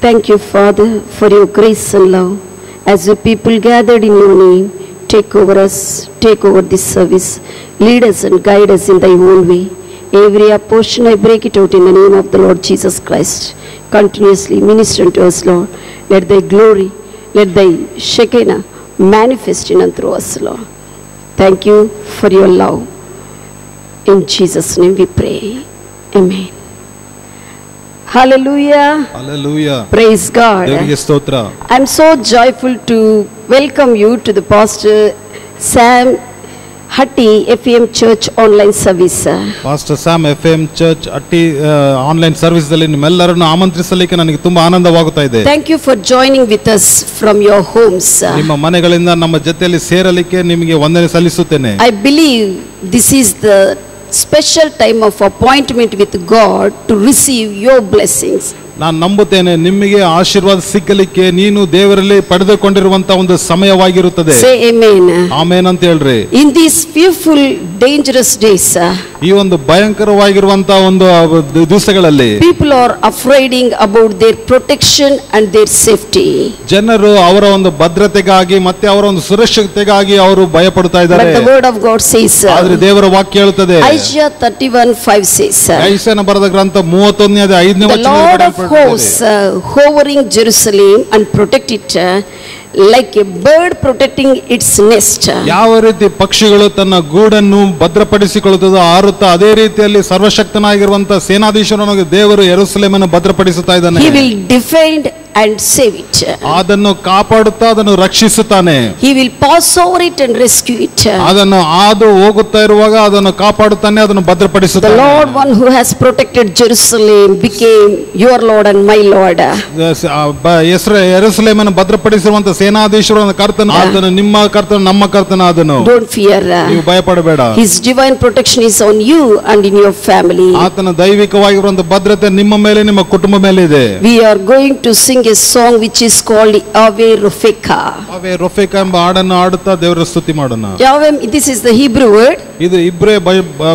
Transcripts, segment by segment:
Thank you, Father, for your grace and love. As the people gathered in your name, take over us, take over this service. Lead us and guide us in thy own way. Every portion I break it out in the name of the Lord Jesus Christ. Continuously minister to us, Lord. Let thy glory, let thy Shekinah manifest in and through us, Lord. Thank you for your love. In Jesus' name we pray. Amen. Hallelujah. Hallelujah. Praise God. ದೇವರಿಗೆ ಸ್ತೋತ್ರ. I'm so joyful to welcome you to the Pastor Sam Hatti FM Church online service. Pastor Sam FM Church Hatti online service ದಲ್ಲಿ ನಿಮ್ಮೆಲ್ಲರನ್ನು ಆಮಂತ್ರಿಸಲಿಕ್ಕೆ ನನಗೆ ತುಂಬಾ ಆನಂದವಾಗುತ್ತಾ ಇದೆ. Thank you for joining with us from your homes. ನಿಮ್ಮ ಮನೆಗಳಿಂದ ನಮ್ಮ ಜೊತೆಯಲ್ಲಿ ಸೇರಲಿಕ್ಕೆ ನಿಮಗೆ ವಂದನೆ ಸಲ್ಲಿಸುತ್ತೇನೆ. I believe this is the special time of appointment with God to receive your blessings. ನಾನು ನಂಬುತ್ತೇನೆ ನಿಮಗೆ ಆಶೀರ್ವಾದ ಸಿಕ್ಕಲಿಕ್ಕೆ ನೀನು ದೇವರಲ್ಲಿ ಪಡೆದುಕೊಂಡಿರುವಂತ ಒಂದು ಸಮಯವಾಗಿರುತ್ತದೆ. Say amen. ಆಮೆನ್ ಅಂತ ಹೇಳ್ರಿ. In these fearful dangerous days, ಈ ಒಂದು ಭಯಂಕರವಾಗಿರುವಂತ ಒಂದು ದಿವಸಗಳಲ್ಲಿ people are afraid about their protection and their safety. ಜನರು ಅವರ ಒಂದು ಭದ್ರತೆಗಾಗಿ ಮತ್ತೆ ಅವರ ಒಂದು ಸುರಕ್ಷತೆಗಾಗಿ ಅವರು ಭಯ ಪಡ್ತಾ ಇದ್ದಾರೆ. But the word of God says, ಆದರೆ ದೇವರ ವಾಕ್ಯ ಹೇಳುತ್ತದೆ, Isaiah 31:5 says, ಐಸಾಯನ ಬರೆದ ಗ್ರಂಥ 31ನೇ 5ನೇ ವಚನ, hosts hovering Jerusalem and protect it like a bird protecting its nest. ಯಾವ ರೀತಿ ಪಕ್ಷಿಗಳು ತನ್ನ ಗೂಡನ್ನು ಭದ್ರಪಡಿಸಿಕೊಳ್ಳುತ್ತದೋ ಹಾರುತ್ತಾ ಅದೇ ರೀತಿಯಲ್ಲಿ ಸರ್ವಶಕ್ತನಾಗಿರುವಂತ ಸೇನಾಧೀಶರನಾಗಿ ದೇವರು ಯೆರೂಸಲೇಮನ್ನು ಭದ್ರಪಡಿಸುತ್ತಾ ಇದ್ದಾನೆ. He will defend and save it. ಅದನ್ನು ಕಾಪಾಡುತ್ತಾ ಅದನ್ನು ರಕ್ಷಿಸುತ್ತಾನೆ. He will pass over it and rescue it. ಅದನ್ನು ಹಾದು ಹೋಗುತ್ತಾ ಇರುವಾಗ ಅದನ್ನು ಕಾಪಾಡುತ್ತಾನೆ, ಅದನ್ನು ಭದ್ರಪಡಿಸುತ್ತಾನೆ. The Lord one who has protected Jerusalem became your Lord and my Lord. ಯೆರೂಸಲೇಮನ್ನು ಭದ್ರಪಡಿಸಿರುವಂತ ಸೇನಾಧೀಶರು ಕರ್ತನ ಆತನು, ನಿಮ್ಮ ಕರ್ತನ, ನಮ್ಮ ಕರ್ತನ ಆದನು. Don't fear. ನೀವು ಭಯಪಡಬೇಡ. His divine protection is on you and in your family. ಆತನ ದೈವಿಕವಾಗಿರುವಂತ ಭದ್ರತೆ ನಿಮ್ಮ ಮೇಲೆ, ನಿಮ್ಮ ಕುಟುಂಬ ಮೇಲೆ ಇದೆ. We are going to sing a song which is called Yahweh Rofeka. Yahweh Rofeka ಎಂಬ ಹಾಡನ್ನು ಹಾಡುತ್ತಾ ದೇವರ ಸ್ತುತಿ ಮಾಡೋಣ. Yahweh, this is the Hebrew word. ಇದು ಇಬ್ರೇ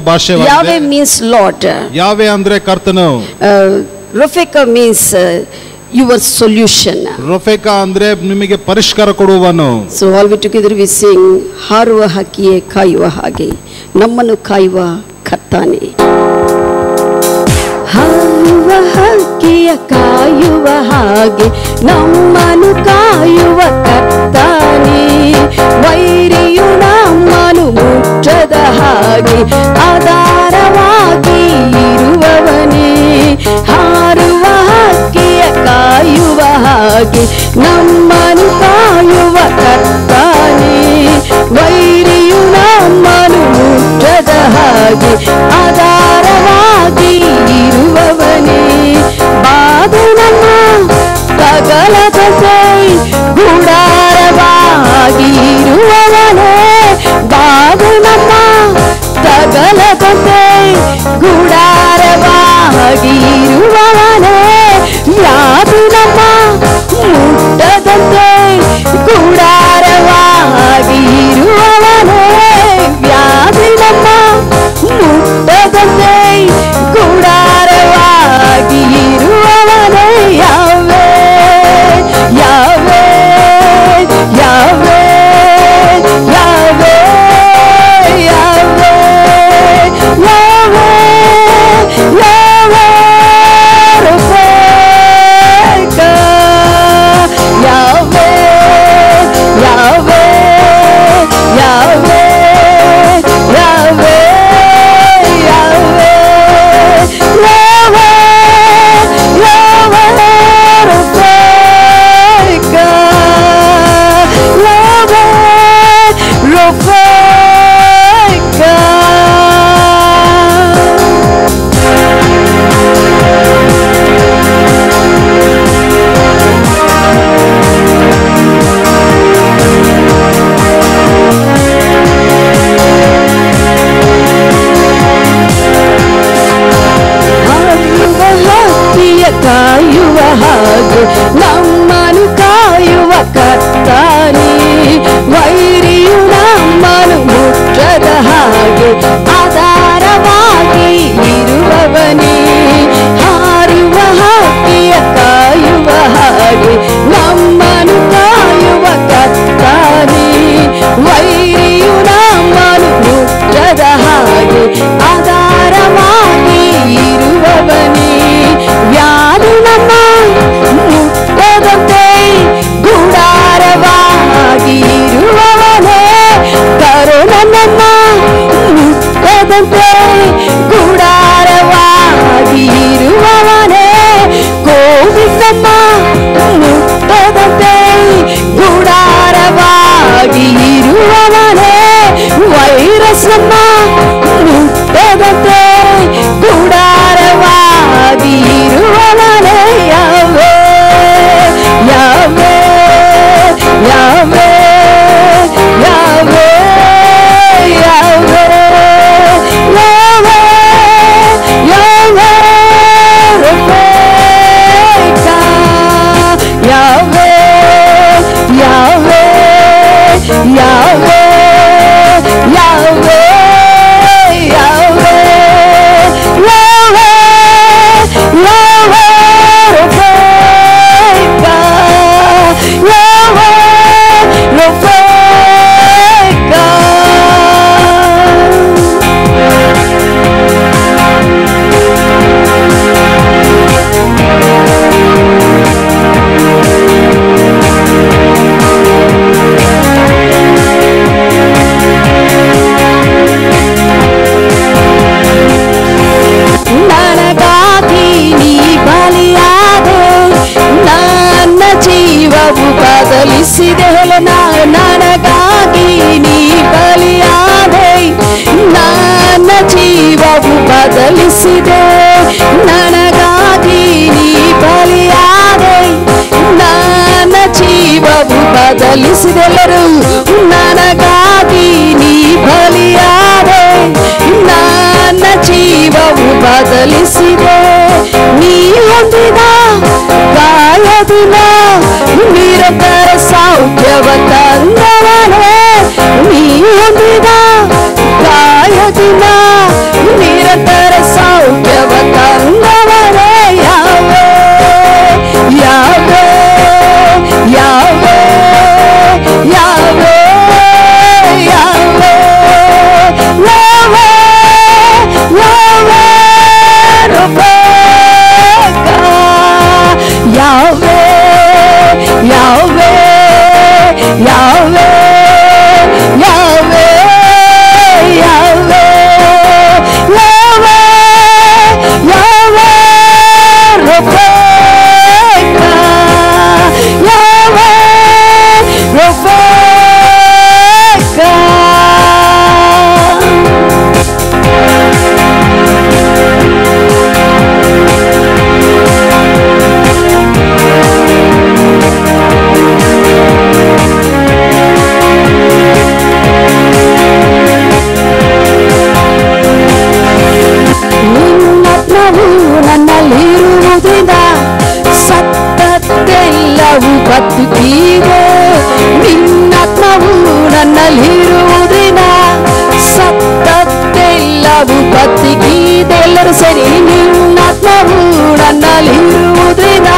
ಭಾಷೆಯಾಗಿದೆ. Yahweh means Lord. ಯಾವೆ ಅಂದ್ರೆ ಕರ್ತನು. Rofeka means your solution. Rofeka ಅಂದ್ರೆ ನಿಮಗೆ ಪರಿಷ್ಕಾರ ಕೊಡುವವನು. So all we together we sing ಹಾರುವ ಹಕ್ಕಿಯೇ ಕಾಯುವ ಹಾಗೆ ನಮ್ಮನ್ನು ಕಾಯುವ ಕರ್ತಾನೆ. ಹಾರುವ ಹಕ್ಕಿಯ ಕಾಯುವ ಹಾಗೆ ನಮ್ಮನ್ನು ಕಾಯುವ ಕರ್ತಾನೆ. ವೈರಿಯು ನಮ್ಮನ್ನು ಮುಟ್ಟದ ಹಾಗೆ ಆಧಾರವಾಗಿ ಇರುವವನೇ. ಹಾರುವ ಹಕ್ಕಿಯ ಕಾಯುವ ಹಾಗೆ ನಮ್ಮನ್ನು ಕಾಯುವ ಕರ್ತಾನೆ. ವೈರಿಯು ನಮ್ಮನ್ನು ಮುಟ್ಟದ ಹಾಗೆ ಆಧಾರವಾಗಿ ಇರುವವನೇ. ಬಾದು ನಮ್ಮ ಸಕಲ ದಸೆ ಗುಡಾರವಾಗಿ ಇರುವವನೇ. ಬಾದು ನಮ್ಮ ಸಕಲ ದಸೆ ಗುಡಾರವಾಗಿ ಇರುವವನೇ. ಯಾದು ನಮ್ಮ ಮುಟ್ಟದಂತೆ ಗುಡಾರವಾಗಿ ಇರುವವನೇ. ವ್ಯಾಧಿ ನಮ್ಮ ಮುಟ್ಟದಂತೆ ಗುಡಾರವಾಗಿ ಇರುವವನೇ. ಯಾವೇ ಯಾವೇ ಯಾವೇ ಯಾವೇ ಯಾವೇ ಯಾವೇ ಯಾವೇ ರೊಫೇಕ. ಯಾವೇ ಯಾವೇ ಯಾವೇ ಯಾವೇ ಯಾವೇ ಕಾಯುವ ಹಾಗೆ ನಮ್ಮನು ಕಾಯುವ ಕರ್ತಾನೆ. ವೈರಿಯು ನಮ್ಮನು ಮುಟ್ಟದ ಹಾಗೆ ಆಧಾರವಾಗಿ ಇರುವವನೇ. ಹಾರುವ ಹಕ್ಕಿಯ ಕಾಯುವ ನಮ್ಮ ಮುಟ್ಟದಂತೆ ಗುಡಾರವಾಗಿ ಇರುವವನೇ, ವೈರಸ್ ನಮ್ಮ ಮುಟ್ಟದಂತೆ ಗುಡಾರವಾಗಿ ಇರುವವನೇ ಯಾವೇ ಯಾವೇ ಯಾವೇ ಯಾವೇ ಯಾವೇ ಯಾವೇ ಯಾವೇ ರಫೇಕ ಯಾವೇ ಯಾವೇ ಯಾವೇ ಯಾವೇ ಯಾವೇ ಯಾವೇ ಯಾವೇ ರಫೇಕ ಯಾವೇ ರಫೇಕ. ನನಗಾಗಿ ನೀ ಬಲಿಯಾದೆ, ನನ್ನ ಜೀವವು ಬದಲಿಸಿದೆ. ನನಗಾಗಿ ನೀ ಬಲಿಯಾದೆ, ನನ್ನ ಜೀವವು ಬದಲಿಸಿದೆ. ನನಗಾಗಿ ನೀ ಬಲಿಯಾದೆ, ನನ್ನ ಜೀವವು ಬದಲಿಸಿದೆ. ಎಲ್ಲರೂ ನನಗಾಗಿ ನೀ ಬಲಿಯಾದೆ, ನನ್ನ ಜೀವವು ಬದಲಿಸಿದೆ. ನೀ ಹೊಂದಿದ ಗಾಯದಿನ ನಿರಂತರ ಸೌಖ್ಯವ ತಂದವನೇ, ನೀ ಹೊಂದಿದ ಗಾಯದಿನ ನಿರಂತರ ಸೌಖ್ಯವ ತಂದವನೇ ಯಾವೇ ಯಾವೇ ಯಾವೇ ಯಾವೇ ಯಾವೇ ಯಾವೇ ಯಾವೇ ರಫೇಕ ಯಾವೇ ಯಾವೇ ಯಾವೇ ಯಾವೇ ಯಾವೇ ಯಾವೇ ಯಾವೇ ರಫೇಕ ಯಾವೇ ರಫೇಕ. ನಿನ್ನಾತ್ಮವು ನನ್ನಲ್ಲಿರುವುದರಿಂದ ಸತ್ತದ್ದೆಲ್ಲವೂ ಬದುಕಿದೆ. ನಿನ್ನಾತ್ಮವು ನನ್ನಲ್ಲಿರುವುದರಿಂದ ಸತ್ತದ್ದೆಲ್ಲವೂ ಬದುಕಿದೆ. ಎಲ್ಲರೂ ಸೇರಿ ನಿನ್ನಾತ್ಮವು ನನ್ನಲ್ಲಿರುವುದರಿಂದ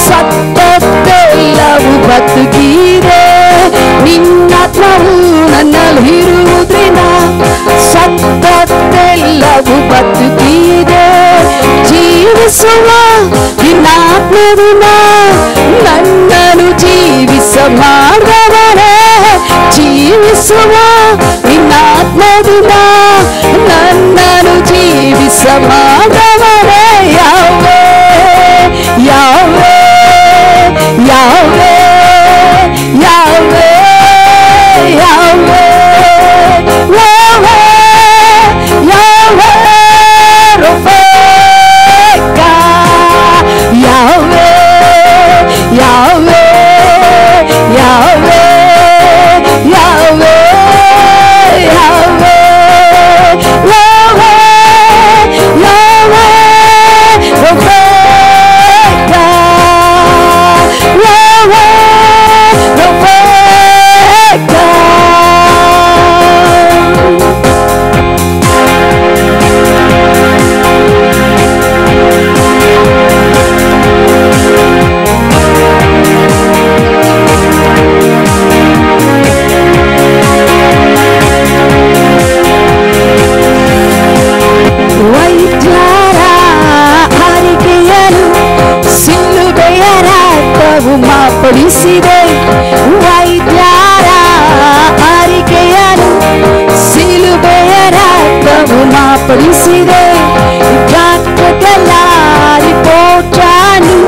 ಸತ್ತದ್ದೆಲ್ಲವೂ ಬದುಕಿದೆ. ನಿನ್ನಾತ್ಮವು ನನ್ನಲ್ಲಿರುವುದರಿಂದ ಸತ್ತದ್ದೆಲ್ಲವೂ ಬದುಕಿದೆ. ಜೀವಿಸುವ ನಿನ್ನಾತ್ಮದಿಂದ ನನ್ನನ್ನು ಜೀವಿಸ ಮಾಡುವವನೇ, ಜೀವಿಸುವ ನಿನ್ನಾತ್ಮದಿಂದ ನನ್ನನ್ನು ಜೀವಿಸ ಮಾಡುವವನೇ ಯಾವೇ ಯಾವೇ ಯಾವೇ ಯಾವೇ ಯಾವೇ ಯಾವೇ ಯಾವೇ ರಫೇಕ ಯಾವೇ ಯಾವೇ ಯಾವೇ ಯಾವೇ ಯಾವೇ ಯಾವೇ ಯಾವೇ ರಫೇಕ ಯಾವೇ ರಫೇಕ. ವೈದ್ಯರ ಹರಿಕೆಯನು ಸಿಲುಬೆಯ ರಕ್ತವು ಮಾರ್ಪಡಿಸಿದೆ. ವೈದ್ಯರ ಹರಿಕೆಯನು ಸಿಲುಬೆಯ ರಕ್ತವು ಮಾರ್ಪಡಿಸಿದೆ. ಡಾಕ್ಟರ್ಗಳ ರಿಪೋರ್ಟನ್ನು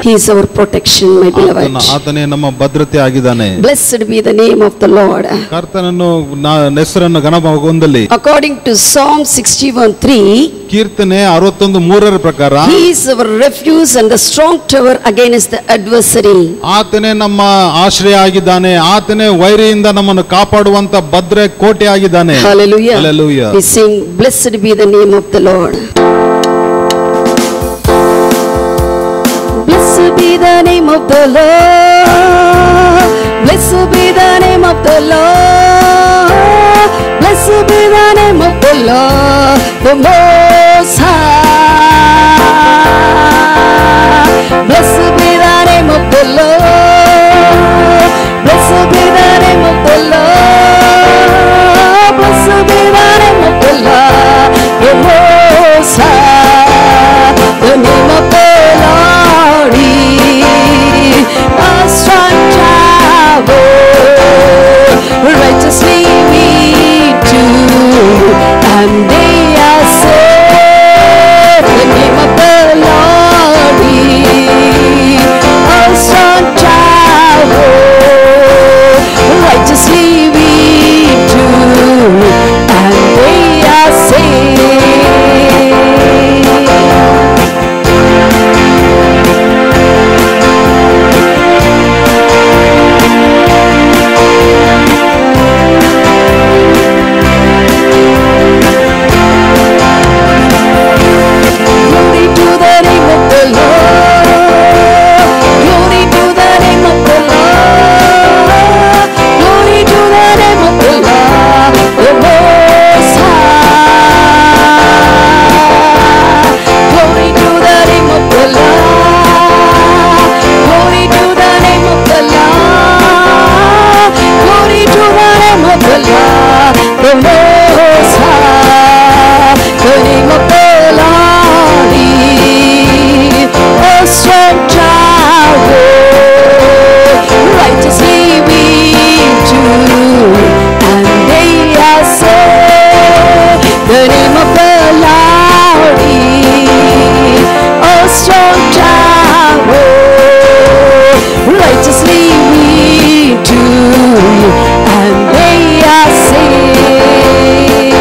He is our protection, my beloved. ಆತನೇ ನಮ್ಮ ಭದ್ರತೆ ಆಗಿದ್ದಾನೆ. Blessed be the name of the Lord. ಕರ್ತನನ್ನು ಹೆಸರನ್ನು ಘನಮಾಗುವಂದಲ್ಲಿ According to Psalm 61:3, ಕೀರ್ತನೆ 61:3 ಪ್ರಕಾರ He is our refuge and the strong tower against the adversary. ಆತನೇ ನಮ್ಮ ಆಶ್ರಯ ಆಗಿದ್ದಾನೆ. ಆತನೇ ವೈರಿಯಿಂದ ನಮ್ಮನ್ನು ಕಾಪಾಡುವಂತ ಭದ್ರ ಕೋಟೆ ಆಗಿದ್ದಾನೆ. Hallelujah. Hallelujah. We sing, blessed be the name of the Lord. Blessed be the name of the Lord. Blessed be the name of the Lord. Blessed be the name of the Lord, the Most High. Blessed be the name of the Lord. Blessed be the name of the Lord. Blessed be the name of the Lord, the Most High. The name of the Lord is a strong tower. Righteously we do, and they are saved. The name of the Lord is a strong tower. Righteously we do, and they are saved. Glory to the name of the Lord. Glory to the name of the Lord. Glory to the name of the Lord, the Most High. Glory to the name of the Lord. Glory to the name of the Lord. Glory to the name of the Lord, the Most High. The name of the Lord is a strong tower. Righteously we do, and they are saved. The name of the Lord is a strong tower. Righteously we do, and they are saved.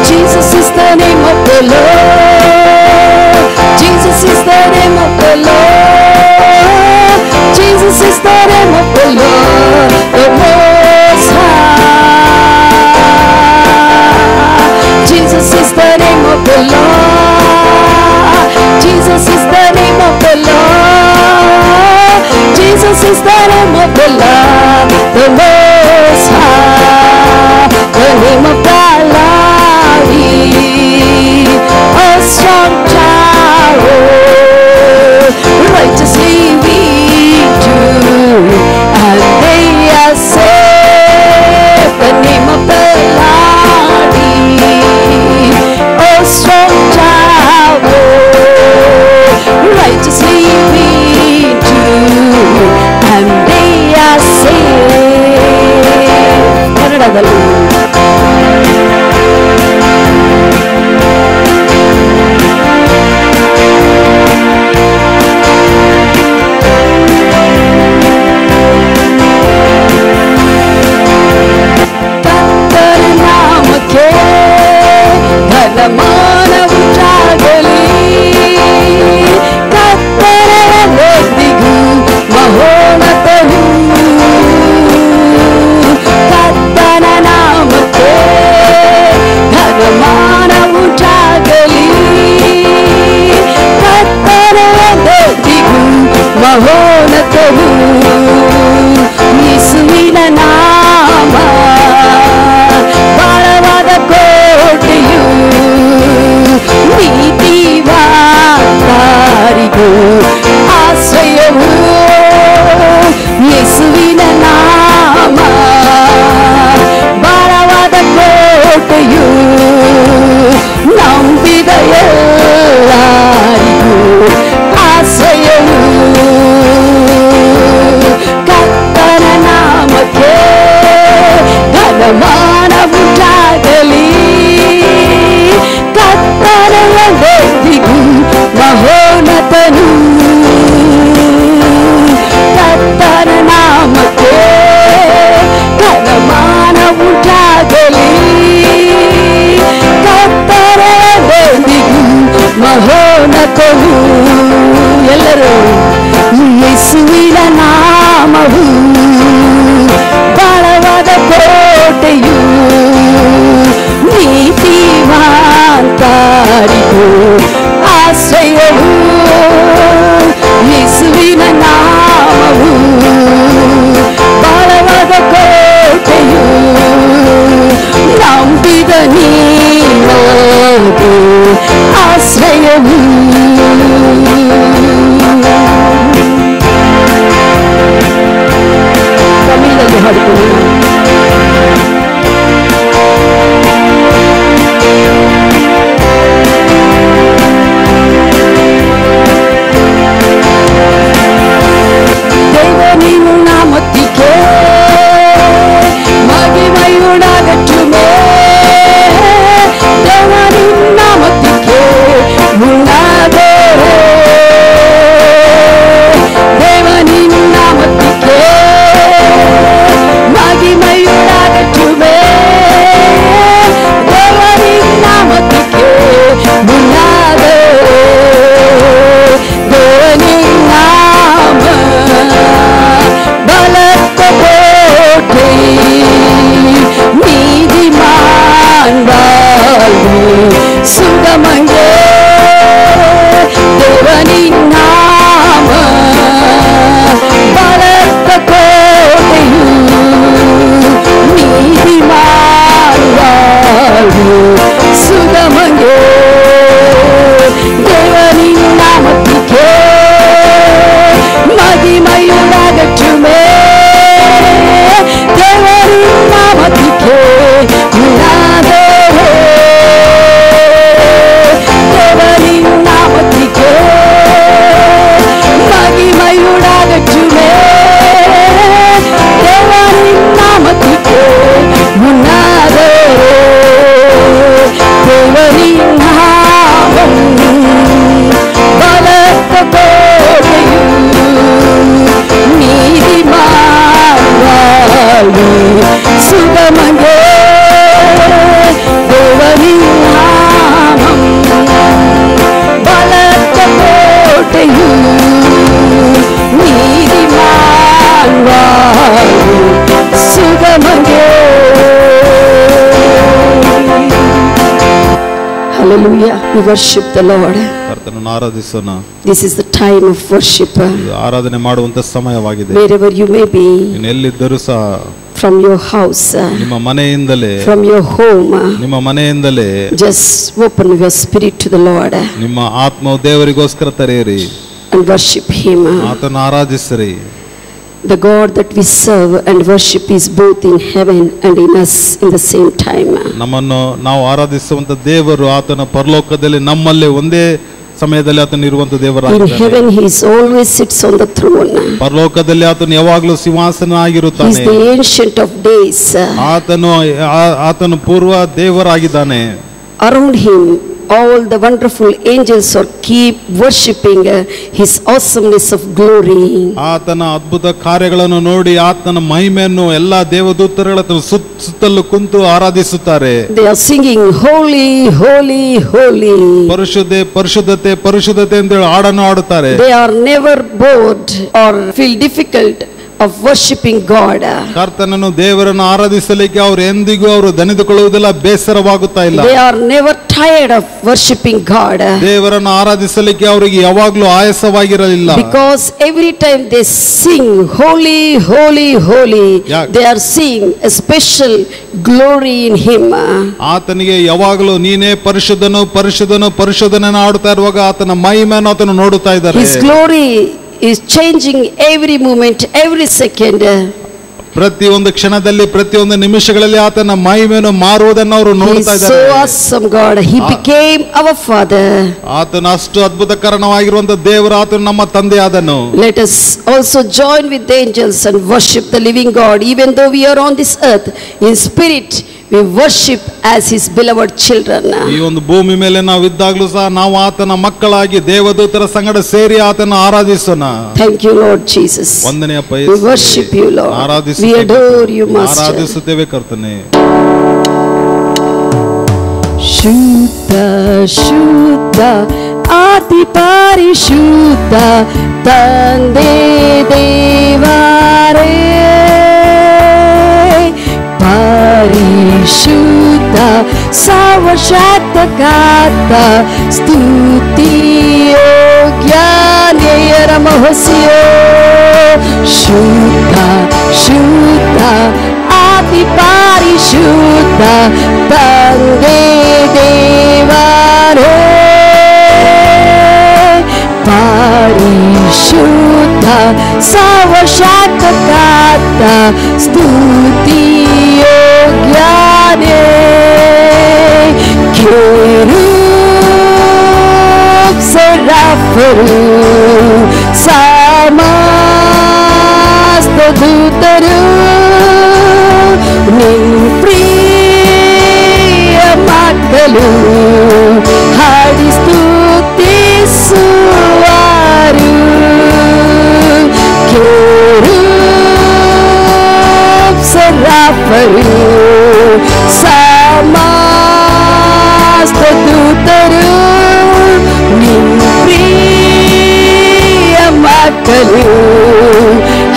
Jesus is the name of the Lord. Jesus is the name of the Lord. Jesus is the name of the Lord, the Most High. Jesus is the name of the Lord. Jesus is the name of the Lord. Jesus is the name of the Lord, the Most High. The name of the Lord is a strong tower. Righteously we do, and they are saved. The name of the Lord is a strong tower. Righteously we do, and they are saved. ಕನ್ನಡದಲ್ಲಿ ಕರ್ತನ ನಾಮಕ್ಕೆ ಘನಮಾನ ಉಂಟಾಗಲಿ. ಕರ್ತನೆಂದಿಗೂ ಮಹೋನ್ನತನು. ಕರ್ತನ ನಾಮಕ್ಕೆ ಘನಮಾನ ಉಂಟಾಗಲಿ. ಕರ್ತನೆಂದಿಗೂ ಮಹೋನ್ನತನು. ಯೇಸುವಿನ ನಾಮ ಬಲವಾದ ಕೋಟೆಯು, ನೀತಿವಂತರಿಗೂ ಆಶ್ರಯವು. ಯೇಸುವಿನ ನಾಮ ಬಲವಾದ ಕೋಟೆಯು, ನಂಬಿದ ಎಲ್ಲರಿಗೂ ನಂಬಿದನು ಕರ್ತನ ನಾಮಕ್ಕೆ ಘನಮಾನ ಉಂಟಾಗಲಿ ಕರ್ತನೆಂದಿಗೂ ಮಹೋನ್ನತವು ಎಲ್ಲರೂ ಯೇಸುವಿನ ನಾಮವು ಬಲವಾದ ಕೋಟೆಯು ನೀತಿವಂತರಿಗೂ ಆಶ್ರಯವು ಯೇಸುವಿನ ನಾಮವು ಬಲವಾದ ಕೋಟೆಯು ನಂಬಿದ ನೀನು ಆಶ್ರಯವು ತಮಿಳಲ್ಲಿ ಹಾಡಿಕೊಳ್ಳಿ தேவனின் நாமத்திற்கே மகிமையுண்டாகட்டுமே தேவனின் நாமத்திற்கே உண்டாகவே தேவனின் நாமத்திற்கே மகிமையுண்டாகட்டுமே தேவனின் நாமத்திற்கே உண்டாகவே தேவனின் நாம பலத்த கோட்டை நீதிமான் வாழ்வு சுகமங்கே தேவனின் நாம பலத்த கோட்டையும் நீதிமான் வாழ்வு சுகமங்கே தேவனின் நாமத்திற்கே மகிமையுண்டாகட்டுமே தேவனின் நாமத்திற்கே உண்டாகவே தேவனின் நாமத்திற்கே மகிமையுண்டாகட்டுமே தேவனின் நாமத்திற்கே உண்டாகவே தேவனின் நாமம் பலத்த கோட்டையும் நீதிமான் வாழ்வு சுகமங்கே தேவனின் நாமம் பலத்த கோட்டையும் நீதிமான் வாழ்வு சுகமங்கே. Hallelujah. We worship the Lord. ಕರ್ತನನ್ನು ಆರಾಧಿಸೋಣ. This is the time of worship. ಇದು ಆರಾಧನೆ ಮಾಡುವಂತ ಸಮಯವಾಗಿದೆ. Wherever you may be, ನೀನು ಎಲ್ಲಿದ್ದರೂ ಸಹ from your house, ನಿಮ್ಮ ಮನೆಯಿಂದಲೇ, from your home, ನಿಮ್ಮ ಮನೆಯಿಂದಲೇ just open your spirit to the Lord ನಿಮ್ಮ ಆತ್ಮವು ದೇವರಿಗೋಸ್ಕರ ತೆರೆಯಿರಿ, and worship Him. ಆತನ ಆರಾಧಿಸಿರಿ. The God that we serve and worship is both in heaven and in us in the same time. ನಮ್ಮನ್ನು ನಾವು ಆರಾಧಿಸುವಂತ ದೇವರು ಆತನ ಪರಲೋಕದಲ್ಲಿ ನಮ್ಮಲ್ಲಿ ಒಂದೇ ಸಮಯದಲ್ಲಿ ಆತನು ಇರುವಂತ In ದೇವರಾಗಿದ್ದಾನೆ. heaven He is always sits on the throne. ಪರಲೋಕದಲ್ಲಿ ಆತನು ಯಾವಾಗಲೂ ಸಿಂಹಾಸನ He is ಆಗಿರುತ್ತಾನೆ. the ancient of days. ಆತನು ಪೂರ್ವ ದೇವರಾಗಿದ್ದಾನೆ. Around Him all the wonderful angels are keep worshipping His awesomeness of glory. ಆತನ ಅದ್ಭುತ ಕಾರ್ಯಗಳನ್ನು ನೋಡಿ ಆತನ ಮಹಿಮೆಯನ್ನು ಎಲ್ಲಾ ದೇವದೂತರುಗಳ ಸುತ್ತಲೂ ಕುಂತು ಆರಾಧಿಸುತ್ತಾರೆ. They are singing holy holy holy. ಪರಿಶುದ್ಧತೆ ಪರಿಶುದ್ಧತೆ ಪರಿಶುದ್ಧತೆ ಎಂದು ಹಾಡನ್ನು ಹಾಡುತ್ತಾರೆ. They are never bored or feel difficult of worshiping God. ಕರ್ತನನ್ನು ದೇವರನ್ನು ಆರಾಧಿಸಲಿಕ್ಕೆ ಅವರು ಎಂದಿಗೂ ಅವರು ದಣಿದುಕೊಳ್ಳುವುದಿಲ್ಲ, ಬೇಸರವಾಗುತ್ತಾ ಇಲ್ಲ. They are never tired of worshiping God. ದೇವರನ್ನು ಆರಾಧಿಸಲಿಕ್ಕೆ ಅವರಿಗೆ ಯಾವಾಗಲೂ ಆಯಾಸವಾಗಿರಲಿಲ್ಲ. Because every time they sing holy holy holy, they are seeing a special glory in Him. ಆತನಿಗೆ ಯಾವಾಗಲೂ ನೀನೇ ಪರಿಶುದ್ಧನು ಪರಿಶುದ್ಧನು ಪರಿಶುದ್ಧನನ್ನು ಹಾಡುತ್ತಾ ಇರುವಾಗ ಆತನ ಮಹಿಮೆಯನ್ನು ಆತನು ನೋಡುತ್ತಾ ಇದ್ದಾರೆ. His glory is changing every moment, every second. ಪ್ರತಿಯೊಂದು ಕ್ಷಣದಲ್ಲಿ ಪ್ರತಿಯೊಂದು ನಿಮಿಷಗಳಲ್ಲಿ ಆತನ ಮಹಿಮೆಯನ್ನು ಮಾರುವುದನ್ನು ಅವರು ನೋಡ್ತಾ ಇದ್ದಾರೆ. So awesome God, He became our Father. ಆತನ ಅಷ್ಟು ಅದ್ಭುತಕರವಾಗಿರುವಂತ ದೇವರು, ಆತನು ನಮ್ಮ ತಂದೆಯಾದನು. Let us also join with the angels and worship the living God, even though we are on this earth in spirit. We worship as His beloved children. ಈ ಒಂದು ಭೂಮಿ ಮೇಲೆ ನಾವು ಇದ್ದಾಗಲೂ ಸಹ ನಾವು ಆತನ ಮಕ್ಕಳಾಗಿ ದೇವದೂತರ ಸಂಗಡ ಸೇರಿ ಆತನ ಆರಾಧಿಸೋಣ. Thank you, Lord Jesus. ವಂದನೆಯಪ್ಪ We worship you, Lord. ಆರಾಧಿಸುತ್ತೇವೆ. We adore you, Master. ಆರಾಧಿಸುತ್ತೇವೆ ಕರ್ತನೇ. ಶುದ್ಧ ಶುದ್ಧ ಅತಿ ಪರಿಶುದ್ಧ ತಂದೆ ದೇವರೇ, ಪರಿಶುದ್ಧ ಸರ್ವಶಕ್ತಕರ್ತ ಸ್ತುತಿ ಯೋಗ್ಯ ನೇರ ಮಹಸಿಯೋ. ಶುದ್ಧ ಶುದ್ಧ ಅತಿ ಪರಿಶುದ್ಧ ತಂದೆ ದೇವರೇ, ಪರಿಶುದ್ಧ ಸರ್ವಶಕ್ತಕರ್ತ ಸ್ತುತಿ ಯೋಗ್ಯನೇ. ಕೆರೂಬ್ ಸೆರಾಫರು ಸಮಸ್ತ ದೂತರು ನಿನ್ನ ಪ್ರಿಯ ಮಕ್ಕಳು ಹಾಡಿ ಸ್ತುತಿಸುವರು. ಕೆರೂಬ್ ಸೆರಾಫರು ಸಮಸ್ತ ದೂತರು ನಿನ್ನ ಪ್ರಿಯ ಮಕ್ಕಳು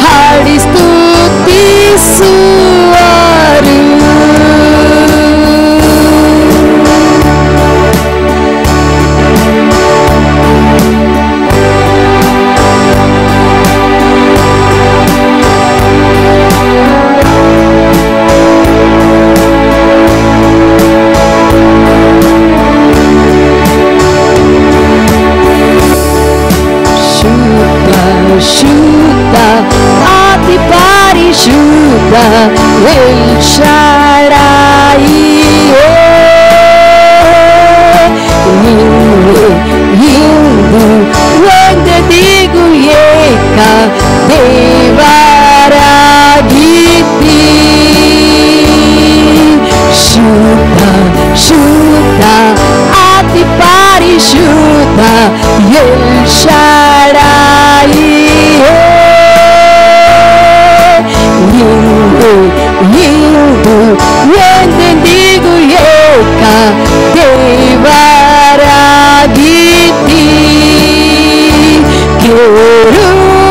ಹಾಡಿ ಸ್ತುತಿಸುವರು. ಶುದ್ಧ ಅತಿ ಪರಿಶುದ್ಧ ಎಲ್ ಶಾಡಾಯಿಯೇ, ನಿನ್ನೆ ಇಂದು ಒಂದಿಗೂ ಏಕ ದೇವರಾಗಿದ್ದೀ. ಶುದ್ಧ ಶುದ್ಧ ಅತಿ ಪರಿಶುದ್ಧ ಎಲ್ ಶಾಡಾಯಿಯೇ, ಇಂದು ಎಂದೆಂದಿಗೂ ಏಕ ದೇವರಾಗಿದ್ದೀ.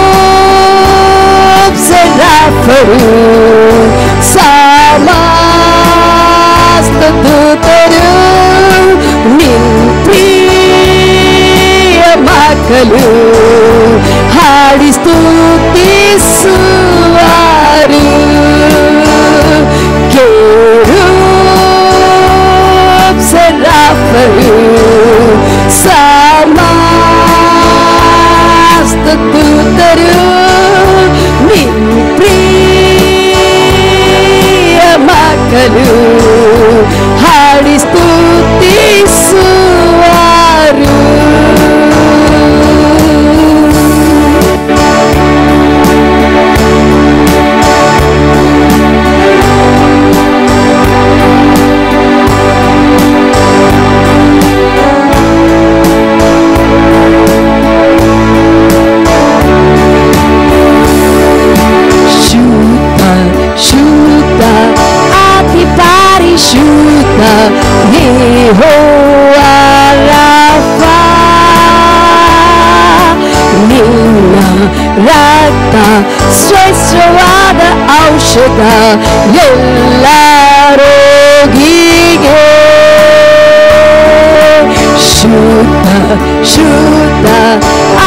ಕೆರೂಬ್ ಸೆರಾಫರು ಸಮಸ್ತ ದೂತರು ನಿನ್ನ ಪ್ರಿಯ ಮಕ್ಕಳು ಹಾಡಿ ಸ್ತುತಿಸುವರು. ಕೆರೂಬ್ ಸೆರಾಫರು ಸಮಸ್ತ ದೂತರು ನಿನ್ನ ಪ್ರಿಯ ಮಕ್ಕಳು ಹಾಡಿ ಸ್ತುತಿಸುವರು. ಶುದ್ಧ ಅತಿ ಪರಿಶುದ್ಧ ಯೆಹೋವ ರಾಫಾ, ನಿನ್ನ ರಕ್ತ ಶ್ರೇಷ್ಠವಾದ ಔಷಧ ಎಲ್ಲ ರೋಗಿಗೆ. ಶುದ್ಧ ಶುದ್ಧ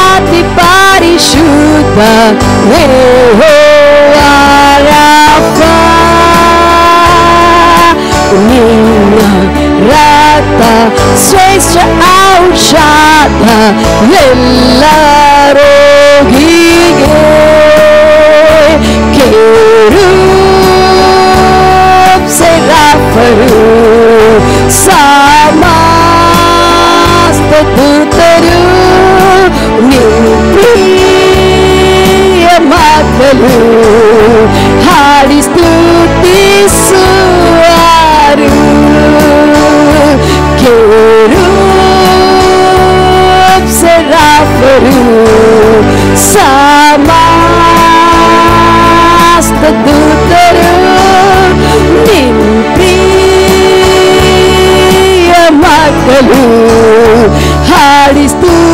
ಅತಿ ಪರಿಶುದ್ಧ ಯೆಹೋವ ರಾಫಾ, ನಿನ್ನ ರಕ್ತ ಶ್ರೇಷ್ಠ ಔಷಧ ಎಲ್ಲ ರೋಗಿಗೆ. ಕೆರೂಬ್ ಸೆರಾಫರು ಸಮಸ್ತ ದೂತರು ನಿನ್ನ ಪ್ರಿಯ ಮಕ್ಕಳು ಹಾಡಿ ಸ್ತುತಿಸುವರು. ಸಮಸ್ತ ದೂತರು ನಿನ್ನ ಪ್ರಿಯ ಮಕ್ಕಳು ಹಾಡಿ ಸ್ತುತಿಸುವರು.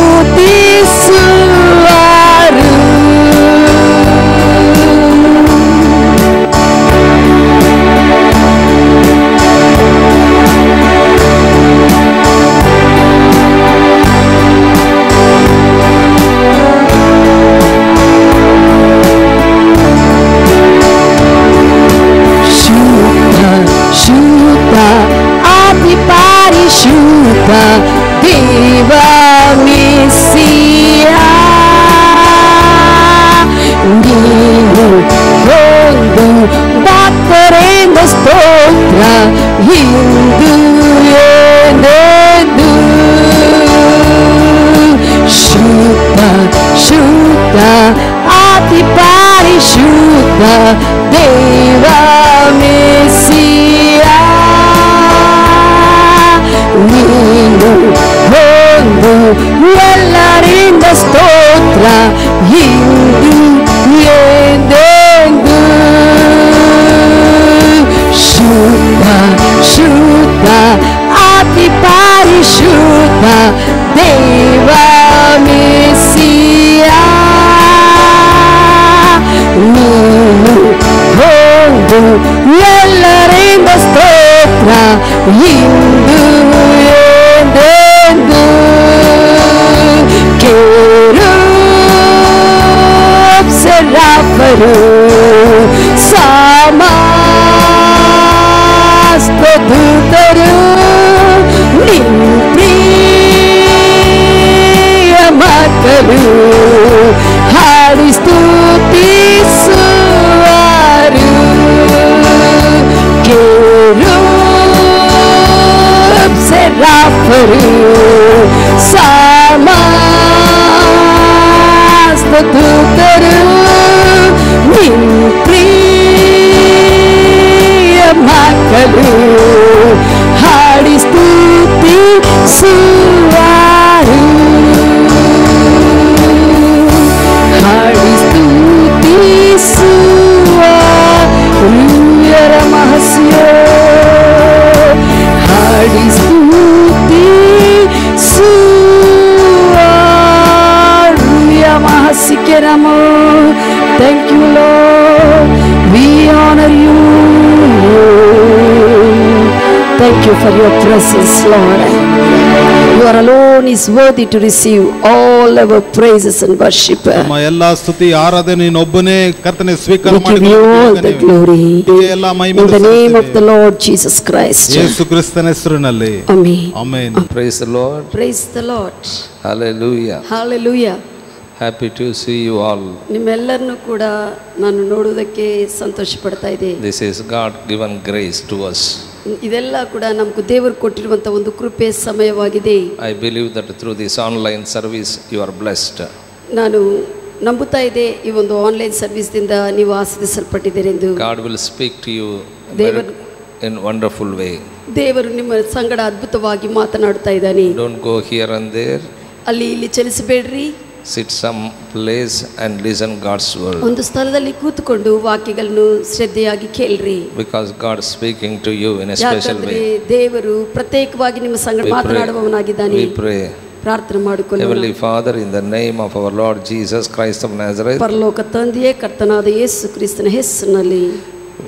ಶುದ್ಧ ಅತಿ ಪರಿಶುದ್ಧ ದೇವ ಮೆಸ್ಸಿಯ ನೀನು ಒಂದು ಭಕ್ತರಿಂದ ಸ್ತೋತ್ರ ಇಂದು ಏನೆಂದು. ಶುದ್ಧ ಶುದ್ಧ ಅತಿ ಪರಿಶುದ್ಧ ದೇವ ಮೆಸ್ಸಿಯ ನೀನು ಒಂದು ಎಲ್ಲರಿಂದ ಸ್ತೋತ್ರ ಇಂದು ಎಂದೆಂದು. ಶುದ್ಧ ಶುದ್ಧ ಅತಿ ಪರಿಶುದ್ಧ ದೇವ ಮೆಸ್ಸಿಯ ನೀನು ಒಂದು ಎಲ್ಲರಿಂದ ಸ್ತೋತ್ರ ಇಂದು ಎಂದೆಂದು. ಕೆರೂಬ್ ಸೆರಾಫರು ಸಮಸ್ತ ದೂತರು ನಿನ್ನ ಪ್ರಿಯ ಮಕ್ಕಳು ಹಾಡಿ ಸ್ತುತಿಸುವರು. ಕೆರೂಬ್ ಸೆರಾಫರು ಸಮಸ್ತ ದೂತರು ನಿನ್ನ ಪ್ರಿಯ ಮಕ್ಕಳು ಹಾಡಿ ಸ್ತುತಿಸುವರು. ಹಾಡಿ ಸ್ತುತಿಸುವರು. ರಮಹಸ್ಯ ಹಾಡಿ ಸ್ತುತಿಸುವರು. ಮಹಸ್ಯಕ್ಕೆ ನಮೋ. Thank you, Lord. We honor you. Thank you for your presence, Lord. You are alone is worthy to receive all our praises and worship. ನಮ್ಮ ಎಲ್ಲಾ ಸ್ತುತಿ ಆರಾಧನೆ ನೀನೊಬ್ಬನೇ ಕರ್ತನೇ ಸ್ವೀಕಾರ We give you all the glory. ಎಲ್ಲ In ಮಹಿಮೆ the name of the Lord Jesus Christ. ಯೇಸು ಕ್ರಿಸ್ತನ ಹೆಸರಿನಲ್ಲಿ Amen. Amen. Praise the Lord. Praise the Lord. Hallelujah. Hallelujah. Happy to see you all. ನಿಮ್ಮೆಲ್ಲರನ್ನು ಕೂಡ ನಾನು ನೋಡುವುದಕ್ಕೆ ಸಂತೋಷ ಪಡ್ತಾ ಇದ್ದೆ. This is God given grace to us. ಇದೆಲ್ಲ ಕೂಡ ನಮಗೆ ದೇವರು ಕೊಟ್ಟಿರುವಂತ ಒಂದು ಕೃಪೆ ಸಮಯವಾಗಿದೆ. I believe that through this online service you are blessed. ನಾನು ನಂಬುತ್ತಾ ಇದ್ದೆ ಈ ಒಂದು ಆನ್ಲೈನ್ ಸರ್ವಿಸ್ ದಿಂದ ನೀವು ಆಶೀರ್ವದಿಸಲ್ಪಟ್ಟಿದ್ದೀರಿ ಎಂದು. God will speak to you in wonderful way. ದೇವರು ನಿಮ್ಮ ಸಂಗಡ ಅದ್ಭುತವಾಗಿ ಮಾತನಾಡ್ತಾ ಇದ್ದಾನೆ. Don't go here and there. ಅಲ್ಲಿ ಇಲ್ಲಿ ಚಲಿಸಬೇಡ್ರಿ. Sit some place and listen God's word. ಒಂದು ಸ್ಥಳದಲ್ಲಿ ಕೂತ್ಕೊಂಡು ವಾಕ್ಯಗಳನ್ನು ಶ್ರದ್ಧೆಯಾಗಿ ಕೇಳ್ರಿ. Because God is speaking to you in a special way. ದೇವರು ಪ್ರತ್ಯೇಕವಾಗಿ ನಿಮ್ಮ ಸಂಗಡ ಮಾತನಾಡುವವನಾಗಿದ್ದಾನೆ. We pray. ಪ್ರಾರ್ಥನೆ ಮಾಡಿಕೊಳ್ಳೋಣ. Heavenly Father, in the name of our Lord Jesus Christ of Nazareth. ಪರಲೋಕ ತಂದೆಯೇ ಕರ್ತನಾದ ಯೇಸು ಕ್ರಿಸ್ತನ ಹೆಸರಿನಲ್ಲಿ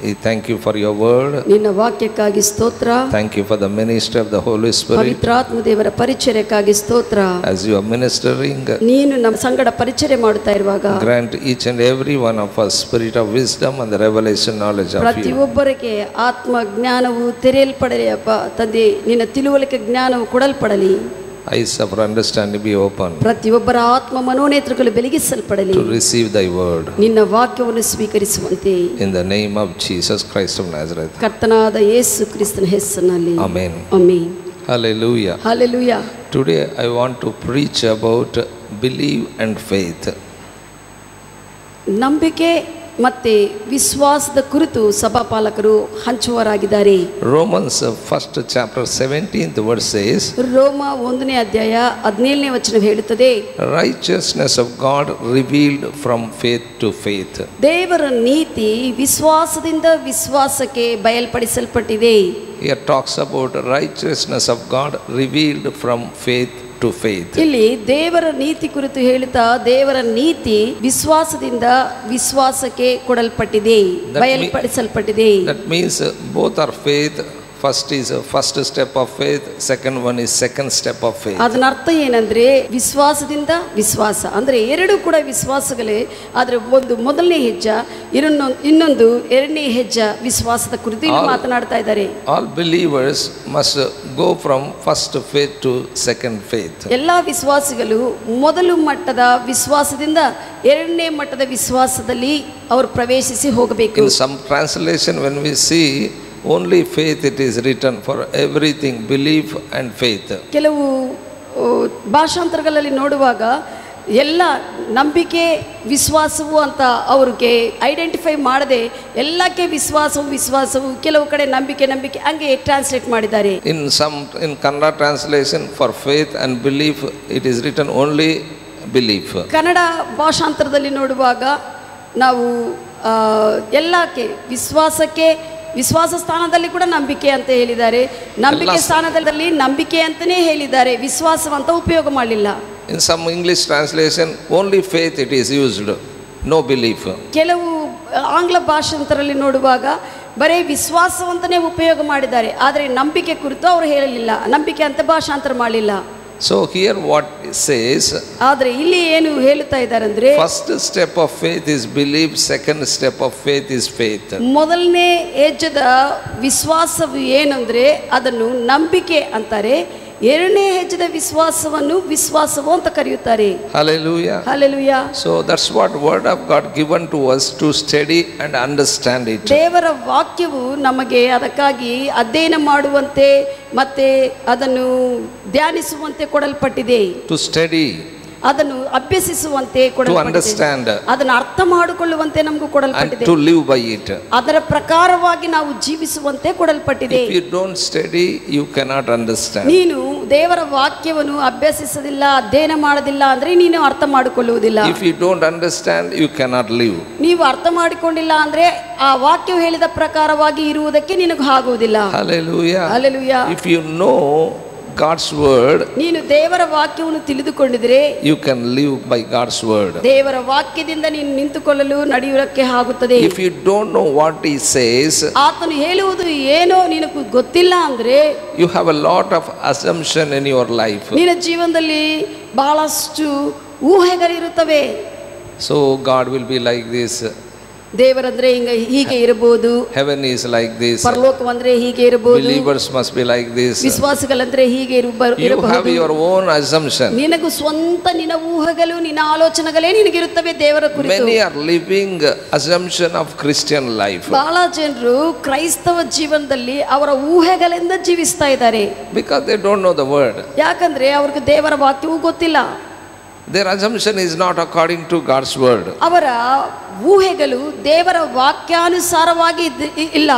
We thank you for your word. ನಿನ್ನ ವಾಕ್ಯಕ್ಕಾಗಿ ಸ್ತೋತ್ರ. Thank you for the ministry of the Holy Spirit. ಪವಿತ್ರಾತ್ಮ ದೇವರ ಪರಿಚರ್ಯಕ್ಕಾಗಿ ಸ್ತೋತ್ರ. As you are ministering, ನೀನು ನಮ್ಮ ಸಂಗಡ ಪರಿಚರ್ಯ ಮಾಡುತ್ತಾ ಇರುವಾಗ grant each and every one of us spirit of wisdom and the revelation knowledge of you. ಪ್ರತಿಯೊಬ್ಬರಿಗೆ ಆತ್ಮ ಜ್ಞಾನವು ತೆರೆಯಲ್ಪಡಲಿ ಅಪ್ಪ ತಂದೆ. ನಿನ್ನ ತಿಳುವಳಿಕೆ ಜ್ಞಾನವು ಕೊಡಲ್ಪಡಲಿ. Eyes of understanding be open. ಪ್ರತಿಯೊಬ್ಬರ ಆತ್ಮ ಮನೋನೇತ್ರಗಳು ಬೆಳಗಿಸಲ್ಪಡಲಿ. To receive thy word. ನಿನ್ನ ವಾಕ್ಯವನ್ನು ಸ್ವೀಕರಿಸುವಂತೆ. In the name of Jesus Christ of Nazareth. ಕರ್ತನಾದ ಯೇಸು ಕ್ರಿಸ್ತನ ಹೆಸರಿನಲ್ಲಿ. Amen. Amen. Hallelujah. Hallelujah. Today I want to preach about belief and faith. ನಂಬಿಕೆ ಮತ್ತೆ ವಿಶ್ವಾಸದ ಕುರಿತು ಸಭಾಪಾಲಕರು ಹಂಚುವರಾಗಿದ್ದಾರೆ. Romans first chapter 17th verse says, ರೋಮ 1ನೇ ಅಧ್ಯಾಯ 17ನೇ ವಚನ ಹೇಳುತ್ತದೆ, righteousness of God revealed from faith to faith. ದೇವರ ನೀತಿ ವಿಶ್ವಾಸದಿಂದ ವಿಶ್ವಾಸಕ್ಕೆ ಬಯಲ್ಪಡಿಸಲ್ಪಟ್ಟಿದೆ. Here talks about righteousness of God revealed from faith to faith. ಇಲ್ಲಿ ದೇವರ ನೀತಿ ಕುರಿತು ಹೇಳುತ್ತಾ ದೇವರ ನೀತಿ ವಿಶ್ವಾಸದಿಂದ ವಿಶ್ವಾಸಕ್ಕೆ ಕೊಡಲ್ಪಟ್ಟಿದೆ, ಬಯಲ್ಪಡಿಸಲ್ಪಟ್ಟಿದೆ. That means both are faith. First is first step of faith, second one is second step of faith. ಅದರ ಅರ್ಥ ಏನಂದ್ರೆ ವಿಶ್ವಾಸದಿಂದ ವಿಶ್ವಾಸ ಅಂದ್ರೆ ಎರಡು ಕೂಡ ವಿಶ್ವಾಸಗಳೇ, ಆದರೆ ಒಂದು ಮೊದಲನೇ ಹೆಜ್ಜೆ, ಇನ್ನೊಂದು ಎರಡನೇ ಹೆಜ್ಜೆ ವಿಶ್ವಾಸದ ಕುರಿತು ಇಲ್ಲಿ ಮಾತನಾಡ್ತಾ ಇದ್ದಾರೆ. All believers must go from first faith to second faith. ಎಲ್ಲಾ ವಿಶ್ವಾಸಿಗಳು ಮೊದಲು ಮಟ್ಟದ ವಿಶ್ವಾಸದಿಂದ ಎರಡನೇ ಮಟ್ಟದ ವಿಶ್ವಾಸದಲ್ಲಿ ಅವರು ಪ್ರವೇಶಿಸಿ ಹೋಗಬೇಕು. In some translation when we see only faith, it is written for everything, belief and faith. ಕೆಲವು ಭಾಷಾಂತರಗಳಲ್ಲಿ ನೋಡುವಾಗ ಎಲ್ಲ ನಂಬಿಕೆ ವಿಶ್ವಾಸವು ಅಂತ ಅವ್ರಿಗೆ ಐಡೆಂಟಿಫೈ ಮಾಡದೆ ಎಲ್ಲಕ್ಕೆ ವಿಶ್ವಾಸವು ಕೆಲವು ಕಡೆ ನಂಬಿಕೆ ಹಂಗೆ ಟ್ರಾನ್ಸ್ಲೇಟ್ ಮಾಡಿದ್ದಾರೆ. In Kannada translation for faith and belief it is written only belief. Kannada ಭಾಷಾಂತರದಲ್ಲಿ ನೋಡುವಾಗ ನಾವು ಎಲ್ಲಕ್ಕೆ ವಿಶ್ವಾಸ ಸ್ಥಾನದಲ್ಲಿ ಕೂಡ ನಂಬಿಕೆ ಅಂತ ಹೇಳಿದ್ದಾರೆ, ನಂಬಿಕೆ ಸ್ಥಾನದಲ್ಲಿ ನಂಬಿಕೆ ಅಂತಾನೆ ಹೇಳಿದ್ದಾರೆ, ವಿಶ್ವಾಸವಂತ ಉಪಯೋಗ ಮಾಡಲಿಲ್ಲ. In some English translation only faith it is used, no belief. ಕೆಲವು ಆಂಗ್ಲ ಭಾಷಾಂತರದಲ್ಲಿ ನೋಡುವಾಗ ಬರೀ ವಿಶ್ವಾಸವಂತನೇ ಉಪಯೋಗ ಮಾಡಿದ್ದಾರೆ, ಆದರೆ ನಂಬಿಕೆ ಕುರಿತು ಅವರು ಹೇಳಲಿಲ್ಲ, ನಂಬಿಕೆ ಅಂತ ಭಾಷಾಂತರ ಮಾಡಲಿಲ್ಲ. So here what it says, ಆದರೆ ಇಲ್ಲಿ ಏನು ಹೇಳುತ್ತಾ ಇದ್ದಾರೆ ಅಂದ್ರೆ first step of faith is belief, second step of faith is faith. ಮೊದಲನೇ ಹೆಜ್ಜೆದ ವಿಶ್ವಾಸವು ಏನಂದ್ರೆ ಅದನ್ನು ನಂಬಿಕೆ ಅಂತಾರೆ, ಎರಡನೇ ಹೆಜ್ಜೆದ ವಿಶ್ವಾಸವು ಅಂತ ಕರೆಯುತ್ತಾರೆ. Hallelujah. Hallelujah. So that's what word of God given to us to study and understand it. ದೇವರ ವಾಕ್ಯವು ನಮಗೆ ಅದಕ್ಕಾಗಿ ಅಧ್ಯಯನ ಮಾಡುವಂತೆ ಮತ್ತೆ ಅದನ್ನು ಧ್ಯಾನಿಸುವಂತೆ ಕೊಡಲ್ಪಟ್ಟಿದೆ. To study, ಅದನ್ನು ಅಭ್ಯಸಿಸುವಂತೆ ಕೊಡಲ್ಪಟ್ಟಿದೆ, ಅದನ್ನು ಅರ್ಥ ಮಾಡಿಕೊಳ್ಳುವಂತೆ ನಮಗೂ ಕೊಡಲ್ಪಟ್ಟಿದೆ, to live by it. ಅದರ ಪ್ರಕಾರವಾಗಿ ನಾವು ಜೀವಿಸುವಂತೆ ಕೊಡಲ್ಪಟ್ಟಿದೆ. If you don't study you cannot understand. ನೀನು ದೇವರ ವಾಕ್ಯವನ್ನು ಅಭ್ಯಸಿಸದಿಲ್ಲ, ಅಧ್ಯಯನ ಮಾಡದಿಲ್ಲ ಅಂದ್ರೆ ನೀನು ಅರ್ಥ ಮಾಡಿಕೊಳ್ಳುವುದಿಲ್ಲ. If you don't understand you cannot live. ನೀವು ಅರ್ಥ ಮಾಡಿಕೊಂಡಿಲ್ಲ ಅಂದ್ರೆ ಆ ವಾಕ್ಯವು ಹೇಳಿದ ಪ್ರಕಾರವಾಗಿ ಇರುವುದಕ್ಕೆ ನಿನಗೆ ಆಗುವುದಿಲ್ಲ. Hallelujah. Hallelujah. If you know God's word, ನೀನು ದೇವರ ವಾಕ್ಯವನ್ನು ತಿಳಿದುಕೊಂಡಿದ್ರೆ you can live by God's word. ದೇವರ ವಾಕ್ಯದಿಂದ ನೀನು ನಿಂತುಕೊಳ್ಳಲು ನಡೆಯುವುದಕ್ಕೆ ಆಗುತ್ತದೆ. If you don't know what he says, ಆತನು ಹೇಳುವುದು ಏನೋ ನಿನಗೆ ಗೊತ್ತಿಲ್ಲ ಅಂದ್ರೆ you have a lot of assumption in your life. ನಿನ್ನ ಜೀವನದಲ್ಲಿ ಬಹಳಷ್ಟು ಊಹೆಗಳಿರುತ್ತವೆ. So God will be like this, ದೇವರಂದ್ರೆ ಹೀಗೆ ಇರಬಹುದು, heaven is like this, ಪರಲೋಕವಂದ್ರೆ ಹೀಗೆ ಇರಬಹುದು, believers must be like this. ವಿಶ್ವಾಸಿಗಳಂದ್ರೆ ಹೀಗೆ ಇರಬಹುದು. You have your own assumption. ನಿನಗೂ ಸ್ವಂತ ನಿನ್ನ ಊಹೆಗಳು, ನಿನ್ನ ಆಲೋಚನೆಗಳೇ ನಿನಗಿರುತ್ತವೆ ದೇವರ ಕುರಿತು. Many are living assumption of Christian life. ಬಹಳ ಜನರು ಕ್ರೈಸ್ತವ ಜೀವನದಲ್ಲಿ ಅವರ ಊಹೆಗಳಿಂದ ಜೀವಿಸ್ತಾ ಇದ್ದಾರೆ. Because they don't know the word. ಯಾಕಂದ್ರೆ ಅವ್ರಿಗೆ ದೇವರ ವಾಕ್ಯವೂ ಗೊತ್ತಿಲ್ಲ. Their assumption is not according to God's word. ಅವರ ಊಹೆಗಳು ದೇವರ ವಾಕ್ಯಾನುಸಾರವಾಗಿ ಇಲ್ಲ.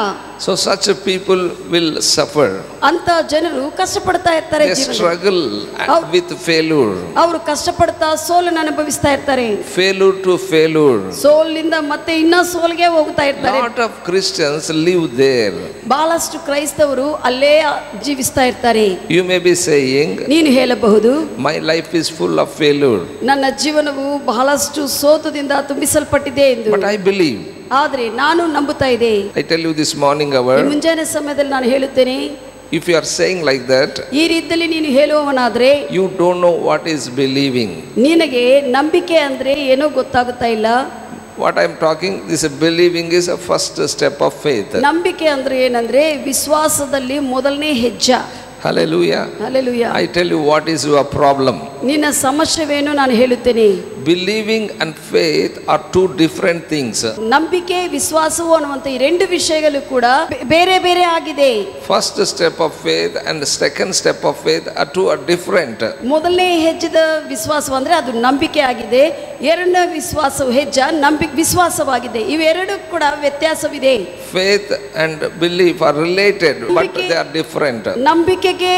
So such people will suffer. ಅಂತ ಜನರು ಕಷ್ಟಪಡ್ತಾ ಇರ್ತಾರೆ. They struggle with failure. ಅವರು ಕಷ್ಟಪಡ್ತಾ ಸೋಲನ್ನು ಅನುಭವಿಸ್ತಾ ಇರ್ತಾರೆ. Failure to failure. ಸೋಲಿನಿಂದ ಮತ್ತೆ ಇನ್ನೂ ಸೋಲ್ಗೆ ಹೋಗ್ತಾ ಇರ್ತಾರೆ. Lot of Christians live there. ಬಹಳಷ್ಟು ಕ್ರೈಸ್ತವರು ಅಲ್ಲೇ ಜೀವಿಸ್ತಾ ಇರ್ತಾರೆ. You may be saying, ನೀನು ಹೇಳಬಹುದು, my life is full of failure. ನನ್ನ ಜೀವನವು ಬಹಳಷ್ಟು ಸೋತದಿಂದ ತುಂಬಿಸಲ್ಪಟ್ಟಿದೆ ಎಂದು. But I believe. ಆದರೆ ನಾನು ನಂಬುತ್ತಾ ಇದೆ. I tell you this morning hour, ಮುಂಜಾನೆ ಸಮಯದಲ್ಲಿ ನಾನು ಹೇಳುತ್ತೇನೆ, if you are saying like that, ಈ ರೀತಿಯಲ್ಲಿ ನೀನು ಹೇಳುವವನಾದ್ರೆ you don't know what is believing. ನಿನಗೆ ನಂಬಿಕೆ ಅಂದ್ರೆ ಏನೋ ಗೊತ್ತಾಗುತ್ತಾ ಇಲ್ಲ. What I am talking, this believing is a first step of faith. ನಂಬಿಕೆ ಅಂದ್ರೆ ಏನಂದ್ರೆ ವಿಶ್ವಾಸದಲ್ಲಿ ಮೊದಲನೇ ಹೆಜ್ಜೆ. Hallelujah. Hallelujah. I tell you what is your problem. ನಿನ್ನ ಸಮಸ್ಯೆವೇನು ನಾನು ಹೇಳುತ್ತೇನೆ. Believing and faith are two different things. ನಂಬಿಕೆ ವಿಶ್ವಾಸವು ಅನ್ನುವಂತ ಈ ಎರಡು ವಿಷಯಗಳು ಕೂಡ ಬೇರೆ ಬೇರೆ ಆಗಿದೆ. First step of faith and the second step of faith are different. ಮೊದಲನೇ ಹೆಜ್ಜೆದ ವಿಶ್ವಾಸ ಅಂದ್ರೆ ಅದು ನಂಬಿಕೆ ಆಗಿದೆ. ಎರಡನೇ ಹೆಜ್ಜೆ ವಿಶ್ವಾಸವಾಗಿದೆ. ಇವೆರಡು ಕೂಡ ವ್ಯತ್ಯಾಸವಿದೆ. Faith and belief are related but they are different. ನಂಬಿಕೆಗೆ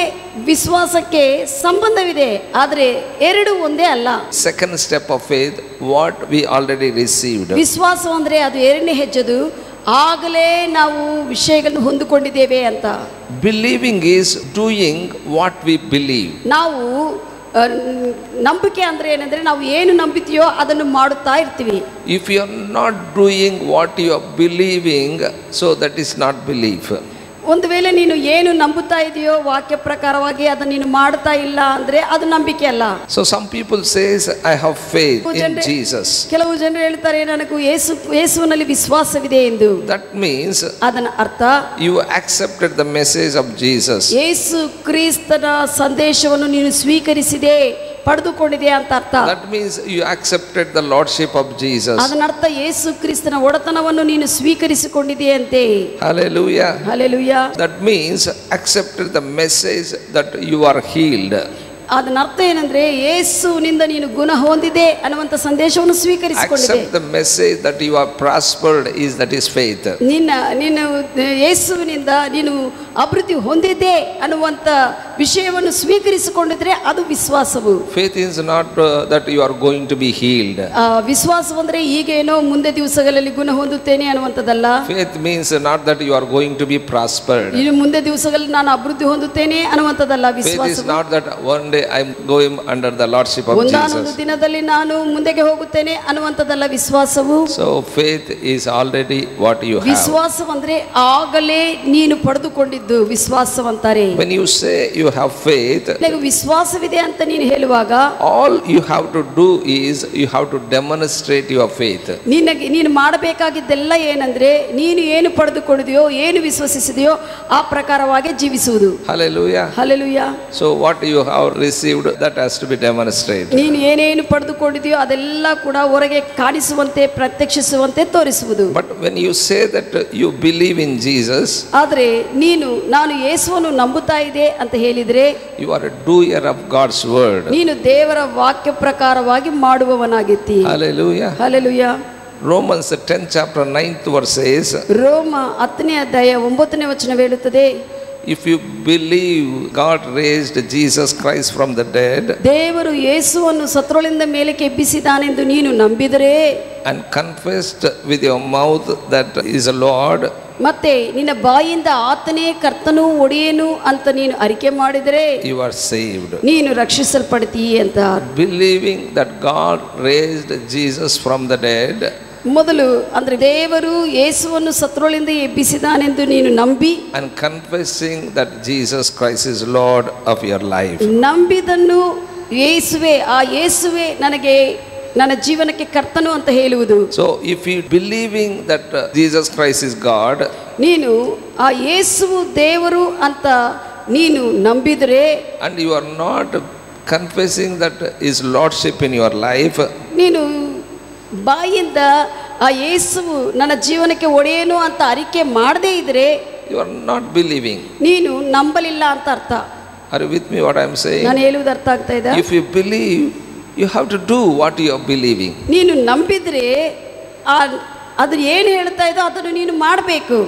ವಿಶ್ವಾಸಕ್ಕೆ ಸಂಬಂಧವಿದೆ, ಆದರೆ ಎರಡು ಒಂದೇ ಅಲ್ಲ. Second step of faith, what we already received. ವಿಶ್ವಾಸ ಅಂದ್ರೆ ಅದು ಎರಡನೇ ಹೆಜ್ಜೆದು, ಆಗಲೇ ನಾವು ವಿಷಯಗಳನ್ನು ಹೊಂದಿಕೊಂಡಿದ್ದೇವೆ ಅಂತ. Believing is doing what we believe. ನಾವು ನಂಬಿಕೆ ಅಂದ್ರೆ ಏನಂದ್ರೆ ನಾವು ಏನು ನಂಬಿತೀಯೋ ಅದನ್ನು ಮಾಡುತ್ತಾ ಇರ್ತೀವಿ. If you are not doing what you are believing, so that is not belief. ಒಂದು ವೇಳೆ ನೀನು ಏನು ನಂಬುತ್ತಾ ಇದೆಯೋ ವಾಕ್ಯ ಪ್ರಕಾರವಾಗಿ ಅದನ್ನು ನೀನು ಮಾಡ್ತಾ ಇಲ್ಲ ಅಂದ್ರೆ ಅದು ನಂಬಿಕೆ ಅಲ್ಲ. So some people says I have faith in Jesus. ಕೆಲವು ಜನರು ಹೇಳ್ತಾರೆ ನನಗೆ ಯೇಸುವಿನಲ್ಲಿ ವಿಶ್ವಾಸವಿದೆ ಎಂದು. That means ಅದರ ಅರ್ಥ you accepted the message of Jesus. ಯೇಸು ಕ್ರಿಸ್ತನ ಸಂದೇಶವನ್ನು ನೀನು ಸ್ವೀಕರಿಸಿದೆ, ಪಡೆದುಕೊಂಡಿದೆ ಅಂತ ಅರ್ಥ. That means you accepted the lordship of Jesus. ಅದರ ಅರ್ಥ ಯೇಸು ಕ್ರಿಸ್ತನ ಒಡೆತನವನ್ನು ನೀನು ಸ್ವೀಕರಿಸಿಕೊಂಡಿದೆ ಅಂತೆ. Hallelujah. Hallelujah. That means accepted the message that you are healed. ಅದರ ಅರ್ಥ ಏನಂದ್ರೆ ಯೇಸುವಿನಿಂದ ನೀನು ಗುಣ ಹೊಂದಿದೆ ಅನ್ನುವಂತ ಸಂದೇಶವನ್ನು ಸ್ವೀಕರಿಸಿಕೊಂಡಿದೆ. Accept the message that you are prospered that is faith. ನೀನು ಯೇಸುವಿನಿಂದ ನೀನು ಅಭಿವೃದ್ಧಿ ಹೊಂದಿದೆ ಅನ್ನುವಂತ ವಿಷಯವನ್ನು ಸ್ವೀಕರಿಸಿಕೊಂಡಿದ್ರೆ ಅದು ವಿಶ್ವಾಸವು. Faith is not that you are going to be healed. ವಿಶ್ವಾಸವಂದ್ರೆ ಈಗೇನೋ ಮುಂದೆ ದಿವಸಗಳಲ್ಲಿ ಗುಣ ಹೊಂದುತ್ತೇನೆ ಅನ್ನುವಂಥದ್ದಲ್ಲ. Faith means not that you are going to be prospered. ಇನ್ನು ಮುಂದೆ ದಿವಸಗಳಲ್ಲಿ ನಾನು ಅಭಿವೃದ್ಧಿ ಹೊಂದುತ್ತೇನೆ ಅನ್ನುವಂಥದ್ದಲ್ಲ ವಿಶ್ವಾಸ. Faith is not that one day I am going under the lordship of Jesus. ಒಂದಾನೊಂದು ದಿನದಲ್ಲಿ ನಾನು ಮುಂದೆಗೆ ಹೋಗುತ್ತೇನೆ ಅನ್ನುವಂಥದ್ದಲ್ಲ ವಿಶ್ವಾಸವು. So faith is already what you have. ವಿಶ್ವಾಸವಂದ್ರೆ ಆಗಲೇ ನೀನು ಪಡೆದುಕೊಂಡಿದ್ದು ವಿಶ್ವಾಸವಂತಾರೆ. When you say you have faith, ನಿನಗೆ ವಿಶ್ವಾಸವಿದೆ ಅಂತ ನೀನು ಹೇಳುವಾಗ all you have to do is you have to demonstrate your faith. ನೀನು ಮಾಡಬೇಕಾಗಿದ್ದೆಲ್ಲ ಏನಂದ್ರೆ ನೀನು ಏನು ಪಡೆದುಕೊಂಡಿದೆಯೋ ಏನು ವಿಶ್ವಸಿಸಿದೆಯೋ ಆ ಪ್ರಕಾರವಾಗಿ ಜೀವಿಸುವುದು. Hallelujah. Hallelujah. So what you have received, that has to be demonstrated. ನೀನು ಏನೇನು ಪಡೆದುಕೊಂಡಿದೆಯೋ ಅದೆಲ್ಲ ಕೂಡ ಹೊರಗೆ ಕಾಣಿಸುವಂತೆ ಪ್ರತ್ಯಕ್ಷಿಸುವಂತೆ ತೋರಿಸುವುದು. But when you say that you believe in Jesus, ಆದರೆ ನಾನು ಯೇಸುವನ್ನು ನಂಬುತ್ತಾ ಇದೆ ಅಂತ ಹೇಳಿದ್ರೆ you are a doer of God's word. ನೀನು ದೇವರ ವಾಕ್ಯ ಪ್ರಕಾರವಾಗಿ ಮಾಡುವವನಾಗಿದ್ದೀ. Hallelujah. Hallelujah. Romans 10th chapter 9th verse says, ರೋಮ 10ನೇ ಅಧ್ಯಾಯ 9ನೇ ವಚನ ಹೇಳುತ್ತದೆ, if you believe God raised Jesus Christ from the dead, ದೇವರು ಯೇಸುವನ್ನು ಸತ್ತೊಳಿಂದ ಮೇಲಕ್ಕೆ ಎಬ್ಬಿಸಿದಾನೆಂದು ನೀನು ನಂಬಿದರೆ, and confessed with your mouth that is a Lord, ಮತ್ತೆ ನಿನ್ನ ಬಾಯಿಂದ ಆತನೇ ಕರ್ತನು ಒಡೆಯನು ಅಂತ ನೀನು ಅರಿಕೆ ಮಾಡಿದರೆ you are saved. ನೀನು ರಕ್ಷಿಸಲ್ಪಡ್ತೀಯ ಅಂತ. Believing that God raised Jesus from the dead, ಮೊದಲು ಅಂದ್ರೆ ದೇವರು ಯೇಸುವನ್ನು ಸತ್ತೊಳಿಂದ ಎಬ್ಬಿಸಿದಾನೆಂದು ನೀನು ನಂಬಿ, and confessing that Jesus Christ is Lord of your life. ನಂಬಿದನ್ನು ಯೇಸುವೆ ನನಗೆ ನನ್ನ ಜೀವನಕ್ಕೆ ಕರ್ತನು ಅಂತ ಹೇಳುವುದು. So if you believing that Jesus Christ is God, ನೀನು ಆ ಯೇಸುವು ದೇವರು ಅಂತ ನೀನು ನಂಬಿದರೆ, and you are not confessing that his lordship in your life, ನೀನು ಬಾಯಿಂದ ಆ ಯೇಸುವು ನನ್ನ ಜೀವನಕ್ಕೆ ಒಡೆಯನು ಅಂತ ಅರಿಕೆ ಮಾಡದೇ ಇದ್ರೆ you are not believing. ನೀನು ನಂಬಲಿಲ್ಲ ಅಂತ ಅರ್ಥ. Are you with me what I am saying? ನಾನು ಹೇಳುವುದು ಅರ್ಥ ಆಗ್ತಾ ಇದೆ? If you believe, you have to do what you are believing. ನೀನು ನಂಬಿದ್ರೆ ಅದು ಏನು ಹೇಳ್ತಾ ಇದೋ ಅದನ್ನು ನೀನು ಮಾಡಬೇಕು.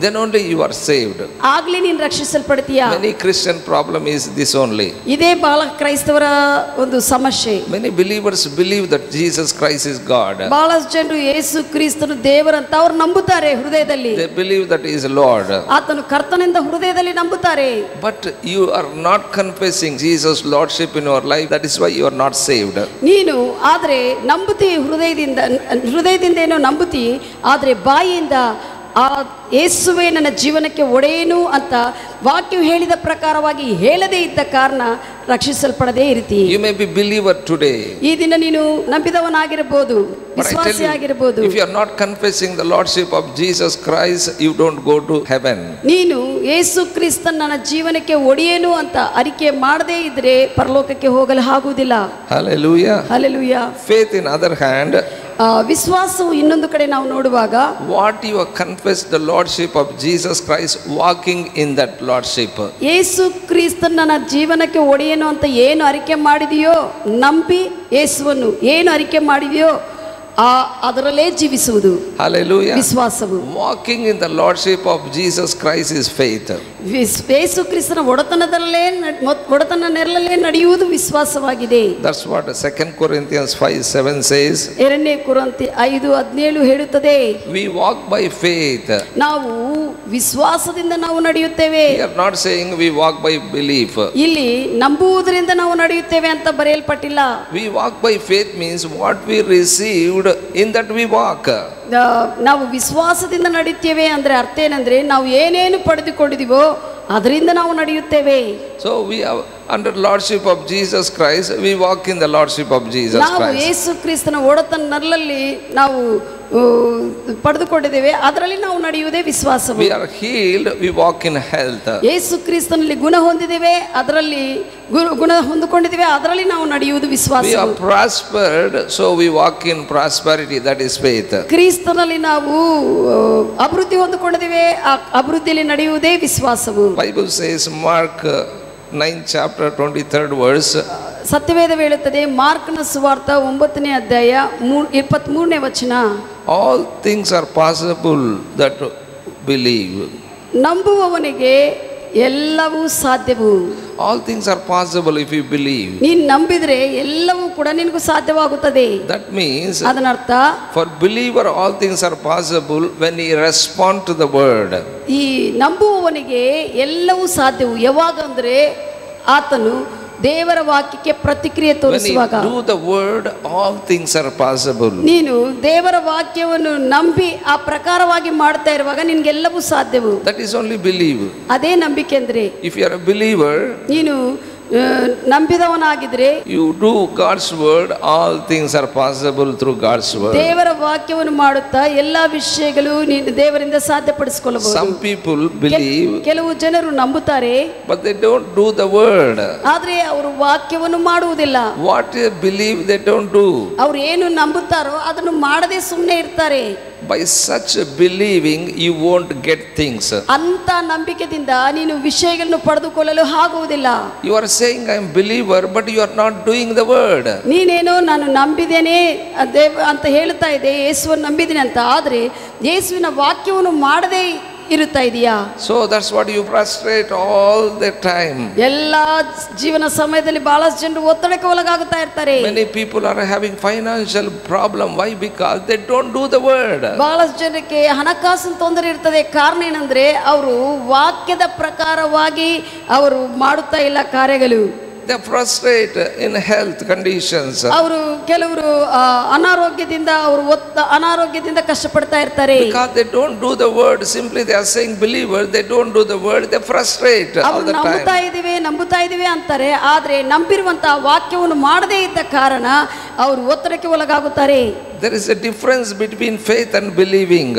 Then only you are saved. ಆಗಲೇ ನೀನು ರಕ್ಷಿಸಲ್ಪಡ್ತೀಯ. Many Christian problem is this only. ಇದೇ ಬಹಳ ಕ್ರೈಸ್ತವರ ಒಂದು ಸಮಸ್ಯೆ. Many believers believe that Jesus Christ is God. ಬಹಳಷ್ಟು ಜನರು ಯೇಸು ಕ್ರಿಸ್ತನು ದೇವರಂತ ಅವರು ನಂಬುತ್ತಾರೆ ಹೃದಯದಲ್ಲಿ. They believe that he is Lord. ಆತನು ಕರ್ತನೆಂದ ಹೃದಯದಲ್ಲಿ ನಂಬುತ್ತಾರೆ. But you are not confessing Jesus lordship in your life. That is why you are not saved. ನೀನು ಆದರೆ ನಂಬುತ್ತಿ ಹೃದಯದಿಂದ ಏನೋ ನಂಬುತ್ತಿ, ಆದರೆ ಬಾಯಿಯಿಂದ ಆ ಯೇಸುವೇ ನನ್ನ ಜೀವನಕ್ಕೆ ಒಡೆಯನು ಅಂತ ವಾಕ್ಯವು ಹೇಳಿದ ಪ್ರಕಾರವಾಗಿ ಹೇಳದೇ ಇದ್ದ ಕಾರಣ ರಕ್ಷಿಸಲ್ಪಡದೇ ಇರ್ತಿ. You may be believer today. ಈ ದಿನ ನೀನು ನಂಬಿದವನಾಗಿರಬಹುದು, ವಿಶ್ವಾಸಿ ಆಗಿರಬಹುದು. If you are not confessing the lordship of Jesus Christ, you don't go to heaven. ನೀನು ಯೇಸು ಕ್ರಿಸ್ತನ ನನ್ನ ಜೀವನಕ್ಕೆ ಒಡೆಯನು ಅಂತ ಅರಿಕೆ ಮಾಡದೇ ಇದ್ರೆ ಪರಲೋಕಕ್ಕೆ ಹೋಗಲು ಆಗುವುದಿಲ್ಲ. Hallelujah. Hallelujah. Faith in other hand, ವಿಶ್ವಾಸವು ಇನ್ನೊಂದು ಕಡೆ ನಾವು ನೋಡುವಾಗ, what you have confessed the lordship of Jesus Christ, walking in that lordship. ಯೇಸು ಕ್ರಿಸ್ತನ ನನ್ನ ಜೀವನಕ್ಕೆ ಒಡೆಯನು ಅಂತ ಏನು ಅರಿಕೆ ಮಾಡಿದೆಯೋ, ನಂಬಿ ಯೇಸುವನ್ನು ಏನು ಅರಿಕೆ ಮಾಡಿದೆಯೋ ಅದರಲ್ಲೇ ಜೀವಿಸುವುದು. Hallelujah. ವಿಶ್ವಾಸವು. Walking in the lordship of Jesus Christ is faith. ಯೇಸು ಕ್ರಿಸ್ತನ ಒಡೆತನ ನೆರಳಲ್ಲೇ ನಡೆಯುವುದು ವಿಶ್ವಾಸವಾಗಿದೆ. That's what 2 Corinthians 5:7 says. 2 ಕೊರಿಂಥಿ 5:17 ಹೇಳುತ್ತದೆ. We walk by faith. ನಾವು ವಿಶ್ವಾಸದಿಂದ ನಾವು ನಡೆಯುತ್ತೇವೆ. We are not saying we walk by belief. ಇಲ್ಲಿ ನಂಬುವುದರಿಂದ ನಾವು ನಡೆಯುತ್ತೇವೆ ಅಂತ ಬರೆಯಲ್ಪಟ್ಟಿಲ್ಲ. We walk by faith means what we received, in that we walk. ನಾವು ವಿಶ್ವಾಸದಿಂದ ನಡೆಯುತ್ತೇವೆ ಅಂದ್ರೆ ಅರ್ಥ ಏನಂದ್ರೆ ನಾವು ಏನೇನು ಪಡೆದುಕೊಂಡಿದೀವೋ ಅದರಿಂದ ನಾವು ನಡೆಯುತ್ತೇವೆ. So we have under lordship of Jesus Christ, we walk in the lordship of Jesus Christ. ನಾವು ಯೇಸು ಕ್ರಿಸ್ತನ ಒಡೆತನದಲ್ಲಿ ನಾವು ಪಡೆದುಕೊಂಡಿದ್ದೇವೆ, ಅದರಲ್ಲಿ ನಾವು ನಡೆಯುವುದೇ ವಿಶ್ವಾಸ. We are healed, we walk in health. ಯೇಸು ಕ್ರಿಸ್ತನಲ್ಲಿ ಗುಣ ಹೊಂದಿದ್ದೇವೆ, ಅದರಲ್ಲಿ ಗುಣ ಹೊಂದಿಕೊಂಡಿದ್ದೇವೆ, ಅದರಲ್ಲಿ ನಾವು ನಡೆಯುವುದು ವಿಶ್ವಾಸ. We are prospered, so we walk in prosperity, that is faith. ಕ್ರಿಸ್ತನಲ್ಲಿ ನಾವು ಅಭಿವೃದ್ಧಿ ಹೊಂದಿಕೊಂಡಿದ್ದೇವೆ, ಆ ಅಭಿವೃದ್ಧಿಯಲ್ಲಿ ನಡೆಯುವುದೇ ವಿಶ್ವಾಸವು. Bible says Mark 9th chapter 23rd verse. ಸತ್ಯವೇದ ಹೇಳುತ್ತದೆ, ಮಾರ್ಕನ ಸುವಾರ್ತ 9ನೇ ಅಧ್ಯಾಯ 23ನೇ ವಚನ. All things are possible that believe. ನಂಬುವವನಿಗೆ ಎಲ್ಲವೂ ಸಾಧ್ಯವು. All things are possible if you believe. ನೀನು ನಂಬಿದ್ರೆ ಎಲ್ಲವೂ ಕೂಡ ನಿನಗೂ ಸಾಧ್ಯವಾಗುತ್ತದೆ. That means ಅದನರ್ಥ for believer all things are possible when he respond to the word. ಈ ನಂಬುವವನಿಗೆ ಎಲ್ಲವೂ ಸಾಧ್ಯವು ಯಾವಾಗ ಅಂದ್ರೆ ಆತನು ದೇವರ ವಾಕ್ಯಕ್ಕೆ ಪ್ರತಿಕ್ರಿಯೆ ತೋರಿಸುವಾಗ. When you do the word, all things are possible. ನೀನು ದೇವರ ವಾಕ್ಯವನ್ನು ನಂಬಿ ಆ ಪ್ರಕಾರವಾಗಿ ಮಾಡ್ತಾ ಇರುವಾಗ ನಿನಗೆಲ್ಲವೂ ಸಾಧ್ಯವು. That is only believe. ಅದೇ ನಂಬಿಕೆ ಅಂದ್ರೆ. If you are a believer, ನೀನು ನಂಬಿದವನಾಗಿದ್ರೆ, you do God's word, all things are possible through God's word. ದೇವರ ವಾಕ್ಯವನ್ನು ಮಾಡುತ್ತಾ ಎಲ್ಲಾ ವಿಷಯಗಳು ನೀನು ದೇವರಿಂದ ಸಾಧ್ಯಪಡಿಸಿಕೊಳ್ಳಬಹುದು. Some people believe, ಕೆಲವು ಜನರು ನಂಬುತ್ತಾರೆ, but they don't do the word. ಆದ್ರೆ ಅವರು ವಾಕ್ಯವನ್ನು ಮಾಡುವುದಿಲ್ಲ. What they believe they don't do. ಅವರು ಏನು ನಂಬುತ್ತಾರೋ ಅದನ್ನು ಮಾಡದೆ ಸುಮ್ಮನೆ ಇರ್ತಾರೆ. By such believing you won't get things. ಅಂತ ನಂಬಿಕೆಯಿಂದ ನೀನು ವಿಷಯಗಳನ್ನು ಪಡೆದುಕೊಳ್ಳಲು ಆಗುವುದಿಲ್ಲ. You are saying I am believer, but you are not doing the word. ನೀನೇನೋ ನಾನು ನಂಬಿದ್ದೇನೆ ಅಂತ ಹೇಳ್ತಾ ಇದೆ, ಯೇಸುವನ್ನು ನಂಬಿದ್ದೀನಿ ಅಂತ, ಆದ್ರೆ ಯೇಸುವಿನ ವಾಕ್ಯವನ್ನು ಮಾಡದೆ ಇರುತ್ತಾ ಇದೆಯಾ? So that's what you frustrate all the time. ಎಲ್ಲಾ ಜೀವನ ಸಮಯದಲ್ಲಿ ಬಹಳಷ್ಟು ಜನರು ಒತ್ತಡಕ್ಕೆ ಒಳಗಾಗುತ್ತಾ ಇರ್ತಾರೆ. Many people are having financial problem. Why? Because they don't do the word. ಬಹಳಷ್ಟು ಜನಕ್ಕೆ ಹಣಕಾಸಿನ ತೊಂದರೆ ಇರ್ತದೆ. ಕಾರಣ ಏನಂದ್ರೆ ಅವರು ವಾಕ್ಯದ ಪ್ರಕಾರವಾಗಿ ಅವರು ಮಾಡುತ್ತಾ ಇಲ್ಲ ಕಾರ್ಯಗಳು. They frustrate in health conditions. ಅವರು ಕೆಲವರು ಅನಾರೋಗ್ಯದಿಂದ ಅನಾರೋಗ್ಯದಿಂದ ಕಷ್ಟಪಡ್ತಾ ಇರ್ತಾರೆ. Because they don't do the word. Simply they are saying believer, they don't do the word. They frustrate all the time. ನಂಬುತ್ತಾ ಇದೀವಿ ಅಂತಾರೆ, ಆದ್ರೆ ನಂಬಿರುವಂತಹ ವಾಕ್ಯವನ್ನು ಮಾಡದೇ ಇದ್ದ ಕಾರಣ ಅವರು ಒತ್ತಡಕ್ಕೆ ಒಳಗಾಗುತ್ತಾರೆ. There is a difference between faith and believing.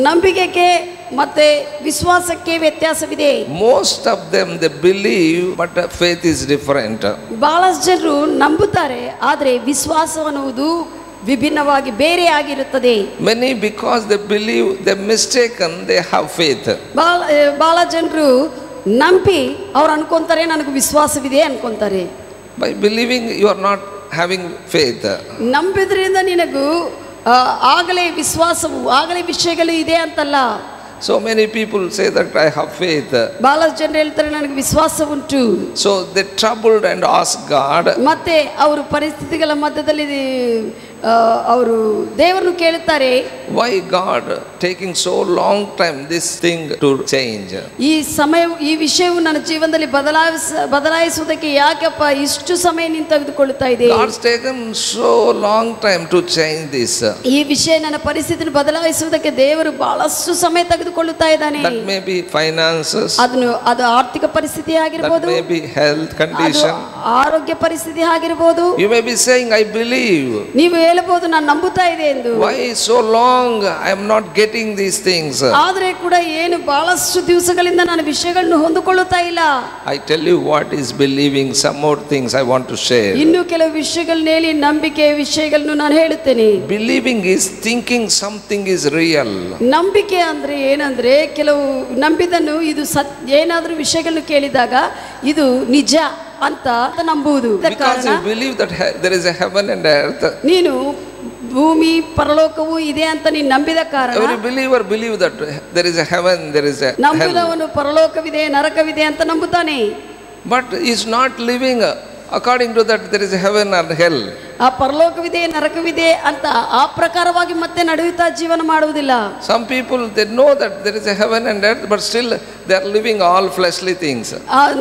ನಂಬಿಕೆಗೆ ಮತ್ತೆ ವಿಶ್ವಾಸಕ್ಕೆ ವ್ಯತ್ಯಾಸವಿದೆ. Most of them they believe, but faith is different. ಬಹಳಷ್ಟು ಜನರು ನಂಬುತ್ತಾರೆ, ಆದ್ರೆ ವಿಶ್ವಾಸ ಅನ್ನುವುದು ವಿಭಿನ್ನವಾಗಿ ಬೇರೆ ಆಗಿರುತ್ತದೆ. Many because they believe, they mistaken, they have faith. ಬಹಳ ಜನರು ನಂಬಿ ಅವ್ರು ಅನ್ಕೊಂತಾರೆ ನನಗೆ ವಿಶ್ವಾಸವಿದೆ ಅನ್ಕೊಂತಾರೆ. By believing you are not having faith. ನಂಬಿದ್ರಿಂದ ನಿನಗೂ ಆಗಲೇ ವಿಶ್ವಾಸವು ಆಗಲೇ ವಿಷಯಗಳು ಇದೆ ಅಂತಲ್ಲ. So many people say that I have faith. ಬಹಳಷ್ಟು ಜನರು ಹೇಳ್ತಾರೆ ನನಗೆ ವಿಶ್ವಾಸ ಉಂಟು. So they troubled and asked God. ಮತ್ತೆ ಅವರು ಪರಿಸ್ಥಿತಿಗಳ ಮಧ್ಯದಲ್ಲಿ ಅವರು ದೇವರನ್ನು ಕೇಳುತ್ತಾರೆ, why God taking so long time this thing to change? ಈ ವಿಷಯವು ನನ್ನ ಜೀವನದಲ್ಲಿ ಬದಲಾಯಿಸುವುದಕ್ಕೆ ಯಾಕಪ್ಪ ಇಷ್ಟು ಸಮಯ ನೀನು ತೆಗೆದುಕೊಳ್ಳುತ್ತಾ ಇದೆ? God's taken so long time to change this. ಈ ವಿಷಯ ನನ್ನ ಪರಿಸ್ಥಿತಿಯನ್ನು ಬದಲಾಯಿಸುವುದಕ್ಕೆ ದೇವರು ಬಹಳಷ್ಟು ಸಮಯ ತೆಗೆದುಕೊಳ್ಳುತ್ತಾ ಇದ್ದಾನೆ. That may be finances, ಅದು ಆರ್ಥಿಕ ಪರಿಸ್ಥಿತಿ ಆಗಿರಬಹುದು, that may be health condition, ಆರೋಗ್ಯ ಪರಿಸ್ಥಿತಿ ಆಗಿರಬಹುದು. You may be saying, I believe. ನೀವು ಹೇಳಬಹುದು, ನಾನು ನಂಬುತ್ತಾ ಇದೆ ಎಂದು. Why so long I am not getting these things? ಆದರೆ ಕೂಡ ಏನು ಬಹಳಷ್ಟು ದಿವಸಗಳಿಂದ ನಾನು ವಿಷಯಗಳನ್ನು ಹೊಂದಿಕೊಳ್ಳುತ್ತಾ ಇಲ್ಲ. I tell you what is believing. Some more things I want to share. ಇನ್ನು ಕೆಲವು ವಿಷಯಗಳನ್ನ ಹೇಳಿ ನಂಬಿಕೆಯ ವಿಷಯಗಳನ್ನು ನಾನು ಹೇಳುತ್ತೇನೆ. Believing is thinking something is real. ನಂಬಿಕೆ ಅಂದ್ರೆ ಏನಂದ್ರೆ, ಕೆಲವು ನಂಬಿದನ್ನು ಇದು ಏನಾದರೂ ವಿಷಯಗಳನ್ನು ಕೇಳಿದಾಗ ಇದು ನಿಜ ಅಂತ ನಂಬುವುದು. Because you believe that there is a heaven and earth. ನೀನು ಭೂಮಿ ಪರಲೋಕವು ಇದೆ ಅಂತ ನೀನು ನಂಬಿದ ಕಾರಣ, every believer believe that there is a heaven, there is a hell. ನಂಬುವವನು ಪರಲೋಕವಿದೆ ನರಕವಿದೆ ಅಂತ ನಂಬುತ್ತಾನೆ. But he is not living according to that there is a heaven and hell. ಆ ಪರಲೋಕವಿದೆ ನರಕವಿದೆ ಅಂತ ಆ ಪ್ರಕಾರವಾಗಿ ಮತ್ತೆ ನಡೆಯುತ್ತಾ ಜೀವನ ಮಾಡುವುದಿಲ್ಲ. Some people they know that there is a heaven and earth, but still they are living all fleshly things.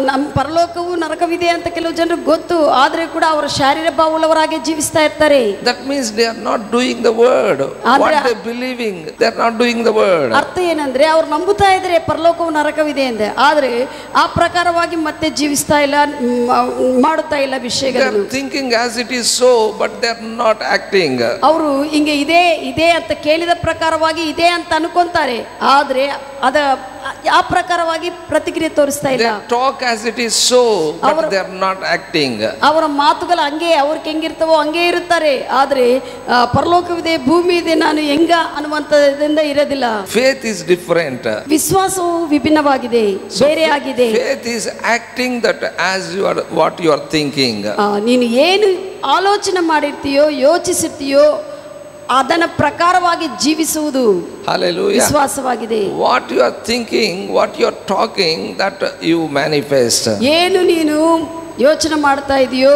ನಮ್ಮ ಪರಲೋಕವು ನರಕವಿದೆ ಅಂತ ಕೆಲವು ಜನರು ಗೊತ್ತು, ಆದರೆ ಕೂಡ ಅವರು ಶಾರೀರ ಭಾವವುಳ್ಳವರಾಗಿ ಜೀವಿಸ್ತಾ ಇರ್ತಾರೆ. That means they are not doing the word. What they believing, they are not doing the word. ಅರ್ಥ ಏನಂದ್ರೆ, ಅವ್ರು ನಂಬುತ್ತಾ ಇದ್ರೆ ಪರಲೋಕವು ನರಕವಿದೆ ಅಂತ, ಆದ್ರೆ ಆ ಪ್ರಕಾರವಾಗಿ ಮತ್ತೆ ಜೀವಿಸ್ತಾ ಇಲ್ಲ, ಮಾಡುತ್ತಾ ಇಲ್ಲ ವಿಷಯಗಳನ್ನು. They are thinking as it is so, but they are not acting. ಅವರು ಹಿಂಗೆ ಇದೆ ಅಂತ ಕೇಳಿದ ಪ್ರಕಾರವಾಗಿ ಇದೆ ಅಂತ ಅನ್ಕೊಂತಾರೆ, ಆದ್ರೆ ಆ ಪ್ರಕಾರವಾಗಿ ಪ್ರತಿಕ್ರಿಯೆ ತೋರಿಸ್ತಾ ಇಲ್ಲ. They talk as it is so, but they are not acting. ಅವರ ಮಾತುಗಳು ಹಂಗೆ ಅವ್ರಿಗೆ ಹೆಂಗಿರ್ತವೋ ಹಂಗೆ ಇರುತ್ತಾರೆ, ಆದ್ರೆ ಪರಲೋಕವಿದೆ ಭೂಮಿ ಇದೆ ನಾನು ಹೆಂಗ ಅನ್ನುವಂಥದ್ದಿಂದ ಇರೋದಿಲ್ಲ. Faith is different. ವಿಶ್ವಾಸವು ವಿಭಿನ್ನವಾಗಿದೆ, ಬೇರೆ ಆಗಿದೆ. Faith is acting that as you are what you are thinking. ನೀನು ಏನು ಆಲೋಚನೆ ಮಾಡಿರ್ತೀಯೋ ಯೋಚಿಸಿರ್ತೀಯೋ ಅದನ್ನ ಪ್ರಕಾರವಾಗಿ ಜೀವಿಸುವುದು ವಿಶ್ವಾಸವಾಗಿದೆ. What you are thinking, what you are talking, that you manifest. ಏನು ನೀನು ಯೋಚನೆ ಮಾಡ್ತಾ ಇದೆಯೋ,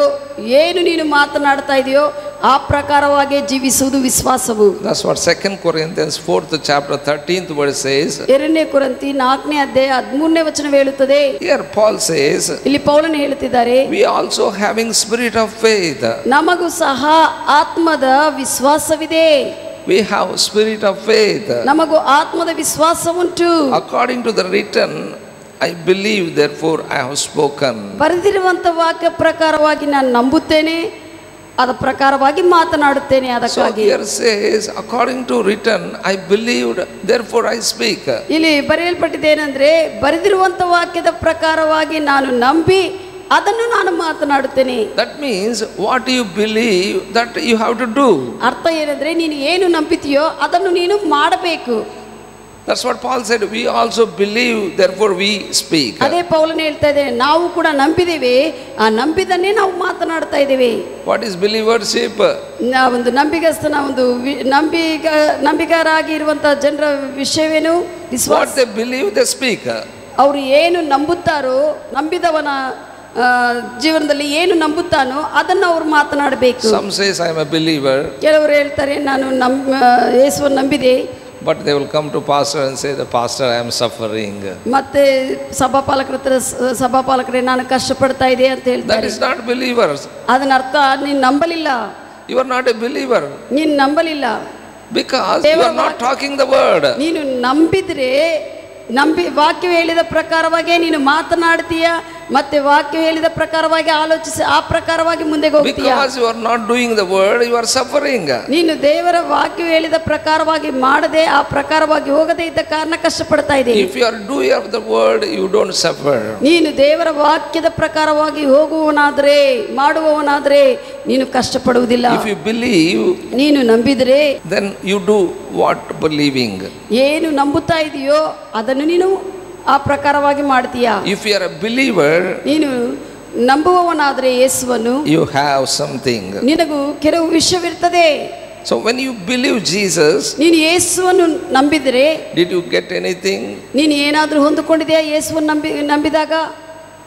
ಏನು ನೀನು ಮಾತನಾಡ್ತಾ ಇದೆಯೋ ಆ ಪ್ರಕಾರವಾಗಿ ಜೀವಿಸುವುದು ವಿಶ್ವಾಸವು. That's what 2 Corinthians 4th chapter 13th verse says. 2 ಕೊರಿಂಥಿ 4ನೇ ಅಧ್ಯಾಯ 13ನೇ ವಚನ ಹೇಳುತ್ತದೆ. Here Paul says, ಇಲ್ಲಿ ಪೌಲನು ಹೇಳುತ್ತಿದ್ದಾರೆ, we also having spirit of faith. ನಮಗೂ ಸಹ ಆತ್ಮದ ವಿಶ್ವಾಸವಿದೆ. We have spirit of faith. ನಮಗೂ ಆತ್ಮದ ವಿಶ್ವಾಸವುಂಟು. According to the written, I believe, therefore I have spoken. ಬರೆದಿರುವಂತ ವಾಕ್ಯ ಪ್ರಕಾರವಾಗಿ ನಾನು ನಂಬುತ್ತೇನೆ, ಅದ ಪ್ರಕಾರವಾಗಿ ಮಾತನಾಡುತ್ತೇನೆ. ಅದಕ್ಕಾಗಿ here says, according to written, I believed, therefore I speak. ಇಲ್ಲಿ ಬರೆಯಲ್ಪಟ್ಟಿದ್ದೇನೆಂದ್ರೆ, ಬರೆದಿರುವಂತ ವಾಕ್ಯದ ಪ್ರಕಾರವಾಗಿ ನಾನು ನಂಬಿ ಅದನ್ನು ನಾನು ಮಾತನಾಡುತ್ತೇನೆ. That means what you believe that you have to do. ಅರ್ಥ ಏನಂದ್ರೆ, ನೀನು ಏನು ನಂಬಿತೀಯೋ ಅದನ್ನು ನೀನು ಮಾಡಬೇಕು. That's what Paul said. We also believe, therefore we speak. ಅದೇ ಪೌಲನು ಹೇಳ್ತಾ ಇದ್ದಾನೆ, ನಾವು ಕೂಡ ನಂಬಿದ್ದೇವೆ, ಆ ನಂಬಿದನ್ನೇ ನಾವು ಮಾತನಾಡ್ತಾ ಇದ್ದೇವೆ. What is believership? ಒಂದು ನಂಬಿಗಸ್ತನ ಒಂದು ನಂಬಿಗರಾಗಿ ಇರುವಂತಹ ಜನರ ವಿಷಯವೇನು? ವಿಶ್ವಾಸ. What they believe they speak. ಅವರು ಏನು ನಂಬುತ್ತಾರೋ, ನಂಬಿದವನ ಜೀವನದಲ್ಲಿ ಏನು ನಂಬುತ್ತಾನೋ ಅದನ್ನು ಅವರು ಮಾತನಾಡಬೇಕು. Some says I am a believer. ಕೆಲವರು ಹೇಳ್ತಾರೆ ನಾನು ಯೇಸುವನ್ನು ನಂಬಿದೆ. But they will come to pastor and say, the pastor I am suffering. ಮತ್ತೆ ಸಭಾಪಾಲಕರೇ ನಾನು ಕಷ್ಟಪಡ್ತಾ ಇದೆ ಅಂತ ಹೇಳ್ತಾರೆ. That is not believers. ಅದನ್ನ ಅರ್ಥ ನೀನು ನಂಬಲಿಲ್ಲ. You are not a believer. ನೀನು ನಂಬಲಿಲ್ಲ. Because you are not talking the word. ನೀನು ನಂಬಿದ್ರೆ ವಾಕ್ಯ ಹೇಳಿದ ಪ್ರಕಾರವಾಗಿ ನೀನು ಮಾತನಾಡ್ತೀಯ, ಮತ್ತೆ ವಾಕ್ಯ ಹೇಳಿದ ಪ್ರಕಾರವಾಗಿ ಆಲೋಚಿಸಿ ಆ ಪ್ರಕಾರವಾಗಿ ಮುಂದೆ ಹೋಗ್ತೀಯ. Because you are not doing the word, you are suffering. ನೀನು ದೇವರ ವಾಕ್ಯ ಹೇಳಿದ ಪ್ರಕಾರವಾಗಿ ಮಾಡದೆ ಆ ಪ್ರಕಾರವಾಗಿ ಹೋಗದೆ ಇದ್ದ ಕಾರಣ ಕಷ್ಟಪಡ್ತಾ ಇದೆ. If you are doer of the word, you don't suffer. ನೀನು ದೇವರ ವಾಕ್ಯದ ಪ್ರಕಾರವಾಗಿ ಹೋಗುವವನಾದ್ರೆ, ಮಾಡುವವನಾದ್ರೆ ನೀನು ಕಷ್ಟಪಡುವುದಿಲ್ಲ. If you believe, ನೀನು ನಂಬಿದ್ರೆ, then you do what believing. ಏನು ನಂಬುತ್ತಾ ಇದೆಯೋ ಅದನ್ನು ನೀನು ಆ ಪ್ರಕಾರವಾಗಿ ಮಾಡ್ತೀಯಾ. If you are a believer, ನೀನು ನಂಬುವವನಾದ್ರೆ ಯೇಸುವನ್ನು, you have something. ನಿನಗೂ ಕೆಲವು ವಿಷಯವಿರ್ತದೆ. So when you believe Jesus, ನೀನು ಯೇಸುವನ್ನು ನಂಬಿದರೆ, did you get anything? ನೀನು ಏನಾದರೂ ಹೊಂದಿಕೊಂಡಿದೆಯಾ ಯೇಸುವನ್ನು ನಂಬಿದಾಗ?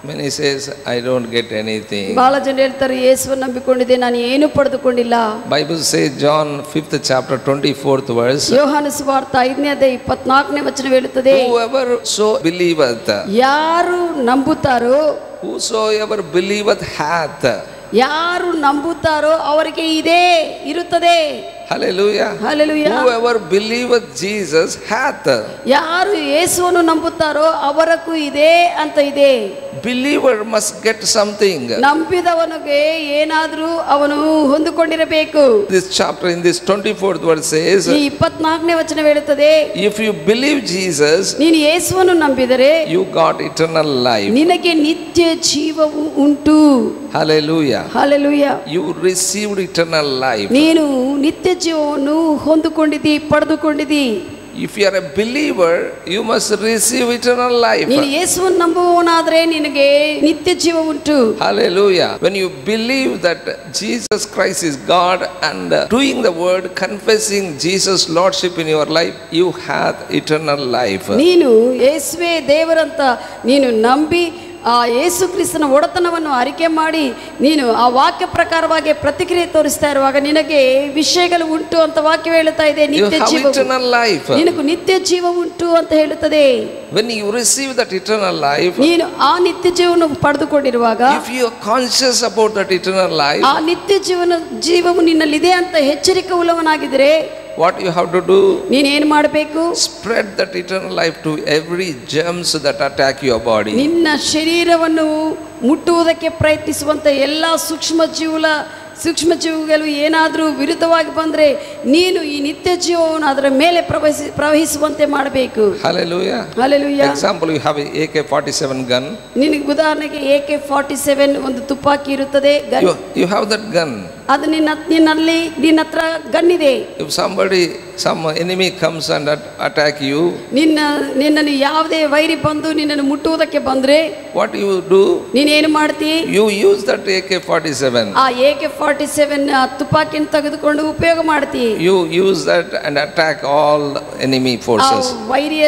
Many says, I don't get anything. ಬಹಳ ಜನ ಹೇಳ್ತಾರೆ ಯೇಸುವನ್ನು ನಂಬಿಕೊಂಡಿದ್ದೆ ನಾನು ಏನು ಪಡೆದುಕೊಂಡಿಲ್ಲ. Bible says John 5th chapter 24th verse. ಯೋಹಾನ ಸುವಾರ್ತೆ 5ನೇ ಅಧ್ಯಾಯ 24ನೇ ವಚನ ಹೇಳುತ್ತದೆ. Whoever so believeth. ಯಾರು ನಂಬುತ್ತಾರೋ. Whosoever believeth hath. ಯಾರು ನಂಬುತ್ತಾರೋ ಅವರಿಗೆ ಇದೇ ಇರುತ್ತದೆ. Hallelujah. Hallelujah. Whoever believeth Jesus hath. ಯಾರು ಯೇಸುವನ್ನು ನಂಬುತ್ತಾರೋ ಅವರಕ್ಕೂ ಇದೆ ಅಂತ ಇದೆ. Believer must get something. ನಂಬಿದವನಿಗೆ ಏನಾದರೂ ಅವನು ಹೊಂದಿಕೊಂಡಿರಬೇಕು. This chapter in this 24th verse says, ಈ 24ನೇ ವಚನ ಹೇಳುತ್ತದೆ, if you believe Jesus, ನೀನು ಯೇಸುವನ್ನು ನಂಬಿದರೆ you got eternal life. ನಿನಗೆ ನಿತ್ಯ ಜೀವವು ಉಂಟು. Hallelujah. Hallelujah. You received eternal life. ನೀನು ನಿತ್ಯ ಜೀವವನ್ನು ಹೊಂದಿಕೊಂಡಿದ್ದಿ, ಪಡೆದುಕೊಂಡಿದ್ದಿ. If you are a believer, you must receive eternal life. ನೀನು ಯೇಸುವನ್ನು ನಂಬುವವನಾದರೆ ನಿನಗೆ ನಿತ್ಯ ಜೀವ ಉಂಟು. Hallelujah. When you believe that Jesus Christ is God and doing the word, confessing Jesus' lordship in your life, you have eternal life. ನೀನು ಯೇಸುವೇ ದೇವರಂತ ನೀನು ನಂಬಿ ಆ ಯೇಸು ಕ್ರಿಸ್ತನ ಒಡೆತನವನ್ನು ಅರಿಕೆ ಮಾಡಿ ನೀನು ಆ ವಾಕ್ಯ ಪ್ರಕಾರವಾಗಿ ಪ್ರತಿಕ್ರಿಯೆ ತೋರಿಸ್ತಾ ಇರುವಾಗ ನಿನಗೆ ವಿಷಯಗಳು ಉಂಟು ಅಂತ ವಾಕ್ಯ ಹೇಳುತ್ತಾ ಇದೆ. ನಿತ್ಯ ಜೀವ, ನಿನಗೆ ನಿತ್ಯ ಜೀವ ಉಂಟು ಅಂತ ಹೇಳುತ್ತದೆ. When you receive that eternal life, ನೀನು ಆ ನಿತ್ಯ ಜೀವವನ್ನು ಪಡೆದುಕೊಂಡಿರುವಾಗ, if you are conscious about that eternal life, ಆ ನಿತ್ಯ ಜೀವವು ನಿನ್ನಲ್ಲಿದೆ ಅಂತ ಎಚ್ಚರಿಕೆ ಉಳ್ಳವನಾಗಿದ್ರೆ, what you have to do? ನೀನು ಏನು ಮಾಡಬೇಕು? Spread that eternal life to every germs that attack your body. ನಿನ್ನ ಶರೀರವನ್ನು ಮುಟ್ಟುವುದಕ್ಕೆ ಪ್ರಯತ್ನಿಸುವಂತ ಎಲ್ಲ ಸೂಕ್ಷ್ಮಜೀವಿಗಳು ಏನಾದರೂ ವಿರುದ್ಧವಾಗಿ ಬಂದರೆ ನೀನು ಈ ನಿತ್ಯ ಜೀವವನ್ನು ಅದರ ಮೇಲೆ ಪ್ರವಹಿಸುವಂತೆ ಮಾಡಬೇಕು. Hallelujah. Hallelujah. Example, you have a AK-47 gun. ನಿನಗೆ ಉದಾಹರಣೆಗೆ AK-47 ಒಂದು ತುಪಾಕಿ ಇರುತ್ತದೆ. You have that gun. ಅದು ನಿನ್ನ ಹತ್ರ ಗನ್ ಇದೆ. If some enemy comes and attack you, ನಿನ್ನನ್ನು ಯಾವುದೇ ವೈರಿ ಬಂದು ನಿನ್ನನ್ನು ಮುಟ್ಟುವುದಕ್ಕೆ ಬಂದ್ರೆ what you do? ನೀನೇನು ಮಾಡ್ತಿ? You use that AK-47. ಆ AK-47 ತುಪಾಕಿಯನ್ನು ತೆಗೆದುಕೊಂಡು ಉಪಯೋಗ ಮಾಡ್ತಿ. You use that and attack all enemy forces. ವೈರಿಯ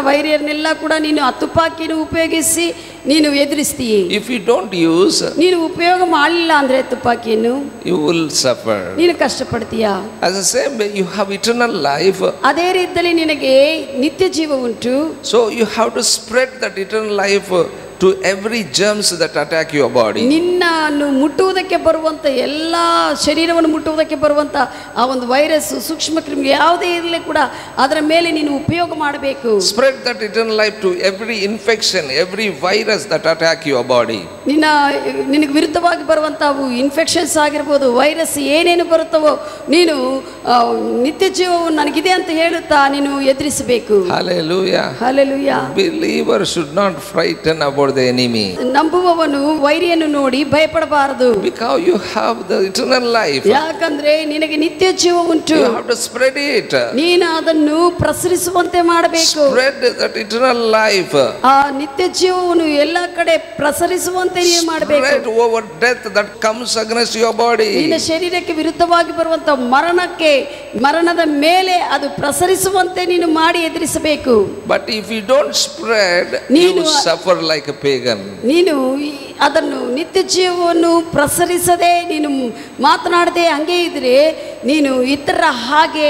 ವೈರಿಯರನ್ನೆಲ್ಲ ಕೂಡ ನೀನು ಆ ತುಪಾಕಿಯನ್ನು ಉಪಯೋಗಿಸಿ ನೀನು ಎದುರಿಸ್ತೀಯ. If you don't use, ನೀನು ಉಪಯೋಗ ಮಾಡಲಿಲ್ಲ ಅಂದ್ರೆ ತುಪಾಕಿಯನ್ನು, you will suffer. ನೀನು ಕಷ್ಟಪಡ್ತೀಯಾ? As the same way you have eternal life. ಅದೇ ರೀತಿಯಲ್ಲಿ ನಿನಗೆ ನಿತ್ಯ ಜೀವ ಉಂಟು. So you have to spread that eternal life to every germs that attack your body. ನಿನ್ನನ್ನು ಮುಟ್ಟುವುದಕ್ಕೆ ಬರುವಂತ ಎಲ್ಲ ಶರೀರವನ್ನು ಮುಟ್ಟುವುದಕ್ಕೆ ಬರುವಂತ ಆ ಒಂದು ವೈರಸ್ ಸೂಕ್ಷ್ಮ ಕ್ರಿಮಿ ಯಾವುದೇ ಇರಲಿ ಕೂಡ ಅದರ ಮೇಲೆ ನೀನು ಉಪಯೋಗ ಮಾಡಬೇಕು. Spread that eternal life to every infection, every virus that attack your body. ನಿನಗೆ ವಿರುದ್ಧವಾಗಿ ಬರುವಂತವು ಇನ್ಫೆಕ್ಷನ್ಸ್ ಆಗಿರ್ಬೋದು, ವೈರಸ್ ಏನೇನು ಬರುತ್ತವೋ ನೀನು ನಿತ್ಯ ಜೀವವು ನನಗಿದೆ ಅಂತ ಹೇಳುತ್ತಾ ನೀನು ಎದುರಿಸಬೇಕು. Hallelujah. Hallelujah. Believer should not frighten about the enemy. ನಂಬುವವನು ವೈರಿಯನ್ನು ನೋಡಿ ಭಯಪಡಬಾರದು. Because you have the eternal life. ಯಾಕಂದ್ರೆ ನಿನಗೆ ನಿತ್ಯ ಜೀವ ಉಂಟು. You have to spread it. ನೀನು ಅದನ್ನು ಪ್ರಸರಿಸುವಂತೆ ಮಾಡಬೇಕು. Spread that eternal life. ಆ ನಿತ್ಯ ಜೀವವನ್ನು ಎಲ್ಲ ಕಡೆ ಪ್ರಸರಿಸುವಂತೆ ನೀನು ಮಾಡಬೇಕು. Spread over death that comes against your body. ನಿನ್ನ ಶರೀರಕ್ಕೆ ವಿರುದ್ಧವಾಗಿ ಬರುವಂತ ಮರಣದ ಮೇಲೆ ಅದು ಪ್ರಸರಿಸುವಂತೆ ನೀನು ಮಾಡಿ ಎದುರಿಸಬೇಕು. But if you don't spread, you suffer like a pagan. ನೀನು ಅದನ್ನು ನಿತ್ಯ ಜೀವವನ್ನು ಪ್ರಸರಿಸದೆ ನೀನು ಮಾತನಾಡದೆ ಹಂಗೆ ಇದ್ರೆ ನೀನು ಇತರ ಹಾಗೆ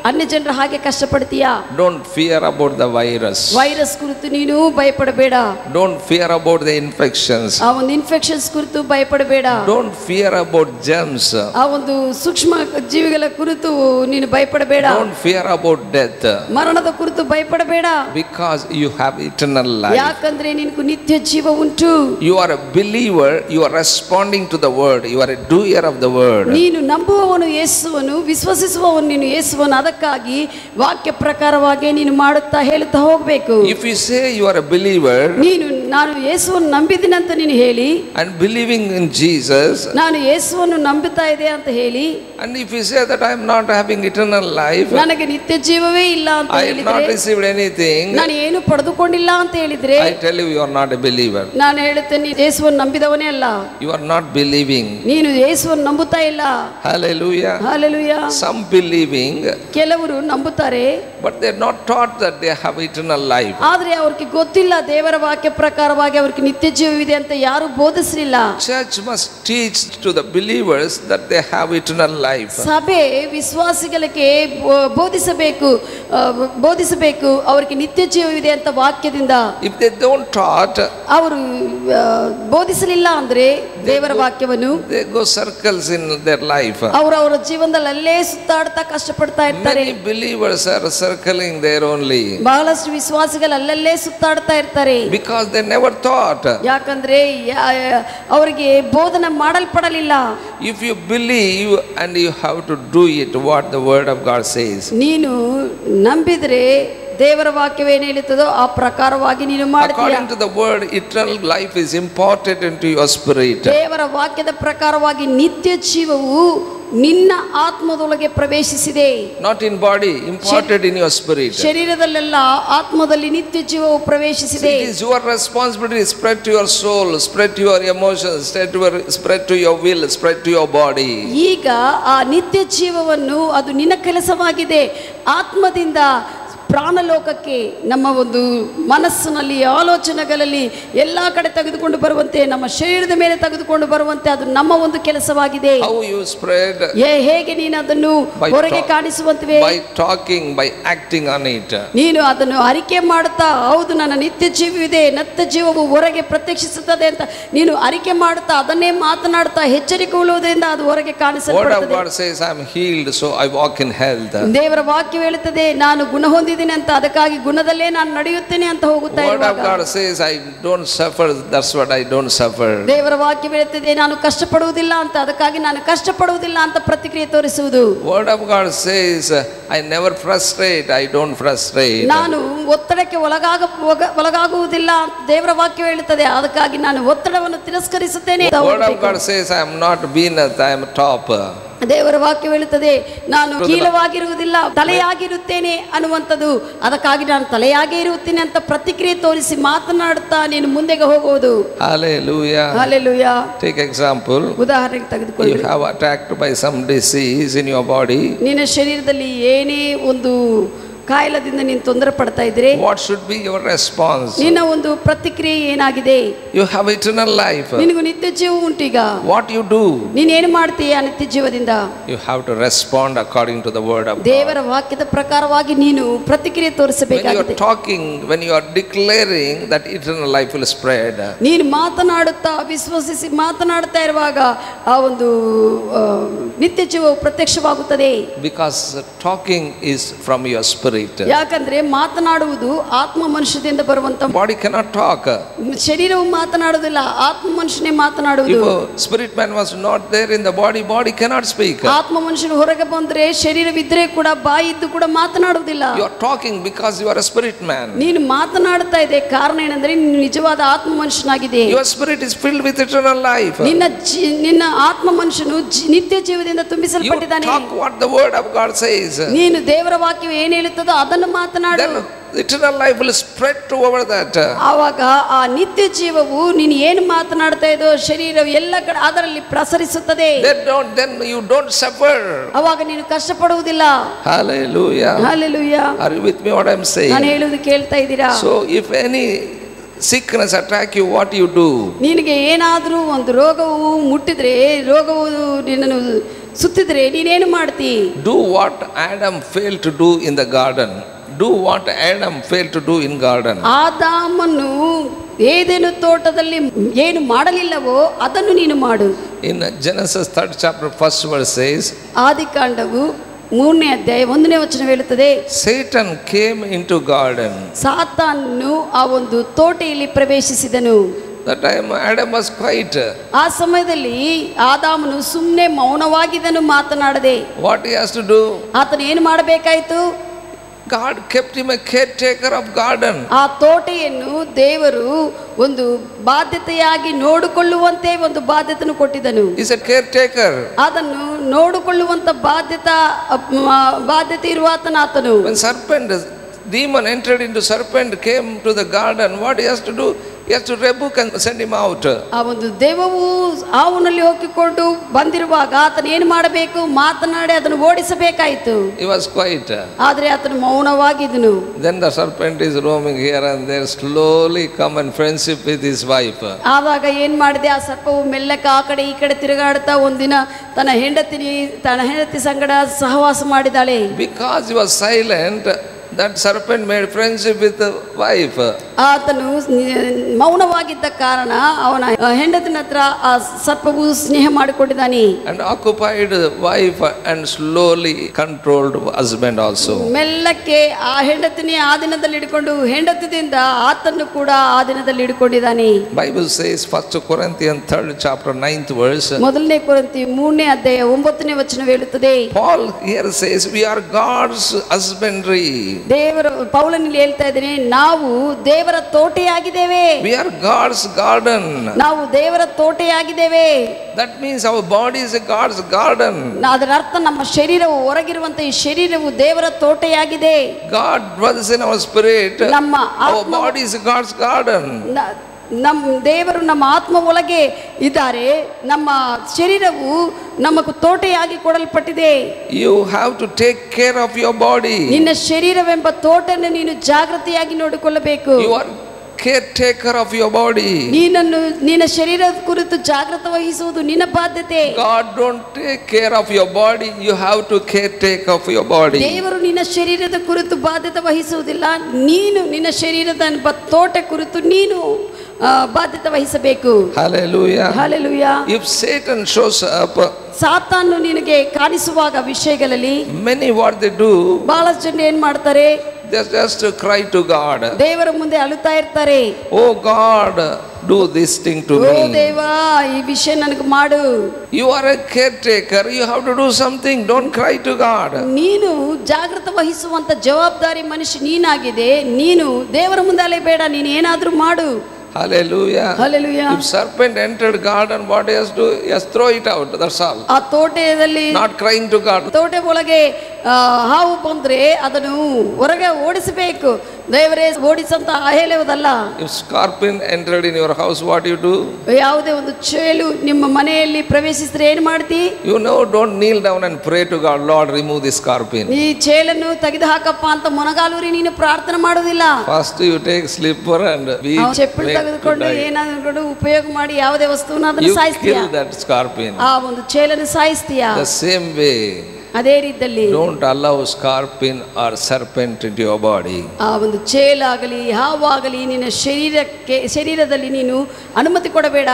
ಅನ್ಯ ಜನರ ಹಾಗೆ ಕಷ್ಟಪಡ್ತೀಯಾ? Don't fear about the virus. Virus ಕುರಿತು ನೀನು ಭಯಪಡಬೇಡ. Don't fear about the infections. ಆ ಒಂದು ಇನ್ಫೆಕ್ಷನ್ಸ್ ಕುರಿತು ಭಯಪಡಬೇಡ. Don't fear about germs. ಆ ಒಂದು ಸೂಕ್ಷ್ಮ ಜೀವಿಗಳ ಕುರಿತು ನೀನು ಭಯಪಡಬೇಡ. Don't fear about death. ಮರಣದ ಕುರಿತು ಭಯಪಡಬೇಡ. Because you have eternal life. ಯಾಕಂದ್ರೆ ನಿನಗೆ ನಿತ್ಯ ಜೀವ ಉಂಟು. You are a believer, you are responding to the word, you are a doer of the word. ನೀನು ನಂಬುವವನು ಯೇಸುವನ್ನು, ವಿಶ್ವಸಿಸುವವನು ನೀನು ಯೇಸುವನ್ನು, ಅದಕ್ಕಾಗಿ ವಾಕ್ಯ ಪ್ರಕಾರವಾಗಿ ನೀನು ಮಾಡುತ್ತಾ ಹೇಳುತ್ತಾ ಹೋಗಬೇಕು. If you say you are a believer, ನಾನು ಯೇಸುವನ್ನು ನಂಬಿದ್ದೀನಿ ಅಂತ ನೀನು ಹೇಳಿ, and believing in Jesus, ನಾನು ಯೇಸುವನ್ನು ನಂಬುತ್ತಾ ಇದೆ ಅಂತ ಹೇಳಿ, and if you say that I am not having eternal life, ನನಗೆ ನಿತ್ಯ ಜೀವವೇ ಇಲ್ಲ ಅಂತ ಹೇಳಿದ್ರೆ, I have not received anything, ನಾನು ಏನು ಪಡೆದುಕೊಂಡಿಲ್ಲ ಅಂತ ಹೇಳಿದ್ರೆ, I tell you, you are not a believer. ನಾನು ಹೇಳುತ್ತೇನೆ ಯೇಸುವನ್ನು ನಂಬಿದವನೇ ಅಲ್ಲ. You are not believing. ನೀನು ಯೇಸುವನ್ನು ನಂಬುತ್ತಾ ಇಲ್ಲ. Hallelujah. Hallelujah. Some believing, ಕೆಲವರು ನಂಬುತ್ತಾರೆ, but they are not taught that they have eternal life. ಆದರೆ ಅವರಿಗೆ ಗೊತ್ತಿಲ್ಲ ದೇವರ ವಾಕ್ಯ ಪ್ರಕಾರ ಪ್ರಕಾರವಾಗಿ ಅವರಿಗೆ ನಿತ್ಯ ಜೀವವಿದೆ ಅಂತ ಯಾರು ಬೋಧಿಸಲಿಲ್ಲ. Church must teach to the believers that they have eternal life. ಸಭೆ ವಿಶ್ವಾಸಿಗಳಿಗೆ ಬೋಧಿಸಬೇಕು ಅವರಿಗೆ ನಿತ್ಯ ಜೀವವಿದೆ ಅಂತ ವಾಕ್ಯದಿಂದ. If they don't taught, ಅವರು ಬೋಧಿಸಲಿಲ್ಲ ಅಂದ್ರೆ ದೇವರ ವಾಕ್ಯವನ್ನು, they go circles in their life. ಅವರ ಜೀವನದಲ್ಲಿ ಅಲ್ಲೇ ಸುತ್ತಾಡ್ತಾ ಕಷ್ಟಪಡ್ತಾ ಇರ್ತಾರೆ. Many believers are circling there only. ಬಹಳಷ್ಟು ವಿಶ್ವಾಸಿಗಳು ಅಲ್ಲಲ್ಲೇ ಸುತ್ತಾಡ್ತಾ ಇರ್ತಾರೆ. Because they never taught. ಯಾಕಂದ್ರೆ ಅವರಿಗೆ ಬೋಧನೆ ಮಾಡಲ್ಪಡಲಿಲ್ಲ. If you believe and you have to do it what the word of God says. ನೀನು ನಂಬಿದ್ರೆ ದೇವರ ವಾಕ್ಯವೇನು ಹೇಳುತ್ತದೋ ಆ ಪ್ರಕಾರವಾಗಿ ನೀನು ಮಾಡ್ತೀಯ. According to the word, eternal life is imparted into your spirit. ದೇವರ ವಾಕ್ಯದ ಪ್ರಕಾರವಾಗಿ ನಿತ್ಯ ಜೀವವು ನಿನ್ನ ಆತ್ಮದೊಳಗೆ ಪ್ರವೇಶಿಸಿದೆ. Not in body, imparted in your spirit. ಶರೀರದಲ್ಲೆಲ್ಲ ಆತ್ಮದಲ್ಲಿ ನಿತ್ಯ ಜೀವವು ಪ್ರವೇಶಿಸಿದೆ. It is your responsibility to spread to your soul, spread to your emotions, spread to your will, spread to your body. ಈಗ ಆ ನಿತ್ಯ ಜೀವವನ್ನು ಅದು ನಿನ್ನ ಕೆಲಸವಾಗಿದೆ. ಆತ್ಮದಿಂದ ಪ್ರಾಣಲೋಕಕ್ಕೆ ನಮ್ಮ ಒಂದು ಮನಸ್ಸಿನಲ್ಲಿ ಆಲೋಚನೆಗಳಲ್ಲಿ ಎಲ್ಲ ಕಡೆ ತೆಗೆದುಕೊಂಡು ಬರುವಂತೆ, ನಮ್ಮ ಶರೀರದ ಮೇಲೆ ತೆಗೆದುಕೊಂಡು ಬರುವಂತೆ ಅದು ನಮ್ಮ ಒಂದು ಕೆಲಸವಾಗಿದೆ. How you spread? ಹೇಗೆ ನೀನು ಅದನ್ನು ಹೊರಗೆ ಕಾಣಿಸುವಂತೆ? By talking, by acting on it. ನೀನು ಅದನ್ನು ಅರಿಕೆ ಮಾಡುತ್ತಾ, ಹೌದು ನನ್ನ ನಿತ್ಯ ಜೀವವಿದೆ, ನಿತ್ಯ ಜೀವವು ಹೊರಗೆ ಪ್ರತ್ಯಕ್ಷಿಸುತ್ತದೆ ಅಂತ ನೀನು ಅರಿಕೆ ಮಾಡುತ್ತಾ ಅದನ್ನೇ ಮಾತನಾಡುತ್ತಾ ಎಚ್ಚರಿಕೊಳ್ಳುವುದರಿಂದ ಅದು ಹೊರಗೆ ಕಾಣಿಸಲ್ಪಡುತ್ತದೆ. Word of God says I am healed, so I walk in health. ದೇವರ ವಾಕ್ಯ ಹೇಳುತ್ತದೆ ನಾನು ಗುಣ ಹೊಂದಿದ್ದೇನೆ ಅಂತ, ಅದಕ್ಕಾಗಿ ಗುಣದಲ್ಲೇ ನಾನು ನಡೆಯುತ್ತೇನೆ ಅಂತ ಹೋಗುತ್ತಾ ಇರುವಾಗ. Word of God says I don't suffer, that's what I don't suffer. ದೇವರ ವಾಕ್ಯ ಹೇಳುತ್ತದೆ ನಾನು ಕಷ್ಟಪಡುವುದಿಲ್ಲ ಅಂತ, ಅದಕ್ಕಾಗಿ ನಾನು ಕಷ್ಟಪಡುವುದಿಲ್ಲ ಅಂತ ಪ್ರತಿಕ್ರಿಯೆ ತೋರಿಸುವುದು. Word of God says I never frustrate, I don't frustrate. ನಾನು ಒತ್ತಡಕ್ಕೆ ಒಳಗಾಗುವುದಿಲ್ಲ ಅಂತ ದೇವರ ವಾಕ್ಯ ಹೇಳುತ್ತದೆ, ಅದಕ್ಕಾಗಿ ನಾನು ಒತ್ತಡವನ್ನು ತಿರಸ್ಕರಿಸುತ್ತೇನೆ. Word of God says I am not beneath, I am top. ದೇವರ ವಾಕ್ಯ ಹೇಳುತ್ತದೆ ನಾನು ಕೀಳವಾಗಿರುವುದಿಲ್ಲ, ತಲೆಯಾಗಿರುತ್ತೇನೆ ಅನ್ನುವಂಥದ್ದು, ಅದಕ್ಕಾಗಿ ನಾನು ತಲೆಯಾಗೇ ಇರುತ್ತೇನೆ ಅಂತ ಪ್ರತಿಕ್ರಿಯೆ ತೋರಿಸಿ ಮಾತನಾಡುತ್ತಾ ನೀನು ಮುಂದೆಗೆ ಹೋಗುವುದು. Hallelujah. Hallelujah. Take example. ಉದಾಹರಣೆಗೆ ತೆಗೆದುಕೊಳ್ಳಿ. You have attacked by some disease in your body. ನಿನ್ನ ಶರೀರದಲ್ಲಿ ಏನೇ ಒಂದು ಕಾಯಿಲೆದಿಂದ ನೀನು ತೊಂದರೆ ಪಡ್ತಾ ಇದ್ರೆ what should be your response? ನಿನ್ನ ಒಂದು ಪ್ರತಿಕ್ರಿಯೆ ಏನಾಗಿದೆ? You have eternal life. ನಿನಗೆ ನಿತ್ಯ ಜೀವ ಉಂಟೀಗ. What you do? ನೀನು ಏನು ಮಾಡ್ತೀಯ ನಿತ್ಯ ಜೀವದಿಂದ? You have to respond according to the word of God. ದೇವರ ವಾಕ್ಯದ ಪ್ರಕಾರವಾಗಿ ನೀನು ಪ್ರತಿಕ್ರಿಯೆ ತೋರಿಸಬೇಕಾಗಿದೆ. When you are talking, when you are declaring that eternal life will spread. ನೀನು ಮಾತನಾಡುತ್ತಾ ವಿಶ್ವಾಸಿಸಿ ಮಾತನಾಡುತ್ತಾ ಇರುವಾಗ ಆ ಒಂದು ನಿತ್ಯ ಜೀವವು ಪ್ರತ್ಯಕ್ಷವಾಗುತ್ತದೆ. Because talking is from your spirit. ಯಾಕಂದ್ರೆ ಮಾತನಾಡುವುದು ಆತ್ಮ ಮನುಷ್ಯದಿಂದ ಬರುವಂತ. Body cannot talk. ಶರೀರವು ಮಾತನಾಡುವುದಿಲ್ಲ, ಆತ್ಮ ಮನುಷ್ಯನೇ ಮಾತನಾಡುವುದು. If spirit man was not there in the body, body cannot speak. ಆತ್ಮ ಮನುಷ್ಯನು ಹೊರಗೆ ಬಂದ್ರೆ ಶರೀರವಿದ್ರೆ ಕೂಡ ಬಾಯಿ ಇದ್ದು ಕೂಡ ಮಾತನಾಡುವುದಿಲ್ಲ. You are talking because you are a spirit man. ನೀನು ಮಾತನಾಡುತ್ತಾ ಇದೆ, ಕಾರಣ ಏನಂದ್ರೆ ನೀನು ನಿಜವಾದ ಆತ್ಮ ಮನುಷ್ಯನಾಗಿದೆ. Your spirit is filled with eternal life. ನಿನ್ನ ಆತ್ಮ ಮನುಷ್ಯನು ನಿತ್ಯ ಜೀವದಿಂದ ತುಂಬಿಸಲ್ಪಟ್ಟಿದ್ದಾನೆ. You talk what the word of God says. ನೀನು ದೇವರ ವಾಕ್ಯವು ಏನು ಹೇಳುತ್ತದೋ ಅದನ್ನು ಮಾತನಾಡು. Then eternal life will spread to over that. ಆವಾಗ ಆ ನಿತ್ಯ ಜೀವವು ನೀನು ಏನು ಮಾತನಾಡ್ತಾ ಇದೋ ಶರೀರವು ಎಲ್ಲ ಕಡೆ ಅದರಲ್ಲಿ ಪ್ರಸರಿಸುತ್ತದೆ. Then you don't suffer. ಆವಾಗ ನೀನು ಕಷ್ಟಪಡುವುದಿಲ್ಲ. Hallelujah. Hallelujah. Are you with me what I am saying? ನಾನು ಹೇಳುವುದು ಕೇಳ್ತಾ ಇದ್ದೀರಾ? So if any sickness attack you, what you do? ನಿನಗೆ ಏನಾದರೂ ಒಂದು ರೋಗವು ಮುಟ್ಟಿದ್ರೆ, ರೋಗವು ನಿನ್ನನ್ನು ಸುತ್ತಿದ್ರೆ ನೀನೇನು ಮಾಡ್ತಿ? Do what Adam failed to do in the garden. Do what Adam failed to do in garden. ಆದಾಮನು ಏದೇನು ತೋಟದಲ್ಲಿ ಏನು ಮಾಡಲಿಲ್ಲವೋ ಅದನ್ನು ನೀನು ಮಾಡು. In Genesis 3rd chapter 1st verse says, ಆದಿಕಾಂಡವು 3ನೇ ಅಧ್ಯಾಯ 1ನೇ ವಚನ ಹೇಳುತ್ತದೆ, Satan came into garden. ಸಾತಾನನು ಆ ಒಂದು ತೋಟದಲ್ಲಿ ಪ್ರವೇಶಿಸಿದನು. That time Adam was quiet. ಆ ಸಮಯದಲ್ಲಿ ಆದಾಮನು ಸುಮ್ಮನೆ ಮೌನವಾಗಿದ್ದನು, ಮಾತನಾಡದೆ. What he has to do? ಆತನು ಏನು ಮಾಡಬೇಕಾಯಿತು? God kept him a caretaker of garden. ಆ ತೋಟೆಯನ್ನು ದೇವರು ಒಂದು ಬಾಧ್ಯತೆಯಾಗಿ ನೋಡಿಕೊಳ್ಳುವಂತೆ ಒಂದು ಬಾಧ್ಯತೆಯನ್ನು ಕೊಟ್ಟಿದ್ದನು. He is a caretaker. ಅದನ್ನು ನೋಡಿಕೊಳ್ಳುವಂತ ಬಾಧ್ಯತೆ ಇರುವಾತನ ಆತನು. When serpent demon entered into serpent, came to the garden, what he has to do? He has to rebuke and send him out. ಆ ಒಂದು ದೆವ್ವವು ಹಾವಿನಲ್ಲಿ ಹೋಗಿಕೊಂಡು ಬಂದಿರುವಾಗ ಆತನು ಏನು ಮಾಡಬೇಕು? ಮಾತನಾಡಿ ಅದನ್ನು ಓಡಿಸಬೇಕಾಯಿತು. He was quiet. ಆದರೆ ಆತನು ಮೌನವಾಗಿದ್ದನು. Then the serpent is roaming here and there, slowly come in friendship with his wife. ಆವಾಗ ಏನು ಮಾಡಿದೆ? ಆ ಸರ್ಪವು ಮೆಲ್ಲಕ್ಕೆ ಆ ಕಡೆ ಈ ಕಡೆ ತಿರುಗಾಡ್ತಾ ಒಂದಿನ ತನ್ನ ಹೆಂಡತಿ ಸಂಗಡ ಸಹವಾಸ ಮಾಡಿದಾಳೆ. Because he was silent, that serpent made friendship with the wife. ಆತನು ಮೌನವಾಗಿದ್ದ ಕಾರಣ ಅವನ ಹೆಂಡತಿನ ಹತ್ರ ಆ ಸರ್ಪವು ಸ್ನೇಹ ಮಾಡಿಕೊಂಡಿದ್ದಾನೆ. And occupied the wife and slowly controlled husband also. ಮೆಲ್ಲಕ್ಕೆ ಆ ಹೆಂಡತಿನೇ ಆ ದಿನದಲ್ಲಿ ಹಿಡ್ಕೊಂಡು ಹೆಂಡತಿಯಿಂದ ಆತನ್ನು ಕೂಡ ಆ ದಿನದಲ್ಲಿ ಹಿಡ್ಕೊಂಡಿದ್ದಾನೆ. Bible says 1 Corinthians 3rd chapter 9th verse. ಮೊದಲನೇ ಕೊರಿಂಥಿ 3ನೇ ಅಧ್ಯಾಯ 9ನೇ ವಚನ ಹೇಳುತ್ತದೆ. Paul here says we are God's husbandry. ದೇವರು ಪೌಲನಲ್ಲಿ ಹೇಳ್ತಾ ಇದ್ದಾನೆ, ನಾವು ದೇವರ ತೋಟೆಯಾಗಿದ್ದೇವೆ. We are God's garden. ನಾವು ದೇವರ ತೋಟೆಯಾಗಿದ್ದೇವೆ. That means our body is a God's garden. ಅದರ ಅರ್ಥ ನಮ್ಮ ಶರೀರವು, ಹೊರಗಿರುವಂತ ಈ ಶರೀರವು ದೇವರ ತೋಟೆಯಾಗಿದೆ. God dwells in our spirit. Our body is God's garden. ನಮ್ಮ ದೇವರು ನಮ್ಮ ಆತ್ಮ ಒಳಗೆ ಇದ್ದಾರೆ. ನಮ್ಮ ಶರೀರವು ನಮಗೂ ತೋಟೆಯಾಗಿ ಕೊಡಲ್ಪಟ್ಟಿದೆ. You have to take care of your body. ನಿನ್ನ ಶರೀರವೆಂಬ ತೋಟವನ್ನು ನೀನು ಜಾಗೃತಿಯಾಗಿ ನೋಡಿಕೊಳ್ಳಬೇಕು. You are caretaker of your body. ನಿನ್ನ ಶರೀರದ ಕುರಿತು ಜಾಗೃತಿ ವಹಿಸುವುದು ನಿನ್ನ ಬಾಧ್ಯತೆ. God don't take care of your body, you have to caretake of your body. ದೇವರು ನಿನ್ನ ಶರೀರದ ಕುರಿತು ಬಾಧ್ಯತೆ ವಹಿಸುವುದಿಲ್ಲ, ನೀನು ನಿನ್ನ ಶರೀರದ ತೋಟ ಕುರಿತು ನೀನು ಬಾಧ್ಯತೆ ವಹಿಸಬೇಕು. Hallelujah. Hallelujah. If Satan shows up, ಸಾತಾನು ನಿನಗೆ ಕಾಣಿಸುವಾಗ ವಿಷಯಗಳಲ್ಲಿ many what they do, ಬಹಳಷ್ಟು ಜನ ಏನ್ ಮಾಡ್ತಾರೆ? just to cry to God. ದೇವರ ಮುಂದೆ ಅಳುತ್ತಾ ಇರ್ತಾರೆ. Oh God, do this thing to me. ಓ ದೇವಾ, ಈ ವಿಷಯ ನನಗೆ ಮಾಡು. You are a caretaker, you have to do something, don't cry to God. ನೀನು ಜಾಗೃತ ವಹಿಸುವಂತ ಜವಾಬ್ದಾರಿ ಮನುಷ್ಯ ನೀನಾಗಿದೆ. ನೀನು ದೇವರ ಮುಂದೆ ಅಲೆಬೇಡ, ನೀನು ಏನಾದ್ರೂ ಮಾಡು. Hallelujah. Hallelujah. If serpent entered garden, what he has to do? He has throw it out, that's all. ಆ ತೋಟದಲ್ಲಿ Not crying to God. ತೋಟ ಒಳಗೆ ಹಾವು ಬಂದ್ರೆ ಅದನ್ನು ಹೊರಗೆ ಓಡಿಸಬೇಕು. ದೇವರೇ ಓಡಿಸಂತ ಹೇಳುವುದಲ್ಲ. If scorpion entered in your house, what you do? ಯಾವುದೇ ಒಂದು ಚೇಳು ನಿಮ್ಮ ಮನೆಯಲ್ಲಿ ಪ್ರವೇಶಿಸಿದ್ರೆ ಏನು ಮಾಡ್ತಿ? You know, don't kneel down and pray to God, Lord, remove this scorpion. ಈ ಚೇಳನ್ನು ತೆಗೆದು ಹಾಕಪ್ಪ ಅಂತ ಮೊಣಗಾಲೂರಿ ನೀನು ಪ್ರಾರ್ಥನೆ ಮಾಡೋದಿಲ್ಲ. First you take slipper and be ಚಪ್ಪಲಿ ತೆಗೆದುಕೊಂಡು ಏನಾದರೂ ಉಪಯೋಗ ಮಾಡಿ ಯಾವುದೇ ವಸ್ತುವನ್ನು ಅದನ್ನು ಸಾಯಿಸ್ತೀಯ. Kill that scorpion. ಆ ಒಂದು ಚೇಳನ್ನು ಸಾಯಿಸ್ತೀಯ. The same way, ಅದೇ ರೀತಿಯಲ್ಲಿ don't allow scorpion or serpent into your body. ಆ ಒಂದು ಚೇಳಾಗಲಿ ಹಾವಾಗಲಿ ನಿನ್ನ ಶರೀರದಲ್ಲಿ ನೀನು ಅನುಮತಿ ಕೊಡಬೇಡ.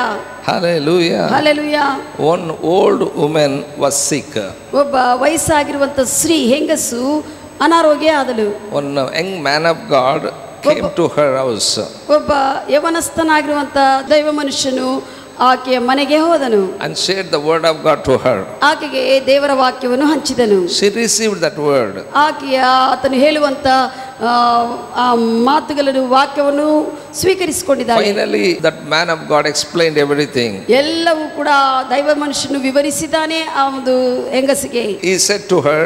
Hallelujah. Hallelujah. One old woman was sick. ಒಬ್ಬ ವಯಸ್ಸಾಗಿರುವಂತ ಹೆಂಗಸು ಅನಾರೋಗ್ಯ ಆದಳು. One young man of God came to her house. ಒಬ್ಬ ಯವನಸ್ಥನಾಗಿರುವಂತ ದೈವ ಮನುಷ್ಯನು ಆಕೆಯ ಮನೆಗೆ ಹೋದನು. And shared the word of God to her. ಆಕೆಗೆ ದೇವರ ವಾಕ್ಯವನ್ನು ಹಂಚಿದನು. She received that word. ಆತನು ಹೇಳುವಂತ ಆ ಮಾತುಗಳನ್ನು ವಾಕ್ಯವನ್ನು ಸ್ವೀಕರಿಸಿಕೊಂಡಿದ್ದಾಳೆ. Finally that man of God explained everything. ಎಲ್ಲವೂ ಕೂಡ ದೈವ ಮನುಷ್ಯನು ವಿವರಿಸಿದ್ದಾನೆ ಆ ಒಂದು ಹೆಂಗಸಿಗೆ. He said to her,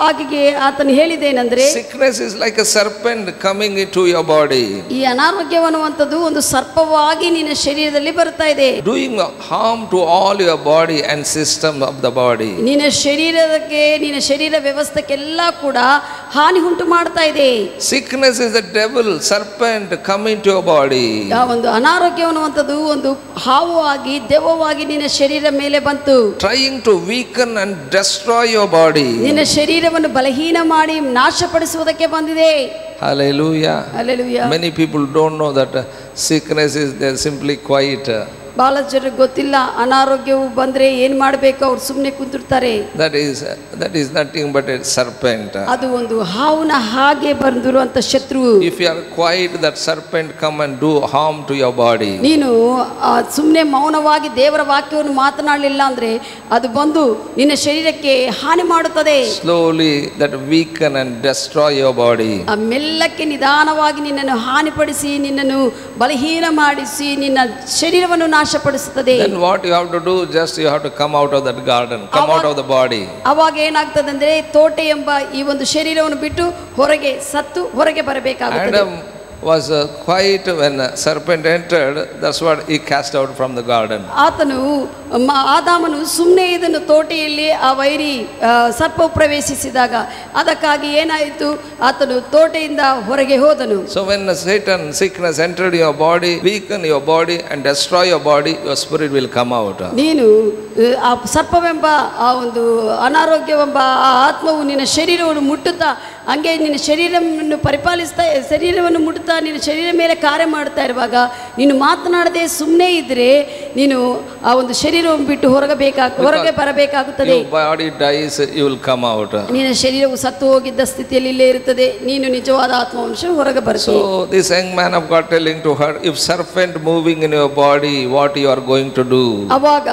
ಆಕೆಗೆ ಆತನು ಹೇಳಿದೇನೆಂದ್ರೆ, sickness is like a serpent coming into your body. ಈ ಅನಾರೋಗ್ಯವನ್ನುವಂಥದ್ದು ಒಂದು ಸರ್ಪವಾಗಿ ನಿನ್ನ ಶರೀರದಲ್ಲಿ ಬರ್ತಾ ಇದೆ. Doing harm to all your body and system of the body. ನಿನ್ನ ಶರೀರಕ್ಕೆ, ನಿನ್ನ ಶರೀರ ವ್ಯವಸ್ಥೆಗೆಲ್ಲ ಕೂಡ ಹಾನಿ ಉಂಟು ಮಾಡ್ತಾ ಇದೆ. Sickness is the devil, serpent coming to your body. ಆ ಒಂದು ಅನಾರೋಗ್ಯವನ್ನುವಂಥದ್ದು ಒಂದು ಹಾವು ಆಗಿ ದೆವ್ವವಾಗಿ ನಿನ್ನ ಶರೀರ ಮೇಲೆ ಬಂತು. Trying to weaken and destroy your body. ನಿನ್ನ ಶರೀರವನ್ನು ಬಲಹೀನ ಮಾಡಿ ನಾಶಪಡಿಸುವುದಕ್ಕೆ ಬಂದಿದೆ. Hallelujah. Hallelujah. Many people don't know that sickness is there simply quiet. ಬಹಳ ಜನರಿಗೆ ಗೊತ್ತಿಲ್ಲ, ಅನಾರೋಗ್ಯವು ಬಂದ್ರೆ ಏನ್ ಮಾಡಬೇಕು, ಅವ್ರು ಸುಮ್ಮನೆ ಕುಂತಿರ್ತಾರೆ. That is nothing but a serpent. ಅದು ಒಂದು ಹಾವುನ ಹಾಗೆ ಬಂದಿರುವಂತ ಶತ್ರು. If you are quiet, that serpent come and do harm to your body. ನೀನು ಸುಮ್ಮನೆ ಮೌನವಾಗಿ ದೇವರ ವಾಕ್ಯವನ್ನು ಮಾತನಾಡಲಿಲ್ಲ ಅಂದ್ರೆ ಅದು ಬಂದು ನಿನ್ನ ಶರೀರಕ್ಕೆ ಹಾನಿ ಮಾಡುತ್ತದೆ. Slowly that weaken and destroy your body. ಆ ಮೆಲ್ಲಕ್ಕೆ ನಿಧಾನವಾಗಿ ನಿನ್ನನ್ನು ಹಾನಿಪಡಿಸಿ, ನಿನ್ನನ್ನು ಬಲಹೀನ ಮಾಡಿಸಿ, ನಿನ್ನ ಶರೀರವನ್ನು ನಾಶಪಡಿಸುತ್ತದೆ. Then what you have to do, just you have to come out of that garden, come out of the body. ಅವಾಗ ಏನಾಗ್ತದೆ ಅಂದ್ರೆ ತೋಟೆ ಎಂಬ ಈ ಒಂದು ಶರೀರವನ್ನು ಬಿಟ್ಟು ಹೊರಗೆ ಸತ್ತು ಹೊರಗೆ ಬರಬೇಕಾಗುತ್ತದೆ. Adam was quiet when serpent entered. That's what he cast out from the garden. ಆದಾಮನು ಸುಮ್ಮನೆ ಇದನ್ನು ತೋಟೆಯಲ್ಲಿ ಆ ವೈರಿ ಸರ್ಪವು ಪ್ರವೇಶಿಸಿದಾಗ ಅದಕ್ಕಾಗಿ ಏನಾಯಿತು, ಆತನು ತೋಟೆಯಿಂದ ಹೊರಗೆ ಹೋದನು. So when Satan sickness entered your body, weaken your body and destroy your body, your spirit will come out. ನೀನು ಆ ಸರ್ಪವೆಂಬ ಆ ಒಂದು ಅನಾರೋಗ್ಯವೆಂಬ ಆ ಆತ್ಮವು ನಿನ್ನ ಶರೀರವನ್ನು ಮುಟ್ಟುತ್ತಾ ಹಂಗೆ ನಿನ್ನ ಶರೀರವನ್ನು ಪರಿಪಾಲಿಸ್ತಾ ಶರೀರವನ್ನು ಮುಟ್ಟುತ್ತಾ ನಿನ್ನ ಶರೀರ ಮೇಲೆ ಕಾರ್ಯ ಮಾಡ್ತಾ ಇರುವಾಗ ನೀನು ಮಾತನಾಡದೆ ಸುಮ್ಮನೆ ಇದ್ರೆ ನೀನು ಆ ಒಂದು ಶರೀರವನ್ನು ಬಿಟ್ಟು ಹೊರಗೆ ಬರಬೇಕಾಗುತ್ತದೆ. Body dies, you will come out. ನಿನ್ನ ಶರೀರವು ಸತ್ತು ಹೋಗಿದ್ದ ಸ್ಥಿತಿಯಲ್ಲಿ ಇಲ್ಲೇ ಇರುತ್ತದೆ, ನೀನು ನಿಜವಾದ ಆತ್ಮವಂಶ ಹೊರಗೆ ಬರುತ್ತದೆ. So this young man of God telling to her, if serpent moving in your body, what you are going to do? ಅವಾಗ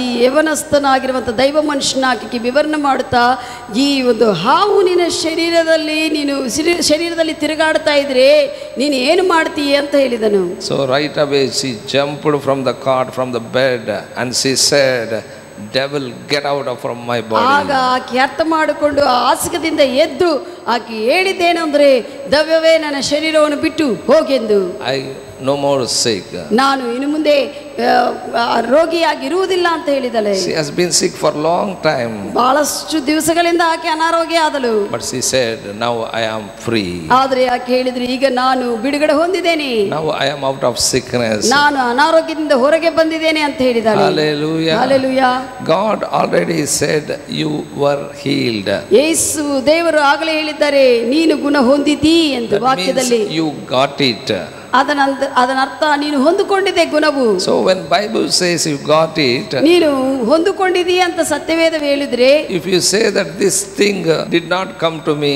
ಈ ಯವನಸ್ಥನಾಗಿರುವಂತ ದೈವ ಮನುಷ್ಯನಾಗಿ ವಿವರಣೆ ಮಾಡುತ್ತಾ ಈ ಒಂದು ಹಾವು ನಿನ್ನ ಶರೀರದಲ್ಲಿ ತಿರುಗಾಡ್ತಾ ಇದ್ರೆ ನೀನು ಏನು ಮಾಡ್ತೀಯ ಅಂತ ಹೇಳಿದನು. So right away she jumped from the cot, from the bed, and she said, devil, get out from my body. ಆಗ ಆಕೆ ಅರ್ಥ ಮಾಡಿಕೊಂಡು ಆ ಹಾಸಿಗೆದಿಂದ ಎದ್ದು ಆಕೆ ಹೇಳಿದ್ದೇನೆಂದ್ರೆ, ದೆವ್ವವೇ ನನ್ನ ಶರೀರವನ್ನು ಬಿಟ್ಟು ಹೋಗೆಂದು. I no more sick. ನಾನು ಇನ್ನು ಮುಂದೆ ರೋಗಿಯಾಗಿರುವುದಿಲ್ಲ ಅಂತ ಹೇಳಿದಳೆ. She has been sick for long time. ಬಹಳಷ್ಟು ದಿವಸಗಳಿಂದ ಆಕೆ ಅನಾರೋಗ್ಯ ಆದಳು. But she said, now I am free. ಆದರೆ ಆಕೆ ಹೇಳಿದ್ರು, ಈಗ ನಾನು ಬಿಡುಗಡೆ ಹೊಂದಿದ್ದೇನೆ. Now I am out of sickness. ನಾನು ಅನಾರೋಗ್ಯದಿಂದ ಹೊರಗೆ ಬಂದಿದ್ದೇನೆ ಅಂತ ಹೇಳಿದಾಳೆ. Hallelujah. Hallelujah. God already said you were healed. ಯೇಸು ದೇವರು ಆಗಲೇ ಹೇಳಿದ್ದಾರೆ, ನೀನು ಗುಣ ಹೊಂದಿದ್ದೀ ಎಂದು ವಾಕ್ಯದಲ್ಲಿ. You got it. ಅದನರ್ಥ ನೀನು ಹೊಂದಿಕೊಂಡಿದೆ ಗುಣವು. So when Bible says you got it, ನೀನು ಹೊಂದಿಕೊಂಡಿದ್ದೀ ಅಂತ ಸತ್ಯವೇದ ಹೇಳಿದ್ರೆ, if you say that this thing did not come to me,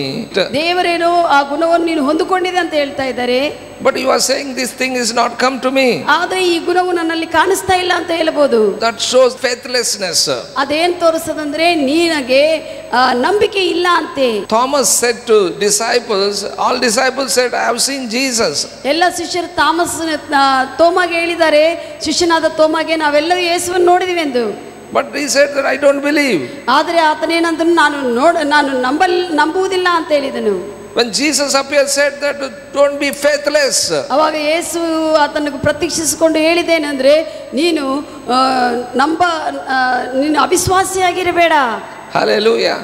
ದೇವರೇನೋ ಆ ಗುಣವನ್ನು ನೀನು ಹೊಂದಿಕೊಂಡಿದೆ ಅಂತ ಹೇಳ್ತಾ ಇದ್ದಾರೆ. But you are saying this thing is not come to me. ಆದರೆ ಈ ಗುಣವು ನನ್ನಲ್ಲಿ ಕಾಣಿಸ್ತಾ ಇಲ್ಲ ಅಂತ ಹೇಳಬಹುದು. That shows faithlessness. ಅದೇನ್ ತೋರಿಸದಂದ್ರೆ ನಿನಗೆ ನಂಬಿಕೆ ಇಲ್ಲ ಅಂತೆ. Thomas said to disciples, all disciples said, I have seen Jesus. ಎಲ್ಲ ಶಿಷ್ಯರು ತೋಮಾಗೆ ಹೇಳಿದ್ದಾರೆ, ಶಿಷ್ಯನಾದ ತೋಮಾಗೆ ನಾವೆಲ್ಲರೂ ಯೇಸುವನ್ನು ನೋಡಿದೀವಿ ಎಂದು. But he said that I don't believe. ಆದರೆ ಆತನೇನಂದ್ರು ನಾನು ನಂಬುವುದಿಲ್ಲ ಅಂತ ಹೇಳಿದನು. When Jesus appeared, said that don't be faithless. ಅವಾಗ ಯೇಸು ಆತನಿಗೆ ಪ್ರತ್ಯಕ್ಷಿಸಿಕೊಂಡು ಹೇಳಿದ್ದೇನೆಂದ್ರೆ, ನೀನು ಅವಿಶ್ವಾಸಿಯಾಗಿರಬೇಡ. Hallelujah.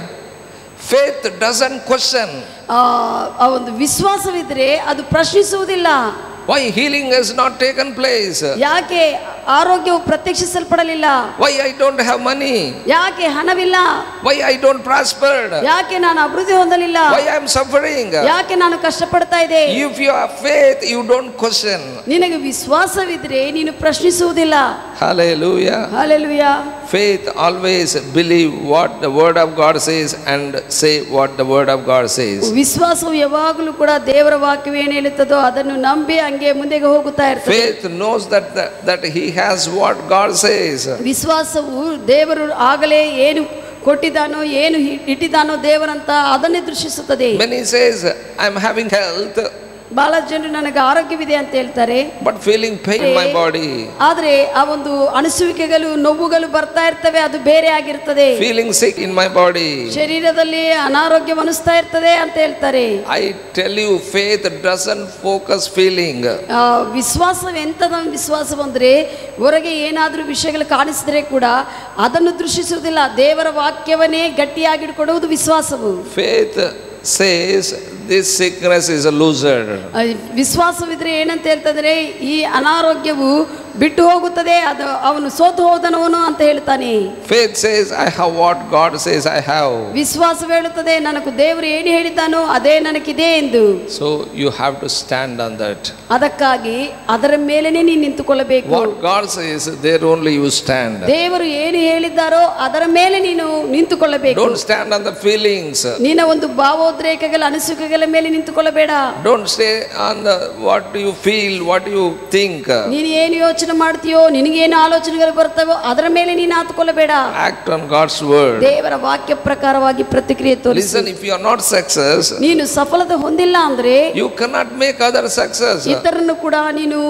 Faith doesn't question. ಆ ಒಂದು ವಿಶ್ವಾಸವಿದ್ರೆ ಅದು ಪ್ರಶ್ನಿಸುವುದಿಲ್ಲ. Why healing has not taken place? ಯಾಕೆ ಆರೋಗ್ಯವು ಪ್ರತ್ಯಕ್ಷಿಸಲ್ಪಡಲಿಲ್ಲ? Why I don't have money? ಯಾಕೆ ಹಣವಿಲ್ಲ? Why I don't prosper? ಯಾಕೆ ನಾನು ಅಭಿವೃದ್ಧಿ ಹೊಂದಲಿಲ್ಲ? Why I am suffering? ಯಾಕೆ ನಾನು ಕಷ್ಟಪಡ್ತಾ ಇದ್ದೆ? If you have faith, you don't question. ನಿನಗೆ ವಿಶ್ವಾಸವಿದ್ರೆ ನೀನು ಪ್ರಶ್ನಿಸುವುದಿಲ್ಲ. Hallelujah. Hallelujah. Faith always believe what the word of God says and say what the word of God says. ವಿಶ್ವಾಸವು ಯಾವಾಗಲೂ ಕೂಡ ದೇವರ ವಾಕ್ಯವು ಏನು ಹೇಳುತ್ತದೋ ಅದನ್ನು ನಂಬಿ ಹಂಗೆ ಮುಂದೆಗೆ ಹೋಗುತ್ತಾ ಇರ್ತದೆ. Faith knows that he has what God says. ವಿಶ್ವಾಸವು ದೇವರು ಆಗಲೇ ಏನು ಕೊಟ್ಟಿದ್ದಾನೋ ಏನು ಇಟ್ಟಿದ್ದಾನೋ ದೇವರಂತ ಅದನ್ನೇ ದೃಶ್ಯಿಸುತ್ತದೆ. When he says I am having health, ಬಹಳ ಜನರು ನನಗೆ ಆರೋಗ್ಯವಿದೆ ಅಂತ ಹೇಳ್ತಾರೆ, but feeling pain in my body. ಆದ್ರೆ ಆ ಒಂದು ಅನಿಸುವಿಕೆಗಳು ನೋವುಗಳು ಬರ್ತಾ ಇರ್ತವೆ, ಅದು ಬೇರೆ ಆಗಿರ್ತದೆ. Feeling sick in my body. ಶರೀರದಲ್ಲಿ ಅನಾರೋಗ್ಯ ಅನಿಸ್ತಾ ಇರ್ತದೆ ಅಂತ ಹೇಳ್ತಾರೆ. I tell you, faith doesn't focus feeling. ವಿಶ್ವಾಸ ಎಂತದ ವಿಶ್ವಾಸ ಅಂದ್ರೆ ಹೊರಗೆ ಏನಾದ್ರೂ ವಿಷಯಗಳು ಕಾಣಿಸಿದ್ರೆ ಕೂಡ ಅದನ್ನು ದೃಶ್ಯಿಸುವುದಿಲ್ಲ, ದೇವರ ವಾಕ್ಯವನ್ನೇ ಗಟ್ಟಿಯಾಗಿ ಇಟ್ಕೊಳ್ಳುವುದು ವಿಶ್ವಾಸವು. Faith says this sickness is a loser. ವಿಶ್ವಾಸವಿದ್ರೆ ಏನಂತ ಹೇಳ್ತಂದ್ರೆ ಈ ಅನಾರೋಗ್ಯವು ಬಿಟ್ಟು ಹೋಗುತ್ತದೆ, ಅದು ಅವನು ಸೋತು ಹೋದನವನು ಅಂತ ಹೇಳ್ತಾನೆ. Faith says I have what God says I have. ವಿಶ್ವಾಸ ಹೇಳುತ್ತದೆ ನನಗೆ ದೇವರು ಏನು ಹೇಳಿದ್ದಾನೋ ಅದೇ ನನಗಿದೆ ಎಂದು. So you have to stand on that. ಅದಕ್ಕಾಗಿ ಅದರ ಮೇಲೆನೇ ನೀನು ನಿಂತುಕೊಳ್ಳಬೇಕು. What God says there only you stand. ದೇವರು ಏನು ಹೇಳಿದ್ದಾರೋ ಅದರ ಮೇಲೆ ನೀನು ನಿಂತುಕೊಳ್ಳಬೇಕು. Don't stand on the feelings. ನಿನ್ನ ಒಂದು ಭಾವೋದ್ರೇಕಗಳ ಅನಿಸಿಕೆಗಳ ಮೇಲೆ ನಿಂತುಕೊಳ್ಳಬೇಡ. Don't stay on the what you feel, what you think. ನೀನು ಏನು ಯೋಚನೆ ಯೋಚನೆ ಮಾಡ್ತೀಯೋ, ನಿನಗೇನು ಆಲೋಚನೆಗಳು ಬರ್ತವೋ ಅದರ ಮೇಲೆ ನೀನು ಆತುಕೊಳ್ಳಬೇಡ. Act on God's word. ದೇವರ ವಾಕ್ಯ ಪ್ರಕಾರವಾಗಿ ಪ್ರತಿಕ್ರಿಯೆ ತೋರಿಸು. Listen, if you are not success, ನೀನು ಸಫಲತೆ ಹೊಂದಿಲ್ಲ ಅಂದ್ರೆ you cannot make other success. ಇತರನ್ನು ಕೂಡ ನೀನು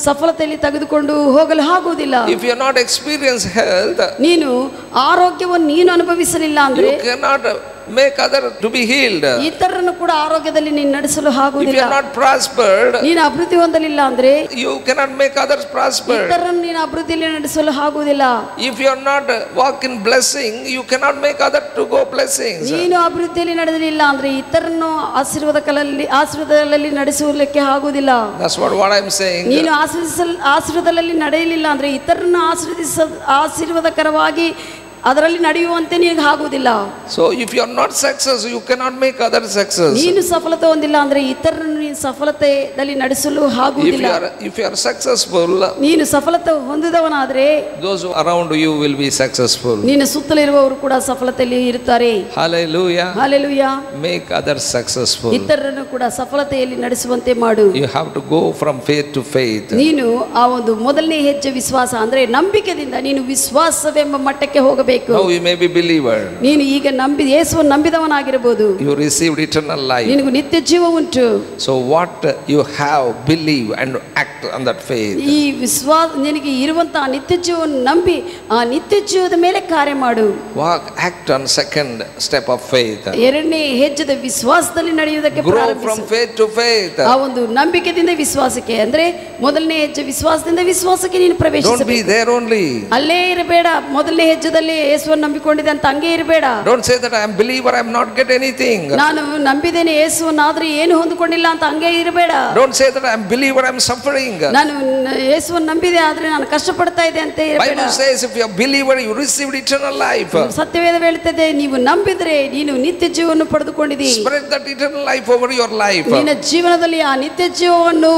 ಸಫಲತೆಯಲ್ಲಿ ತೆಗೆದುಕೊಂಡು ಹೋಗಲು ಆಗುವುದಿಲ್ಲ. If you are not experience health, ನೀನು ಆರೋಗ್ಯವನ್ನು ನೀನು ಅನುಭವಿಸಲಿಲ್ಲ ಅಂದ್ರೆ you cannot make other to be healed. ಇತರನ್ನು ಕೂಡ ಆರೋಗ್ಯದಲ್ಲಿ ನೀನು ನಡೆಸಲು If you ಆಗುವುದಿಲ್ಲ. are not prospered, ನೀನು ಅಭಿವೃದ್ಧಿ ಹೊಂದಲಿಲ್ಲ ಅಂದ್ರೆ you cannot make others prospered. ಇತರನ್ನು ನೀನು ಅಭಿವೃದ್ಧಿಯಲ್ಲಿ ನಡೆಸಲು ಆಗುವುದಿಲ್ಲ. If you are not walk in blessing, you cannot make others to go blessings. ನೀನು ಅಭಿವೃದ್ಧಿಯಲ್ಲಿ ನಡೆಯಲಿಲ್ಲ ಅಂದ್ರೆ ಇತರನ್ನು ಆಶೀರ್ವಾದದಲ್ಲಿ ನಡೆಸುವುದಕ್ಕೆ ಆಗುವುದಿಲ್ಲ. That's what I'm saying. ನೀನು ಆಶೀರ್ವಾದದಲ್ಲಿ ನಡೆಯಲಿಲ್ಲ ಅಂದ್ರೆ ಇತರನ್ನು ಆಶೀರ್ವಾದಕರವಾಗಿ ಅದರಲ್ಲಿ ನಡೆಯುವಂತೆ ನಿನಗೆ ಆಗುವುದಿಲ್ಲ. So if you are not success, you cannot make other success. ನೀನು ಸಫಲತೆ ಹೊಂದಿಲ್ಲ ಅಂದ್ರೆ ಇತರನ್ನು ನೀನು ಸಫಲತೆಯಲ್ಲಿ ನಡೆಸಲು ಆಗುವುದಿಲ್ಲ. If you are successful, ನೀನು ಸಫಲತೆ ಹೊಂದಿದವನಾದ್ರೆ those around you will be successful. ನೀನು ಸುತ್ತಲಿರುವವರು ಕೂಡ ಸಫಲತೆಯಲ್ಲಿ ಇರುತ್ತಾರೆ. Hallelujah. Hallelujah. Make others successful. ಇತರರನ್ನು ಕೂಡ ಸಫಲತೆಯಲ್ಲಿ ನಡೆಸುವಂತೆ ಮಾಡು. You have to go from faith to faith. ನೀನು ಆ ಒಂದು ಮೊದಲನೇ ಹೆಜ್ಜೆ ವಿಶ್ವಾಸ ಅಂದ್ರೆ ನಂಬಿಕೆಯಿಂದ ನೀನು ವಿಶ್ವಾಸವೆಂಬ ಮಟ್ಟಕ್ಕೆ ಹೋಗಬೇಕು. Now you may be believer. ನೀನು ಈಗ ಯೇಸುವನ್ನು ನಂಬಿದವನಾಗಿರಬಹುದು. You received eternal life. ನಿನಗೆ ನಿತ್ಯ ಜೀವ ಉಂಟು. So what you have, believe and act on that faith. ಈ ವಿಶ್ವಾಸ ನಿನಗೆ ಇರುವಂತಹ ನಿತ್ಯ ಜೀವವನ್ನು ನಂಬಿ ಆ ನಿತ್ಯ ಜೀವದ ಮೇಲೆ ಕಾರ್ಯ ಮಾಡು. Walk, act on second step of faith. ಎರಡನೇ ಹೆಜ್ಜೆದ ವಿಶ್ವಾಸದಲ್ಲಿ ನಡೆಯುವುದಕ್ಕೆ Grow ಪ್ರಾರಂಭಿಸು. from faith to faith. ಆ ಒಂದು ನಂಬಿಕೆಯಿಂದ ವಿಶ್ವಾಸಕ್ಕೆ ಅಂದ್ರೆ ಮೊದಲನೇ ಹೆಜ್ಜೆ ವಿಶ್ವಾಸದಿಂದ ವಿಶ್ವಾಸಕ್ಕೆ ನೀನು Don't be ಪ್ರವೇಶಿಸಬೇಕು. there only. ಅಲ್ಲೇ ಇರಬೇಡ. ಮೊದಲನೇ ಹೆಜ್ಜೆದಲ್ಲಿ ಯೇಸುವನ್ನು ನಂಬಿಕೊಂಡಿದೆ ಅಂತ ಹಂಗೆ ಇರಬೇಡ. Don't say that I am believer, I am not get anything. ನಾನು ನಂಬಿದ್ದೇನೆ ಯೇಸುವನ್ನು ಆದ್ರೆ ಏನು ಹೊಂದಿಕೊಂಡಿಲ್ಲ ಅಂತ ಹಂಗೆ ಇರಬೇಡ. Don't say that I am believer, I am suffering. ನಾನು ಯೇಸುವನ್ನು ನಂಬಿದೆ ಆದ್ರೆ ನಾನು ಕಷ್ಟಪಡ್ತಾ ಇದೆ ಅಂತ ಇರಬೇಡ. Bible says if you are believer, you received eternal life. ಸತ್ಯವೇದ ಹೇಳುತ್ತದೆ ನೀವು ನಂಬಿದ್ರೆ ನೀನು ನಿತ್ಯ ಜೀವವನ್ನು ಪಡೆದುಕೊಂಡಿದ್ದೀ. Spread that eternal life over your life. ನಿನ್ನ ಜೀವನದಲ್ಲಿ ಆ ನಿತ್ಯ ಜೀವವನ್ನು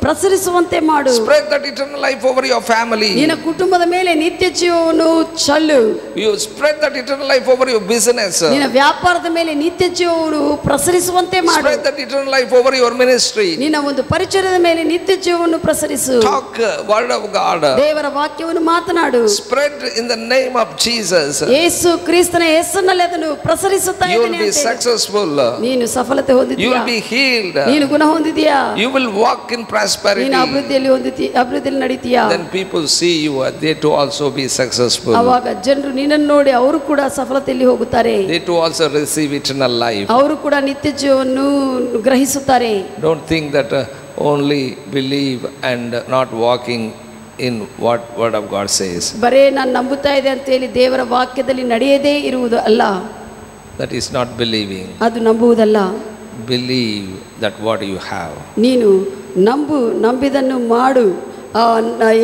ಪ್ರಸರಿಸುವಂತೆ ಮಾಡು. Spread that eternal life over your family. ನಿನ್ನ ಕುಟುಂಬದ ಮೇಲೆ ನಿತ್ಯ ಜೀವವನ್ನು ಚೆಲ್ಲು. You spread that eternal life over your business. ನಿನ್ನ ವ್ಯಾಪಾರದ ಮೇಲೆ ನಿತ್ಯ ಜೀವವನ್ನು ಪ್ರಸರಿಸುವಂತೆ ಮಾಡು. Spread that eternal life over your ministry. ನಿನ್ನ ಒಂದು ಪರಿಚಯದ ಮೇಲೆ ನಿತ್ಯ ಜೀವವನ್ನು ಪ್ರಸರಿಸು. Talk word of God. ದೇವರ ವಾಕ್ಯವನ್ನು ಮಾತನಾಡು. Spread in the name of Jesus. ಯೇಸು ಕ್ರಿಸ್ತನ ಹೆಸರಿನಲ್ಲಿ ಅದನ್ನು ಪ್ರಸರಿಸುತ್ತಾ You will ಇದ್ದೇನೆ be ಅಂತ. successful. ನೀನು ಸಫಲತೆ You ಹೊಂದಿದ್ದೀಯಾ? will be healed. ನೀನು ಗುಣ ಹೊಂದಿದ್ದೀಯಾ? You will walk in prosperity. ನೀನು ಅಭಿವೃದ್ಧಿಯಲ್ಲಿ ನಡೀತೀಯಾ? Then people see you, they too also be successful. ಅವಾಗ ಜನರು ನಿನ್ನನ್ನು ನೋಡಿ ಅವರು ಕೂಡ ಸಫಲತೆಯಲ್ಲಿ ಹೋಗುತ್ತಾರೆ. They too also receive eternal life. ಅವರು ಕೂಡ ನಿತ್ಯ ಜೀವವನ್ನು ಗ್ರಹಿಸುತ್ತಾರೆ. Don't think that only believe and not walking in what word of God says. ಬರೇ ನಾನು ನಂಬುತ್ತಾ ಇದೆ ಅಂತ ಹೇಳಿ ದೇವರ ವಾಕ್ಯದಲ್ಲಿ ನಡೆಯದೇ ಇರುವುದು ಅಲ್ಲ. That is not believing. ಅದು ನಂಬುವುದಲ್ಲ. Believe that what you have. ನೀನು ನಂಬಿದನ್ನು ಮಾಡು.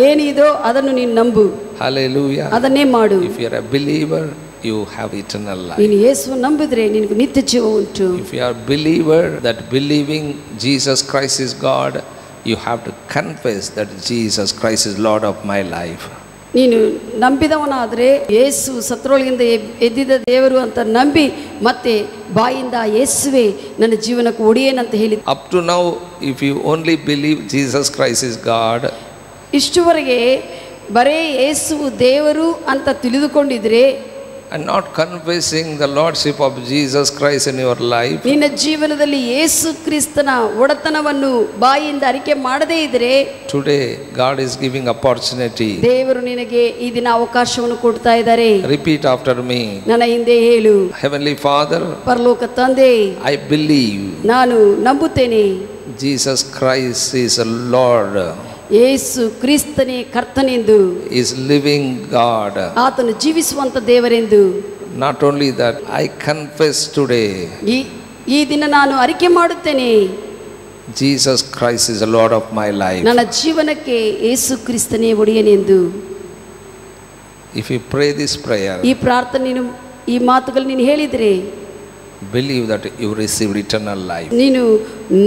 ಏನಿದೋ ಅದನ್ನು ನೀನು ನಂಬು. Hallelujah. ಅದನ್ನೇ ಮಾಡು. If you are a believer, you have eternal life. ನೀನು ಯೇಸುವನ್ನು ನಂಬಿದ್ರೆ ನಿನಗೆ ನಿತ್ಯ ಜೀವ ಉಂಟು. If you are a believer that believing Jesus Christ is God, you have to confess that Jesus Christ is Lord of my life. ನೀನು ನಂಬಿದವನಾದರೆ ಯೇಸು ಸತ್ತರೊಳಗಿಂದ ಎದ್ದಿದ್ದ ದೇವರು ಅಂತ ನಂಬಿ ಮತ್ತೆ ಬಾಯಿಂದ ಯೇಸುವೆ ನನ್ನ ಜೀವನಕ್ಕೆ ಒಡೆಯೇನಂತ ಹೇಳಿ. Up to now, if you only believe Jesus Christ is God, ಇಷ್ಟುವರೆಗೆ ಬರೇ ಯೇಸು ದೇವರು ಅಂತ ತಿಳಿದುಕೊಂಡಿದ್ರೆ and not confessing the lordship of Jesus Christ in your life, ನಿನ್ನ ಜೀವನದಲ್ಲಿ ಯೇಸು ಕ್ರಿಸ್ತನ ಒಡೆತನವನ್ನು ಬಾಯಿಂದ ಅರಿಕೆ ಮಾಡದೇ ಇದ್ರೆ today God is giving opportunity. ದೇವರು ನಿನಗೆ ಈ ದಿನ ಅವಕಾಶವನ್ನು ಕೊಡ್ತಾ ಇದ್ದಾರೆ. Repeat after me. ನನ್ನ ಹಿಂದೆ ಹೇಳು. Heavenly Father, ಪರಲೋಕ ತಂದೆ, I believe ನಾನು ನಂಬುತ್ತೇನೆ Jesus Christ is a Lord, ಯೇಸು ಕ್ರಿಸ್ತನೇ ಕರ್ತನೆಂದು, is living God. ಆತನು ಜೀವಿಸುವಂತ ದೇವರೆಂದು. Not only that, I confess today ಈ ದಿನ ನಾನು ಅರಿಕೆ ಮಾಡುತ್ತೇನೆ Jesus Christ is the Lord of my life. ನನ್ನ ಜೀವನಕ್ಕೆ ಯೇಸು ಕ್ರಿಸ್ತನೇ ಒಡೆಯನೆಂದು. If you pray this prayer, ಈ ಪ್ರಾರ್ಥನೆ ಈ ಮಾತುಗಳು ನೀನು ಹೇಳಿದ್ರೆ believe that you received eternal life. ನೀನು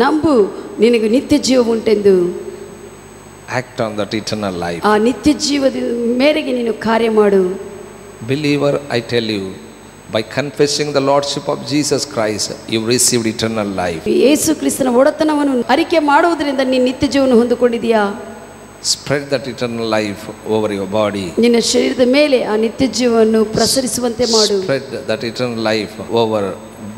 ನಂಬು ನಿನಗೆ ನಿತ್ಯ ಜೀವ ಉಂಟೆಂದು. Act on that eternal life. ಆ ನಿತ್ಯ ಜೀವದ ಮೇರೆಗೆ ನೀನು ಕಾರ್ಯ ಮಾಡು. Believer, I tell you, by confessing the lordship of Jesus Christ, you received eternal life. ಯೇಸು ಕ್ರಿಸ್ತನ ಒಡೆತನವನ್ನು ಅರಿಕೆ ಮಾಡುವುದರಿಂದ ನೀನು ನಿತ್ಯ ಜೀವನ ಹೊಂದಿಕೊಂಡಿದೀಯಾ? Spread that eternal life over your body. ನಿನ್ನ ಶರೀರದ ಮೇಲೆ ಆ ನಿತ್ಯ ಜೀವವನ್ನು ಪ್ರಸರಿಸುವಂತೆ ಮಾಡು. Spread that eternal life over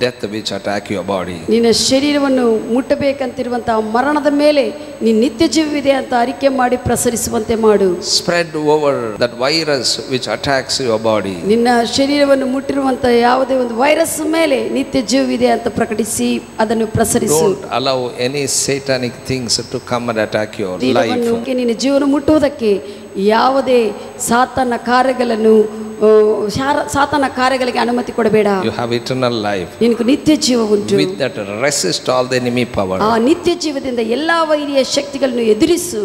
death which attack your body. ನಿನ್ನ ಶರೀರವನ್ನು ಮುಟ್ಟಬೇಕಂತಿರುವಂತಹ ಮರಣದ ಮೇಲೆ ನೀನು ನಿತ್ಯ ಜೀವವಿದೆ ಅಂತ ಅರಿಕೆ ಮಾಡಿ ಪ್ರಸರಿಸುವಂತೆ ಮಾಡು. Spread over that virus which attacks your body. ನಿನ್ನ ಶರೀರವನ್ನು ಮುಟ್ಟಿರುವಂತಹ ಯಾವುದೇ ಒಂದು ವೈರಸ್ ಮೇಲೆ ನಿತ್ಯ ಜೀವವಿದೆ ಅಂತ ಪ್ರಕಟಿಸಿ ಅದನ್ನು ಪ್ರಸರಿಸು. Don't allow any satanic things to come and attack your life. ನಿನ್ನ ಜೀವನ ಮುಟ್ಟುವುದಕ್ಕೆ ಯಾವುದೇ ಸಾತಾನ ಕಾರ್ಯಗಳನ್ನು ಸಾತಾನ ಕಾರ್ಯಗಳಿಗೆ ಅನುಮತಿ ಕೊಡಬೇಡ. You have eternal life. ನಿನಗೆ ನಿತ್ಯ ಜೀವ ಉಂಟು. With that resist all the enemy power. ಆ ನಿತ್ಯ ಜೀವದಿಂದ ಎಲ್ಲಾ ವೈರಿಯ ಶಕ್ತಿಗಳನ್ನು ಎದುರಿಸು.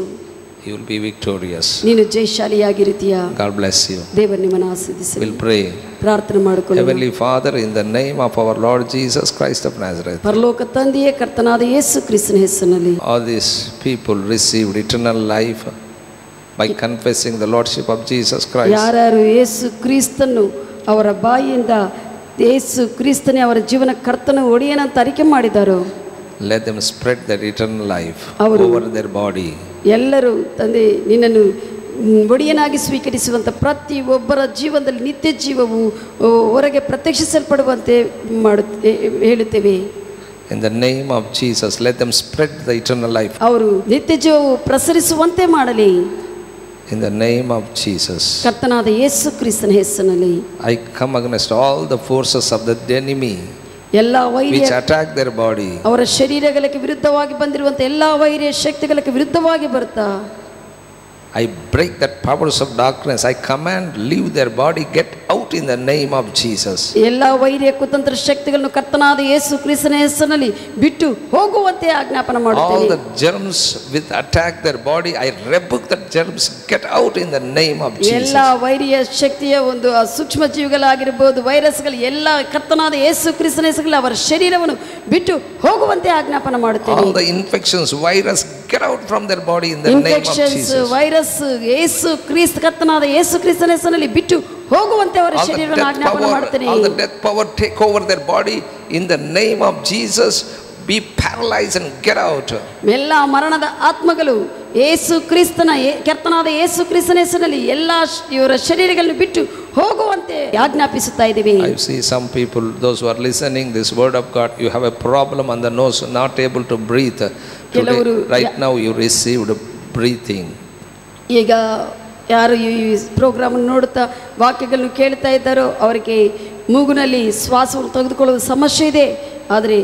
You will be victorious. ನೀನು ಜಯಶಾಲಿಯಾಗಿರುತ್ತೀಯ. God bless you. ದೇವರು ನಿಮ್ಮನ್ನು ಆಶೀರ್ವದಿಸಲಿ. We'll pray. ಪ್ರಾರ್ಥನೆ ಮಾಡಿಕೊಳ್ಳೋಣ. Heavenly Father, in the name of our Lord Jesus Christ of Nazareth. ಪರಲೋಕ ತಂದೆಯೇ, ಕರ್ತನಾದ ಯೇಸು ಕ್ರಿಸ್ತನ ಹೆಸರಿನಲ್ಲಿ All these people received eternal life by confessing the lordship of Jesus Christ. ಯಾರು ಯೇಸು ಕ್ರಿಸ್ತನು ಅವರ ಬಾಯಿಯಿಂದ ಯೇಸು ಕ್ರಿಸ್ತನೇ ಅವರ ಜೀವನ ಕರ್ತನ ಒಡೆಯನಂತ ಅರಿಕೆ ಮಾಡಿದಾರೋ, let them spread that eternal life over their body. ಎಲ್ಲರೂ ತಂದೆ ನಿನ್ನನ್ನು ಒಡೆಯನಾಗಿ ಸ್ವೀಕರಿಸುವಂಥ ಪ್ರತಿ ಒಬ್ಬರ ಜೀವನದಲ್ಲಿ ನಿತ್ಯ ಜೀವವು ಹೊರಗೆ ಪ್ರತ್ಯಕ್ಷಿಸಲ್ಪಡುವಂತೆ ಹೇಳುತ್ತೇವೆ. In the name of Jesus, let them spread the eternal life. ಅವರು ನಿತ್ಯ ಜೀವವು ಪ್ರಸರಿಸುವಂತೆ ಮಾಡಲಿ. In the name of Jesus, ಕರ್ತನಾದ ಯೇಸು ಕ್ರಿಸ್ತನ ಹೆಸರಿನಲ್ಲಿ I come against all the forces of the enemy ಎಲ್ಲ ವೈರ್ಯ which attack their body. ಅವರ ಶರೀರಗಳಿಗೆ ವಿರುದ್ಧವಾಗಿ ಬಂದಿರುವಂಥ ಎಲ್ಲ ವೈರ್ಯ ಶಕ್ತಿಗಳಿಗೆ ವಿರುದ್ಧವಾಗಿ ಬರ್ತಾ I break that powers of darkness. I command, leave their body, get out in the name of Jesus. ಎಲ್ಲ ವೈರ್ಯ ಕುತಂತ್ರ ಶಕ್ತಿಗಳನ್ನು ಕರ್ತನಾದ ಯೇಸು ಕ್ರಿಸ್ತನ ಹೆಸರಿನಲ್ಲಿ ಬಿಟ್ಟು ಹೋಗುವಂತೆ ಆಜ್ಞಾಪನೆ ಮಾಡುತ್ತೇನೆ. All the germs which attack their body, I rebuke that germs, get out in the name of Jesus. ಎಲ್ಲ ವೈರ್ಯ ಶಕ್ತಿಯ ಒಂದು ಸೂಕ್ಷ್ಮ ಜೀವಿಗಳಾಗಿರಬಹುದು, ವೈರಸ್ಗಳು ಎಲ್ಲ ಕರ್ತನಾದ ಯೇಸು ಕ್ರಿಸ್ತನ ಹೆಸರಿನಲ್ಲಿ ಅವರ ಶರೀರವನ್ನು ಬಿಟ್ಟು ಹೋಗುವಂತೆ ಆಜ್ಞಾಪನೆ ಮಾಡುತ್ತೇನೆ. All the infections, virus, get out from their body in the name of Jesus. Virus Yesu Krista ಕರ್ತನಾದ ಯೇಸು ಕ್ರಿಸ್ತನ ಹೆಸರಿನಲ್ಲಿ ಬಿಟ್ಟು ಹೋಗುವಂತೆ ಅವರ ಶರೀರವನ್ನು ಆಜ್ಞಾಪನೆ ಮಾಡುತ್ತೇನೆ. All the death power take over their body in the name of Jesus. Be paralyzed and get out. ಎಲ್ಲ ಮರಣದ ಆತ್ಮಗಳು ಯೇಸು ಕ್ರಿಸ್ತನ ಕರ್ತನಾದ ಯೇಸು ಕ್ರಿಸ್ತನ ಹೆಸರಿನಲ್ಲಿ ಎಲ್ಲ ಇವರ ಶರೀರಗಳನ್ನು ಬಿಟ್ಟು ಹೋಗುವಂತೆ ಆಜ್ಞಾಪಿಸುತ್ತಾ ಇದ್ದೀವಿ. I see some people, those who are listening this word of God, you have a problem on the nose, not able to breathe. Today, right now you received breathing. ಈಗ ಯಾರು ಈ ಪ್ರೋಗ್ರಾಮನ್ನು ನೋಡುತ್ತಾ ವಾಕ್ಯಗಳನ್ನು ಕೇಳ್ತಾ ಇದ್ದಾರೋ ಅವರಿಗೆ ಮೂಗುನಲ್ಲಿ ಶ್ವಾಸವನ್ನು ತೆಗೆದುಕೊಳ್ಳುವ ಸಮಸ್ಯೆ ಇದೆ. ಆದರೆ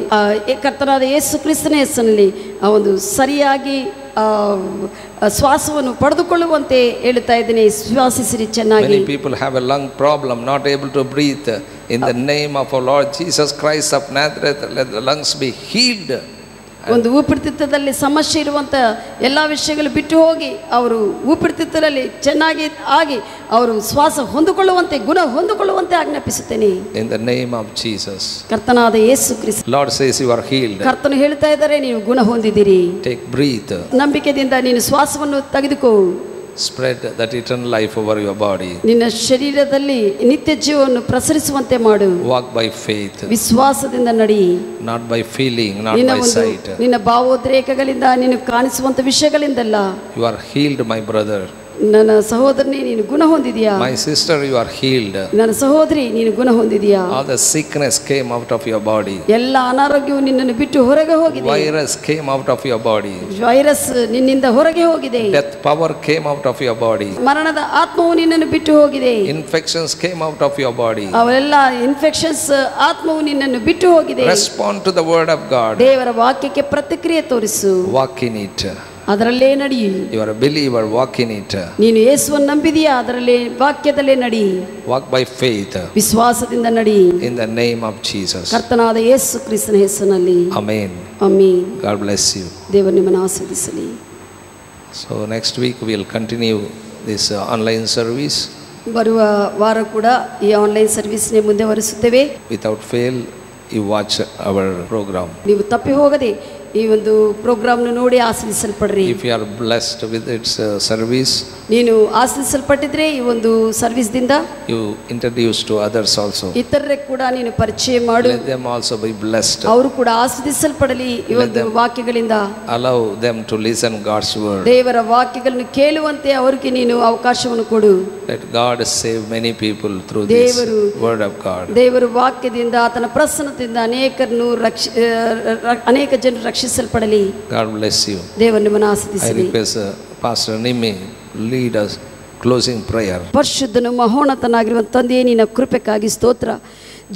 ಕರ್ತನಾದ ಯೇಸು ಕ್ರಿಸ್ತನ ಹೆಸರಿನಲ್ಲಿ ಆ ಒಂದು ಸರಿಯಾಗಿ ಶ್ವಾಸವನ್ನು ಪಡೆದುಕೊಳ್ಳುವಂತೆ ಹೇಳುತ್ತಾ ಇದ್ದೇನೆ. ಶ್ವಾಸಿಸಿರಿ ಚೆನ್ನಾಗಿ. Many people have a lung problem, not able to breathe. In the name of our Lord Jesus Christ of Nazareth, let the lungs be healed. ಒಂದು ಊಪಿರಿತಿತ್ತದಲ್ಲಿ ಸಮಸ್ಯೆ ಇರುವಂಥ ಎಲ್ಲ ವಿಷಯಗಳು ಬಿಟ್ಟು ಹೋಗಿ ಅವರು ಊಪಿರಿತಿತ್ತದಲ್ಲಿ ಚೆನ್ನಾಗಿ ಆಗಿ ಅವರು ಶ್ವಾಸ ಹೊಂದಿಕೊಳ್ಳುವಂತೆ ಗುಣ ಹೊಂದಿಕೊಳ್ಳುವಂತೆ ಆಜ್ಞಾಪಿಸುತ್ತೇನೆ. In the name of Jesus. ಕರ್ತನಾದ Yesu Krista. Lord says you are healed. ಕರ್ತನು ಹೇಳ್ತಾ ಇದ್ದಾರೆ ನೀವು ಗುಣ ಹೊಂದಿದ್ದೀರಿ. Take breathe. ನಂಬಿಕೆಯಿಂದ ನೀನು ಶ್ವಾಸವನ್ನು ತೆಗೆದುಕೋ. Spread that eternal life over your body. ನಿನ್ನ ಶರೀರದಲ್ಲಿ ನಿತ್ಯ ಜೀವವನ್ನು ಪ್ರಸರಿಸುವಂತೆ ಮಾಡು. Walk by faith. ವಿಶ್ವಾಸದಿಂದ ನಡಿ. Not by feeling, not by sight. ನಿನ್ನ ಭಾವೋದ್ರೇಕಗಳಿಂದ ನೀನು ಕಾಣಿಸುವಂತ ವಿಷಯಗಳಿಂದಲ್ಲ. You are healed, my brother. ನನ್ನ ಸಹೋದರನೇ ನೀನು ಗುಣ ಹೊಂದಿದೀಯಾ. My sister, you are healed. ನನ್ನ ಸಹೋದರಿ ನೀನು ಗುಣ ಹೊಂದಿದೀಯಾ. All the sickness came out of your body. ಎಲ್ಲ ಅನಾರೋಗ್ಯವು ನಿನ್ನನ್ನು ಬಿಟ್ಟು ಹೊರಗೆ ಹೋಗಿದೆ. Virus came out of your body. Virus ನಿನ್ನಿಂದ ಹೊರಗೆ ಹೋಗಿದೆ. Death power came out of your body. ಮರಣದ ಆತ್ಮವು ನಿನ್ನನ್ನು ಬಿಟ್ಟು ಹೋಗಿದೆ. Infections came out of your body. ಅವೆಲ್ಲ ಇನ್ಫೆಕ್ಷನ್ಸ್ ಆತ್ಮವು ನಿನ್ನನ್ನು ಬಿಟ್ಟು ಹೋಗಿದೆ. Respond to the word of God. ದೇವರ ವಾಕ್ಯಕ್ಕೆ ಪ್ರತಿಕ್ರಿಯೆ ತೋರಿಸು. Walk in it. ಅದರಲ್ಲೇ ನಡಿ. You are a believer, walk in it. ನೀನು ಯೇಸುವನ್ನು ನಂಬಿದೀಯಾ, ಅದರಲ್ಲೇ ವಾಕ್ಯದಲ್ಲೇ ನಡಿ. Walk by faith. ವಿಶ್ವಾಸದಿಂದ ನಡಿ. In the name of Jesus. ಕರ್ತನಾದ ಯೇಸು ಕ್ರಿಸ್ತನ ಹೆಸರಿನಲ್ಲಿ. Amen. Amen. God bless you. ದೇವರು ನಿಮ್ಮನ್ನು ಆಶೀರ್ವದಿಸಲಿ. So next week we will continue this online service. ಬರುವ ವಾರ ಕೂಡ ಈ ಆನ್ಲೈನ್ ಸರ್ವಿಸ್ನೇ ಮುಂದುವರಿಸುತ್ತೇವೆ. Without fail, you watch our program. ನೀವು ತಪ್ಪಿ ಹೋಗದೆ ಈ ಒಂದು ಪ್ರೋಗ್ರಾಮ್ನ ನೋಡಿ ಆಶೀರ್ವದಿಸಲ್ಪಡ್ರಿ. If you are blessed with its service, ನೀನು ಆಶೀರ್ವದಿಸಲ್ಪಟ್ಟಿದ್ರೆ ಈ ಒಂದು ಸರ್ವಿಸ್ ದಿಂದ you introduce to others also. ಇತರರಿಗೆ ಕೂಡ ನೀನು ಪರಿಚಯ ಮಾಡು. Let them also be blessed. ಅವರು ಕೂಡ ಆಶೀರ್ವದಿಸಲ್ಪಡಲಿ ಈ ಒಂದು ವಾಕ್ಯಗಳಿಂದ. Allow them to listen God's word. ದೇವರ ವಾಕ್ಯಗಳನ್ನು ಕೇಳುವಂತೆ ಅವರಿಗೆ ನೀನು ಅವಕಾಶವನ್ನು ಕೊಡು. Let God save many people through this word of God. ದೇವರ ವಾಕ್ಯದಿಂದ ಆತನ ಪ್ರಸನ್ನತೆಯಿಂದ ಅನೇಕ ಜನರು ರಕ್ಷಿಸಲ್ಪಡಲಿ. God bless you. ದೇವರು ನಿಮ್ಮನ್ನು ಆಶೀರ್ವದಿಸಲಿ. I request Pastor Nimi lead us closing prayer. ಪರಿಶುದ್ಧನು ಮಹೋನ್ನತನಾಗಿರುವ ತಂದೆಯೇ, ನಿನ್ನ ಕೃಪೆಗಾಗಿ ಸ್ತೋತ್ರ.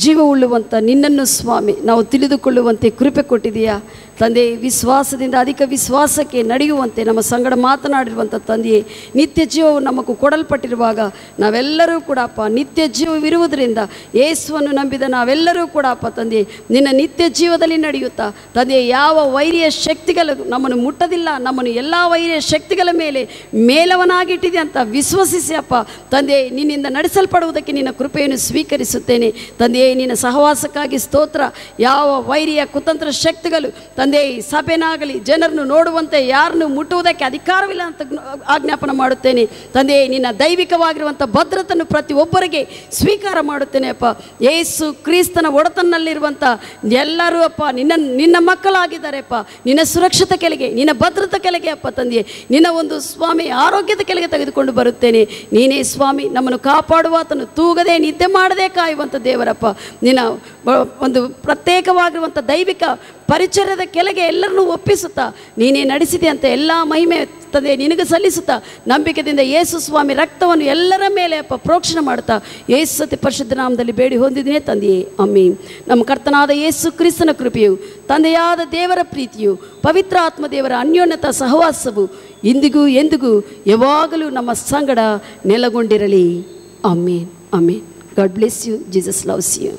ಜೀವವುಳ್ಳುವಂಥ ನಿನ್ನನ್ನು ಸ್ವಾಮಿ ನಾವು ತಿಳಿದುಕೊಳ್ಳುವಂತೆ ಕೃಪೆ ಕೊಟ್ಟಿದೆಯಾ ತಂದೆ. ವಿಶ್ವಾಸದಿಂದ ಅಧಿಕ ವಿಶ್ವಾಸಕ್ಕೆ ನಡೆಯುವಂತೆ ನಮ್ಮ ಸಂಗಡ ಮಾತನಾಡಿರುವಂಥ ತಂದೆಯೇ, ನಿತ್ಯ ಜೀವವು ನಮಗೂ ಕೊಡಲ್ಪಟ್ಟಿರುವಾಗ ನಾವೆಲ್ಲರೂ ಕೂಡ ಅಪ್ಪ ನಿತ್ಯ ಜೀವವಿರುವುದರಿಂದ ಯೇಸುವನ್ನು ನಂಬಿದ ನಾವೆಲ್ಲರೂ ಕೂಡ ಅಪ್ಪ ತಂದೆ ನಿನ್ನ ನಿತ್ಯ ಜೀವದಲ್ಲಿ ನಡೆಯುತ್ತಾ ತಂದೆ ಯಾವ ವೈರ್ಯ ಶಕ್ತಿಗಳು ನಮ್ಮನ್ನು ಮುಟ್ಟದಿಲ್ಲ, ನಮ್ಮನ್ನು ಎಲ್ಲ ವೈರ್ಯ ಶಕ್ತಿಗಳ ಮೇಲೆ ಮೇಲವನಾಗಿಟ್ಟಿದೆ ಅಂತ ವಿಶ್ವಸಿಸಿ ಅಪ್ಪ ತಂದೆ ನಿನ್ನಿಂದ ನಡೆಸಲ್ಪಡುವುದಕ್ಕೆ ನಿನ್ನ ಕೃಪೆಯನ್ನು ಸ್ವೀಕರಿಸುತ್ತೇನೆ ತಂದೆಯೇ. ನಿನ್ನ ಸಹವಾಸಕ್ಕಾಗಿ ಸ್ತೋತ್ರ. ಯಾವ ವೈರ್ಯ ಕುತಂತ್ರ ಶಕ್ತಿಗಳು ತಂದೆ ಸಭೆನಾಗಲಿ ಜನರನ್ನು ನೋಡುವಂತೆ ಯಾರನ್ನು ಮುಟ್ಟುವುದಕ್ಕೆ ಅಧಿಕಾರವಿಲ್ಲ ಅಂತ ಆಜ್ಞಾಪನೆ ಮಾಡುತ್ತೇನೆ ತಂದೆ. ನಿನ್ನ ದೈವಿಕವಾಗಿರುವಂಥ ಭದ್ರತೆಯನ್ನು ಪ್ರತಿಯೊಬ್ಬರಿಗೆ ಸ್ವೀಕಾರ ಮಾಡುತ್ತೇನೆ ಅಪ್ಪ. ಯೇಸು ಕ್ರಿಸ್ತನ ಒಡೆತನಲ್ಲಿರುವಂಥ ಎಲ್ಲರೂ ಅಪ್ಪ ನಿನ್ನ ಮಕ್ಕಳಾಗಿದ್ದಾರೆ ಅಪ್ಪ. ನಿನ್ನ ಸುರಕ್ಷತೆ ಕೆಳಗೆ, ನಿನ್ನ ಭದ್ರತೆ ಕೆಳಗೆ ಅಪ್ಪ ತಂದೆ ನಿನ್ನ ಒಂದು ಸ್ವಾಮಿ ಆರೋಗ್ಯದ ಕೆಳಗೆ ತೆಗೆದುಕೊಂಡು ಬರುತ್ತೇನೆ. ನೀನೇ ಸ್ವಾಮಿ ನಮ್ಮನ್ನು ಕಾಪಾಡುವ ಆತನು ತೂಗದೆ ನಿದ್ದೆ ಮಾಡದೆ ಕಾಯುವಂಥ ದೇವರಪ್ಪ. ನಿನ್ನ ಒಂದು ಪ್ರತ್ಯೇಕವಾಗಿರುವಂಥ ದೈವಿಕ ಪರಿಚಯದ ಕೆಳಗೆ ಎಲ್ಲರನ್ನೂ ಒಪ್ಪಿಸುತ್ತಾ ನೀನೇ ನಡೆಸಿದೆ ಅಂತ ಎಲ್ಲ ಮಹಿಮೆ ತಂದೆ ನಿನಗೆ ಸಲ್ಲಿಸುತ್ತಾ ನಂಬಿಕೆಯಿಂದ ಯೇಸು ಸ್ವಾಮಿ ರಕ್ತವನ್ನು ಎಲ್ಲರ ಮೇಲೆ ಅಪ್ಪ ಪ್ರೋಕ್ಷಣೆ ಮಾಡುತ್ತಾ ಯೇಸು ಸತಿ ಪರಿಶುದ್ಧ ನಾಮದಲ್ಲಿ ಬೇಡಿ ಹೊಂದಿದ್ದೇನೆ ತಂದೆಯೇ, ಆಮೆನ್. ನಮ್ಮ ಕರ್ತನಾದ ಯೇಸು ಕ್ರಿಸ್ತನ ಕೃಪೆಯು, ತಂದೆಯಾದ ದೇವರ ಪ್ರೀತಿಯು, ಪವಿತ್ರ ಆತ್ಮ ದೇವರ ಅನ್ಯೋನ್ಯತ ಸಹವಾಸವು ಇಂದಿಗೂ ಎಂದಿಗೂ ಯಾವಾಗಲೂ ನಮ್ಮ ಸಂಗಡ ನೆಲೆಗೊಂಡಿರಲಿ. Amen, amen. God bless you. Jesus loves you.